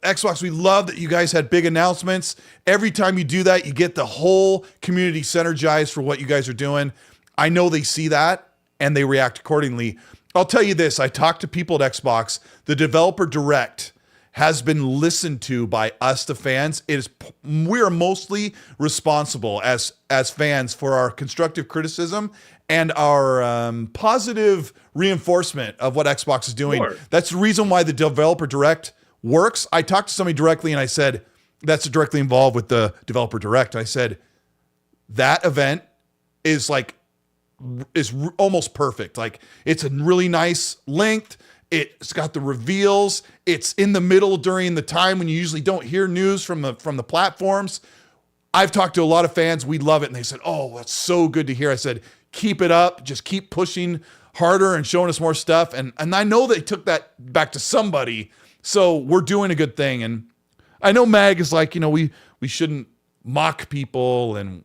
Xbox, we love that you guys had big announcements. Every time you do that, you get the whole community synergized for what you guys are doing. I know they see that and they react accordingly. I'll tell you this. I talked to people at Xbox. The developer direct has been listened to by us, the fans. We are mostly responsible as fans for our constructive criticism and our positive reinforcement of what Xbox is doing. Sure. That's the reason why the developer direct works. I talked to somebody directly and I said, that's directly involved with the developer direct. I said, that event is almost perfect. Like, it's a really nice length. It's got the reveals. It's in the middle during the time when you usually don't hear news from the platforms. I've talked to a lot of fans. We love it. And they said, oh, that's so good to hear. I said, keep it up. Just keep pushing harder and showing us more stuff. And I know they took that back to somebody. So we're doing a good thing. And I know Mag is like, we shouldn't mock people. And,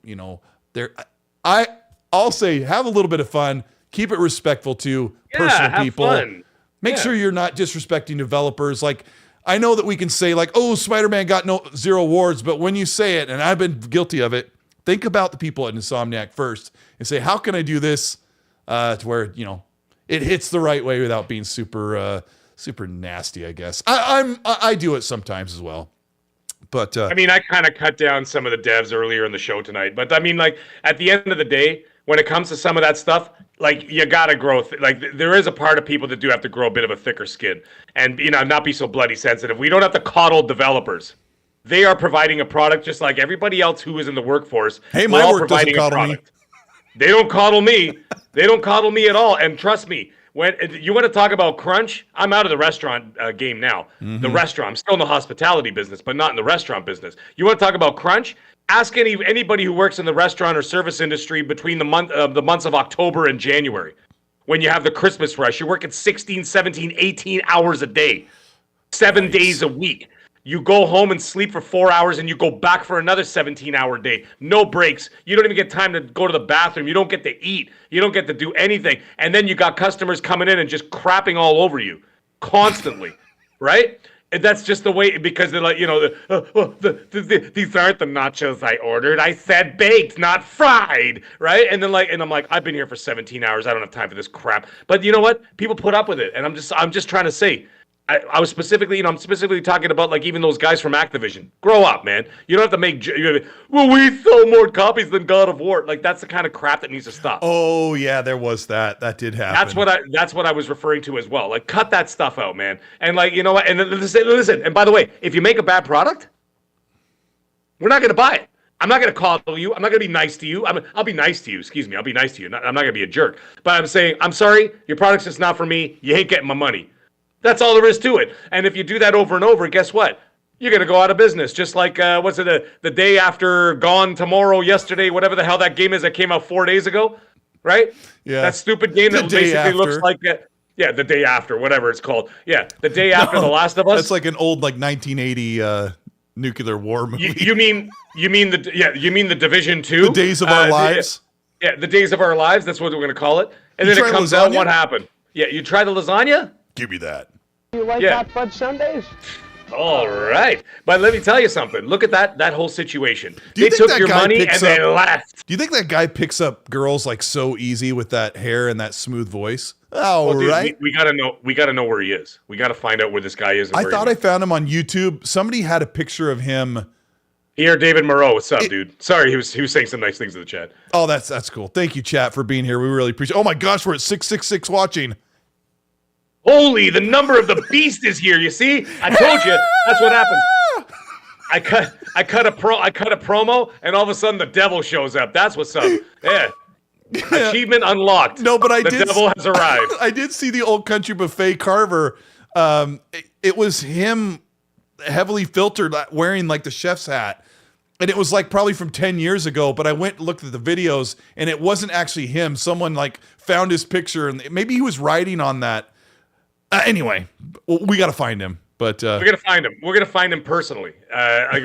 I'll say, have a little bit of fun. Keep it respectful to personal have people. Fun. Make sure you're not disrespecting developers. Like, I know that we can say like, oh, Spider-Man got 0 awards, but when you say it, and I've been guilty of it, think about the people at Insomniac first and say, how can I do this to where, it hits the right way without being super nasty, I guess. I do it sometimes as well. But I kind of cut down some of the devs earlier in the show tonight. But like, at the end of the day, when it comes to some of that stuff, like, you gotta grow. There is a part of people that do have to grow a bit of a thicker skin and, not be so bloody sensitive. We don't have to coddle developers. They are providing a product just like everybody else who is in the workforce. Hey, my work doesn't coddle me. They don't coddle me. They don't coddle me at all. And trust me, when you want to talk about crunch, I'm out of the restaurant game now. Mm-hmm. The restaurant. I'm still in the hospitality business, but not in the restaurant business. You want to talk about crunch? Ask anybody who works in the restaurant or service industry between the months of October and January. When you have the Christmas rush, you're working 16, 17, 18 hours a day, 7 days a week. You go home and sleep for 4 hours and you go back for another 17-hour day. No breaks. You don't even get time to go to the bathroom. You don't get to eat. You don't get to do anything. And then you got customers coming in and just crapping all over you constantly, right? And that's just the way, because they're like, these aren't the nachos I ordered. I said baked, not fried, right? And then I'm like, I've been here for 17 hours. I don't have time for this crap. But you know what? People put up with it. And I'm just trying to say, I was specifically, I'm specifically talking about like even those guys from Activision. Grow up, man. You don't have to make, we sell more copies than God of War. Like, that's the kind of crap that needs to stop. Oh yeah, there was that. That did happen. That's what I was referring to as well. Like, cut that stuff out, man. And like, you know what? And listen. And by the way, if you make a bad product, we're not going to buy it. I'm not going to coddle you. I'm not going to be nice to you. I'll be nice to you. Excuse me. I'll be nice to you. I'm not going to be a jerk. But I'm saying, I'm sorry. Your product's just not for me. You ain't getting my money. That's all there is to it. And if you do that over and over, guess what? You're going to go out of business. Just like, what's it, the day after Gone Tomorrow, yesterday, whatever the hell that game is that came out 4 days ago, right? Yeah. That stupid game that basically looks like, the day after, whatever it's called. Yeah, the day after The Last of Us. That's like an old, 1980 nuclear war movie. You mean the Division 2? The Days of Our Lives? The Days of Our Lives. That's what we're going to call it. And then it comes out, what happened? Yeah, you tried the lasagna? Give me that. You like hot fudge sundaes? All right. But let me tell you something. Look at that whole situation. They took your money and they left. Do you think that guy picks up girls like so easy with that hair and that smooth voice? Dude, we gotta know where he is. We gotta find out where this guy is. I thought I found him on YouTube. Somebody had a picture of him. Here, David Moreau. What's up, dude? Sorry, he was saying some nice things in the chat. Oh, that's cool. Thank you, chat, for being here. We really appreciate it. Oh my gosh, we're at 666 watching. Holy, the number of the beast is here. You see, I told you. That's what happened. I cut a promo, and all of a sudden the devil shows up. That's what's up. Yeah. Achievement unlocked. No, but the devil has arrived. I did see the Old Country Buffet carver. It was him heavily filtered, wearing like the chef's hat. And it was like probably from 10 years ago, but I went and looked at the videos and it wasn't actually him. Someone like found his picture and maybe he was riding on that. Anyway, we got to find him. But we're gonna find him. We're gonna find him personally.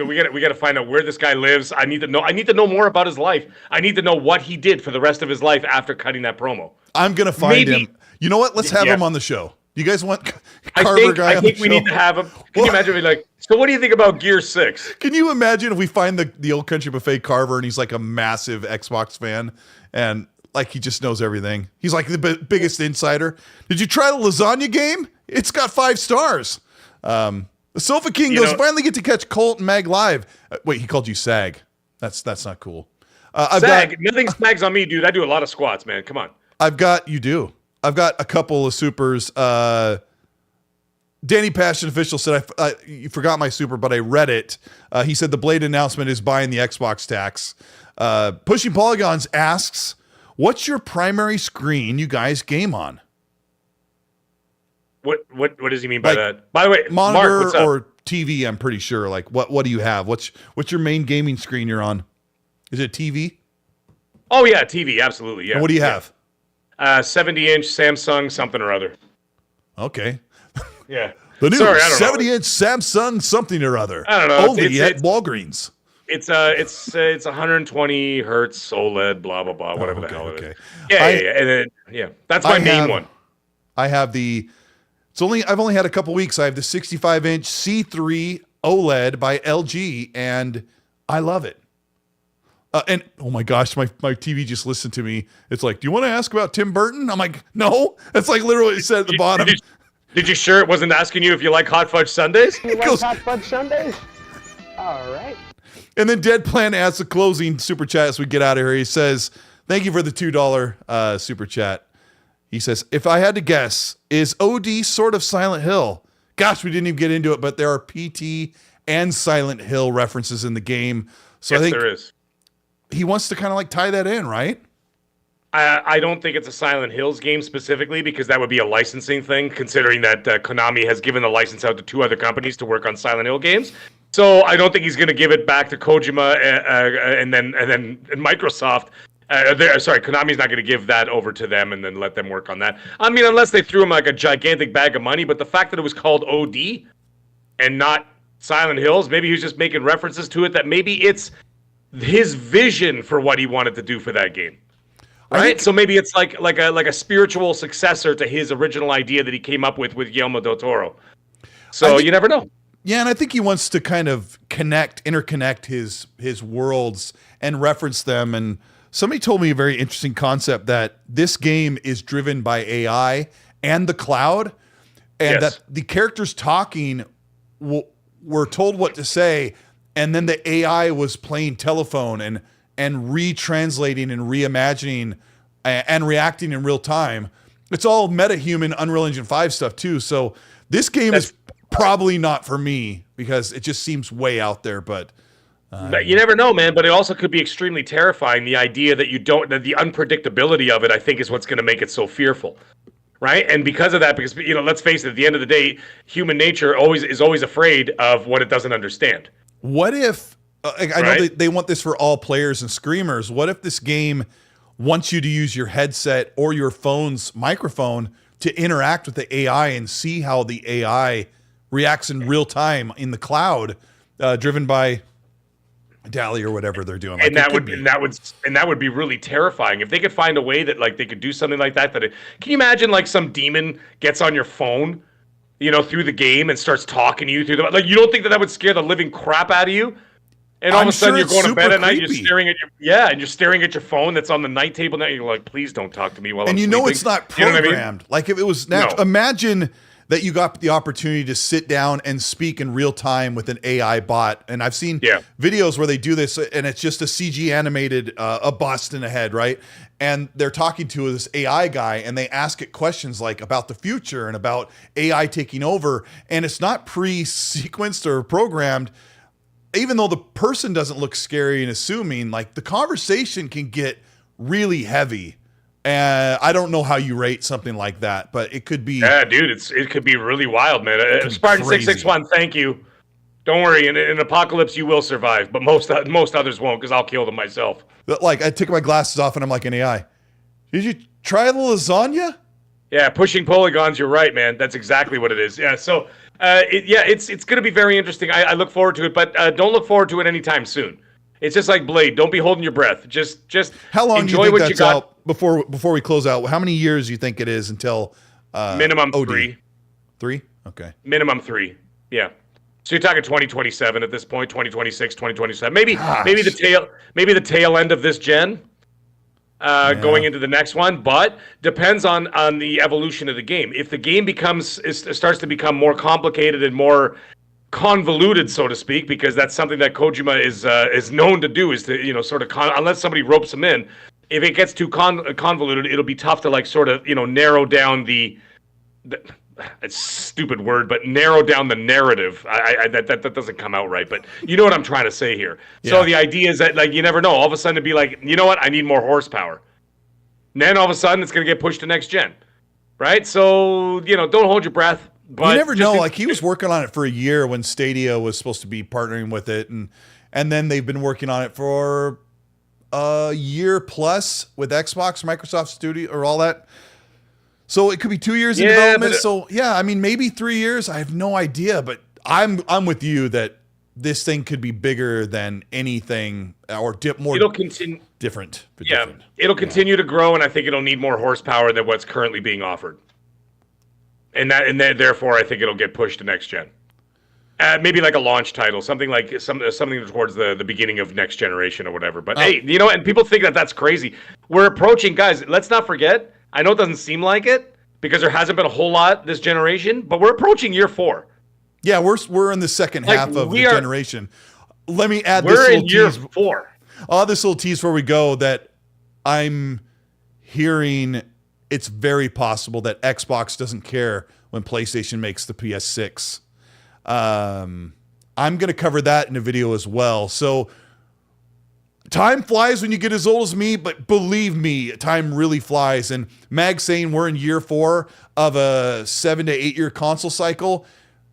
We gotta find out where this guy lives. I need to know more about his life. I need to know what he did for the rest of his life after cutting that promo. I'm gonna find him. You know what? Let's have him on the show. You guys want Carver guy on the show? I think we need to have him. Can you imagine? Like, so what do you think about Gear 6? Can you imagine if we find the Old Country Buffet Carver and he's like a massive Xbox fan and like he just knows everything. He's like the biggest insider. Did you try the lasagna game? It's got 5 stars. The Sofa King goes, finally get to catch Colt and Mag live. Wait, he called you Sag. That's not cool. Nothing snags on me, dude. I do a lot of squats, man. Come on. I've got a couple of supers. Danny Passion Official said, you forgot my super, but I read it. He said the Blade announcement is buying the Xbox tax. Pushing Polygons asks, what's your primary screen you guys game on? What does he mean by that? By the way, monitor Mark, what's up? or TV, I'm pretty sure. Like what do you have? What's your main gaming screen you're on? Is it TV? Oh yeah, TV, absolutely. Yeah. And what do you have? 70-inch Samsung something or other. Okay. Yeah. The new Sorry, I don't 70-inch Samsung something or other. I don't know. Only at Walgreens. It's 120 hertz OLED, blah blah blah, whatever the hell it is. Yeah. That's my main one. I have I've only had a couple weeks. I have the 65-inch C3 OLED by LG, and I love it. And oh my gosh, my TV just listened to me. It's like, do you want to ask about Tim Burton? I'm like, no. That's like literally what it said at the bottom. Did you sure it wasn't asking you if you like hot fudge sundaes? You like hot fudge sundaes? All right. And then Deadplan adds the closing super chat as we get out of here. He says, thank you for the $2 super chat. He says, if I had to guess, is OD sort of Silent Hill? Gosh, we didn't even get into it, but there are PT and Silent Hill references in the game. So yes, I think there is. He wants to kind of like tie that in, right? I don't think it's a Silent Hills game specifically because that would be a licensing thing, considering that Konami has given the license out to 2 other companies to work on Silent Hill games. So I don't think he's going to give it back to Kojima and then Microsoft. Konami's not going to give that over to them and then let them work on that. I mean, unless they threw him like a gigantic bag of money. But the fact that it was called OD and not Silent Hills, maybe he was just making references to it. That maybe it's his vision for what he wanted to do for that game. Right, so maybe it's like a spiritual successor to his original idea that he came up with Guillermo del Toro. So you never know. Yeah, and I think he wants to kind of interconnect his worlds and reference them. And somebody told me a very interesting concept that this game is driven by AI and the cloud, and that the characters talking were told what to say, and then the AI was playing telephone and retranslating and reimagining and reacting in real time. It's all meta-human Unreal Engine 5 stuff too. So this game is probably not for me because it just seems way out there. But you never know, man. But it also could be extremely terrifying. The idea that the unpredictability of it, I think, is what's going to make it so fearful. Right. And because of that, because, let's face it, at the end of the day, human nature is always afraid of what it doesn't understand. What if, I know they want this for all players and screamers. What if this game wants you to use your headset or your phone's microphone to interact with the AI and see how the AI reacts in real time in the cloud, driven by DALL-E or whatever they're doing? And that would be really terrifying if they could find a way that like they could do something like that. Can you imagine like some demon gets on your phone, through the game and starts talking to you through you don't think that would scare the living crap out of you? And all of a sudden you're going to bed at night, you're staring at your phone that's on the night table now. You're like, please don't talk to me while I'm sleeping. It's not programmed. You know what I mean? Like if it was natural. No. Imagine that you got the opportunity to sit down and speak in real time with an AI bot. And I've seen videos where they do this and it's just a CG animated a bust in a head, right? And they're talking to this AI guy and they ask it questions like about the future and about AI taking over. And it's not pre-sequenced or programmed. Even though the person doesn't look scary and assuming, like the conversation can get really heavy. And I don't know how you rate something like that, but it could be. Yeah, dude, it could be really wild, man. Spartan 661, thank you. Don't worry, in an apocalypse you will survive, but most others won't because I'll kill them myself. But like I take my glasses off and I'm like an AI. Did you try the lasagna? Yeah, pushing polygons. You're right, man. That's exactly what it is. Yeah, so. It's going to be very interesting. I look forward to it, but don't look forward to it anytime soon. It's just like Blade. Don't be holding your breath. Just how long enjoy do you think what that's you got out before we close out? How many years do you think it is until minimum OD? 3? 3? Okay. Minimum 3. Yeah. So you're talking 2027 at this point, 2026, 2027. Maybe the tail end of this gen. going into the next one, but depends on the evolution of the game. If the game starts to become more complicated and more convoluted, so to speak, because that's something that Kojima is known to do, is to sort of unless somebody ropes him in. If it gets too convoluted, it'll be tough to like sort of narrow down the it's a stupid word, but narrow down the narrative. That doesn't come out right, but you know what I'm trying to say here. Yeah. So the idea is that like you never know. All of a sudden it'd be like, you know what? I need more horsepower. And then all of a sudden it's going to get pushed to next gen, right? So don't hold your breath. But you never know. Like he was working on it for a year when Stadia was supposed to be partnering with it, and then they've been working on it for a year plus with Xbox, Microsoft Studio, or all that. So it could be 2 years in development. So yeah, I mean maybe 3 years. I have no idea, but I'm with you that this thing could be bigger than anything or it'll continue different. Yeah, different. It'll continue to grow, and I think it'll need more horsepower than what's currently being offered. And therefore I think it'll get pushed to next gen. Maybe like a launch title, something towards the beginning of next generation or whatever. But hey, and people think that that's crazy. We're approaching, guys. Let's not forget. I know it doesn't seem like it because there hasn't been a whole lot this generation, but we're approaching year 4. Yeah, we're in the second half of the generation. Let me add this little tease. We're in year 4. This little tease before we go that I'm hearing it's very possible that Xbox doesn't care when PlayStation makes the PS6. I'm going to cover that in a video as well. So time flies when you get as old as me, but believe me, time really flies. And Mag's saying we're in year 4 of a 7 to 8 year console cycle.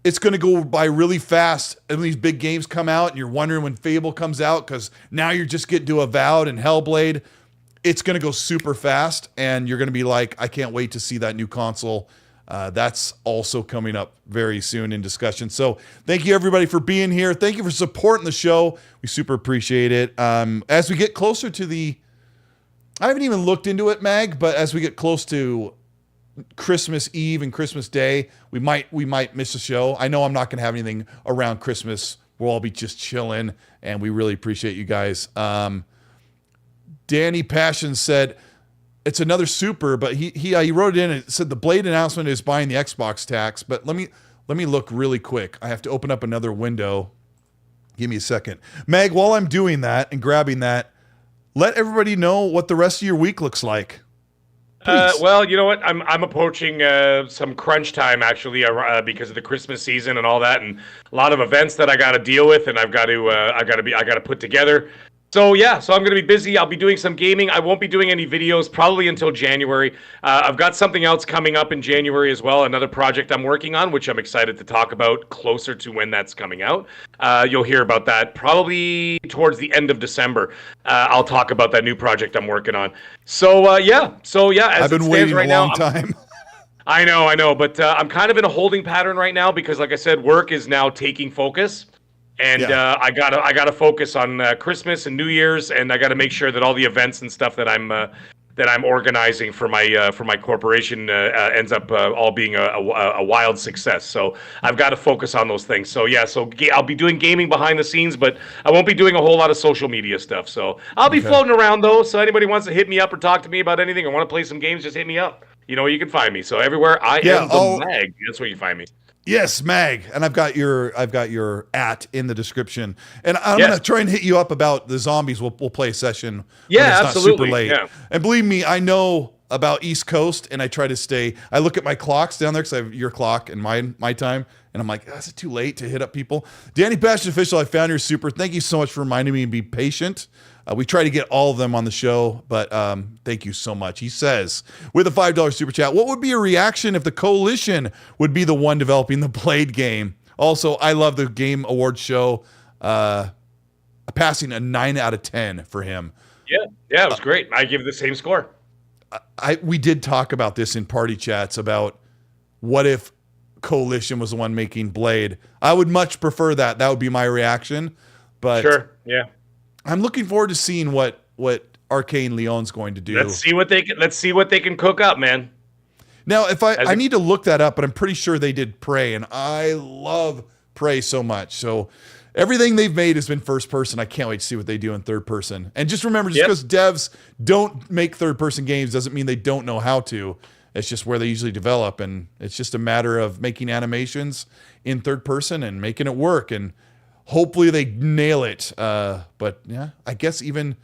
It's going to go by really fast. And when these big games come out and you're wondering when Fable comes out, because now you're just getting to Avowed and Hellblade, it's going to go super fast. And you're going to be like, I can't wait to see that new console. That's also coming up very soon in discussion. So thank you everybody for being here. Thank you for supporting the show. We super appreciate it. As we get closer to I haven't even looked into it, Mag, but as we get close to Christmas Eve and Christmas Day, we might miss a show. I know I'm not going to have anything around Christmas. We'll all be just chilling, and we really appreciate you guys. Danny Passion said, it's another super, but he wrote it in and said the Blade announcement is buying the Xbox tax. But let me look really quick. I have to open up another window. Give me a second. Mag, while I'm doing that and grabbing that, let everybody know what the rest of your week looks like. Well, you know what? I'm approaching some crunch time actually because of the Christmas season and all that, and a lot of events that I got to deal with, and I got to put together. So yeah, I'm going to be busy. I'll be doing some gaming. I won't be doing any videos probably until January. I've got something else coming up in January as well, another project I'm working on, which I'm excited to talk about closer to when that's coming out. You'll hear about that probably towards the end of December. I'll talk about that new project I'm working on. So yeah. I've been waiting a long time. I know, but I'm kind of in a holding pattern right now because, like I said, work is now taking focus. And I gotta focus on Christmas and New Year's, and I gotta make sure that all the events and stuff that I'm organizing for my corporation ends up all being a wild success. So I've got to focus on those things. So yeah, I'll be doing gaming behind the scenes, but I won't be doing a whole lot of social media stuff. So I'll be floating around though. So anybody wants to hit me up or talk to me about anything or want to play some games, just hit me up. You know where you can find me. So everywhere I am the Mag. That's where you find me. Yes, Mag, and I've got your @ in the description, and I'm gonna try and hit you up about the zombies. We'll play a session. Yeah, when it's absolutely. Not super late. Yeah. And believe me, I know about East Coast, and I try to stay. I look at my clocks down there because I have your clock and my time, and I'm like, is it too late to hit up people? Danny Passion Official, I found your super. Thank you so much for reminding me to be patient. We try to get all of them on the show, but thank you so much. He says, with a $5 super chat, what would be a reaction if the Coalition would be the one developing the Blade game? Also, I love the Game Awards show, passing a 9 out of 10 for him. Yeah, it was great. I give the same score. We did talk about this in party chats about what if Coalition was the one making Blade. I would much prefer that. That would be my reaction. But sure, yeah. I'm looking forward to seeing what Arcane Leon's going to do. Let's see what they can cook up, man. Now, if I need to look that up, but I'm pretty sure they did Prey, and I love Prey so much. So everything they've made has been first person. I can't wait to see what they do in third person. And just remember, just because devs don't make third person games doesn't mean they don't know how to. It's just where they usually develop, and it's just a matter of making animations in third person and making it work. And hopefully they nail it. But yeah, I guess even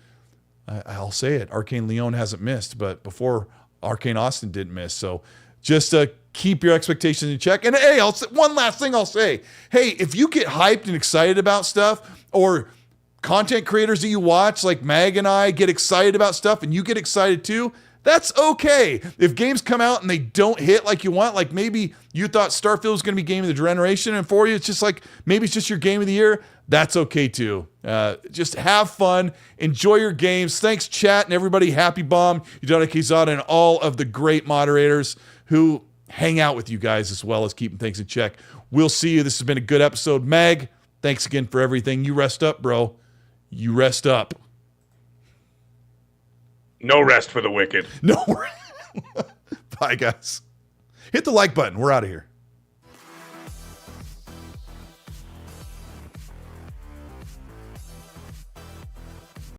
I'll say it, Arcane Leon hasn't missed, but before Arcane Austin didn't miss. So just keep your expectations in check. And hey, one last thing I'll say. Hey, if you get hyped and excited about stuff, or content creators that you watch, like Mag and I, get excited about stuff and you get excited too, that's okay. If games come out and they don't hit like you want, like maybe you thought Starfield was going to be game of the generation, and for you it's just like, maybe it's just your game of the year, that's okay too. Just have fun, enjoy your games. Thanks, chat, and everybody. Happy Bomb, Yudana Kizada, and all of the great moderators who hang out with you guys as well as keeping things in check. We'll see you. This has been a good episode. Mag, thanks again for everything. You rest up, bro. You rest up. No rest for the wicked. No. Bye, guys. Hit the like button. We're out of here.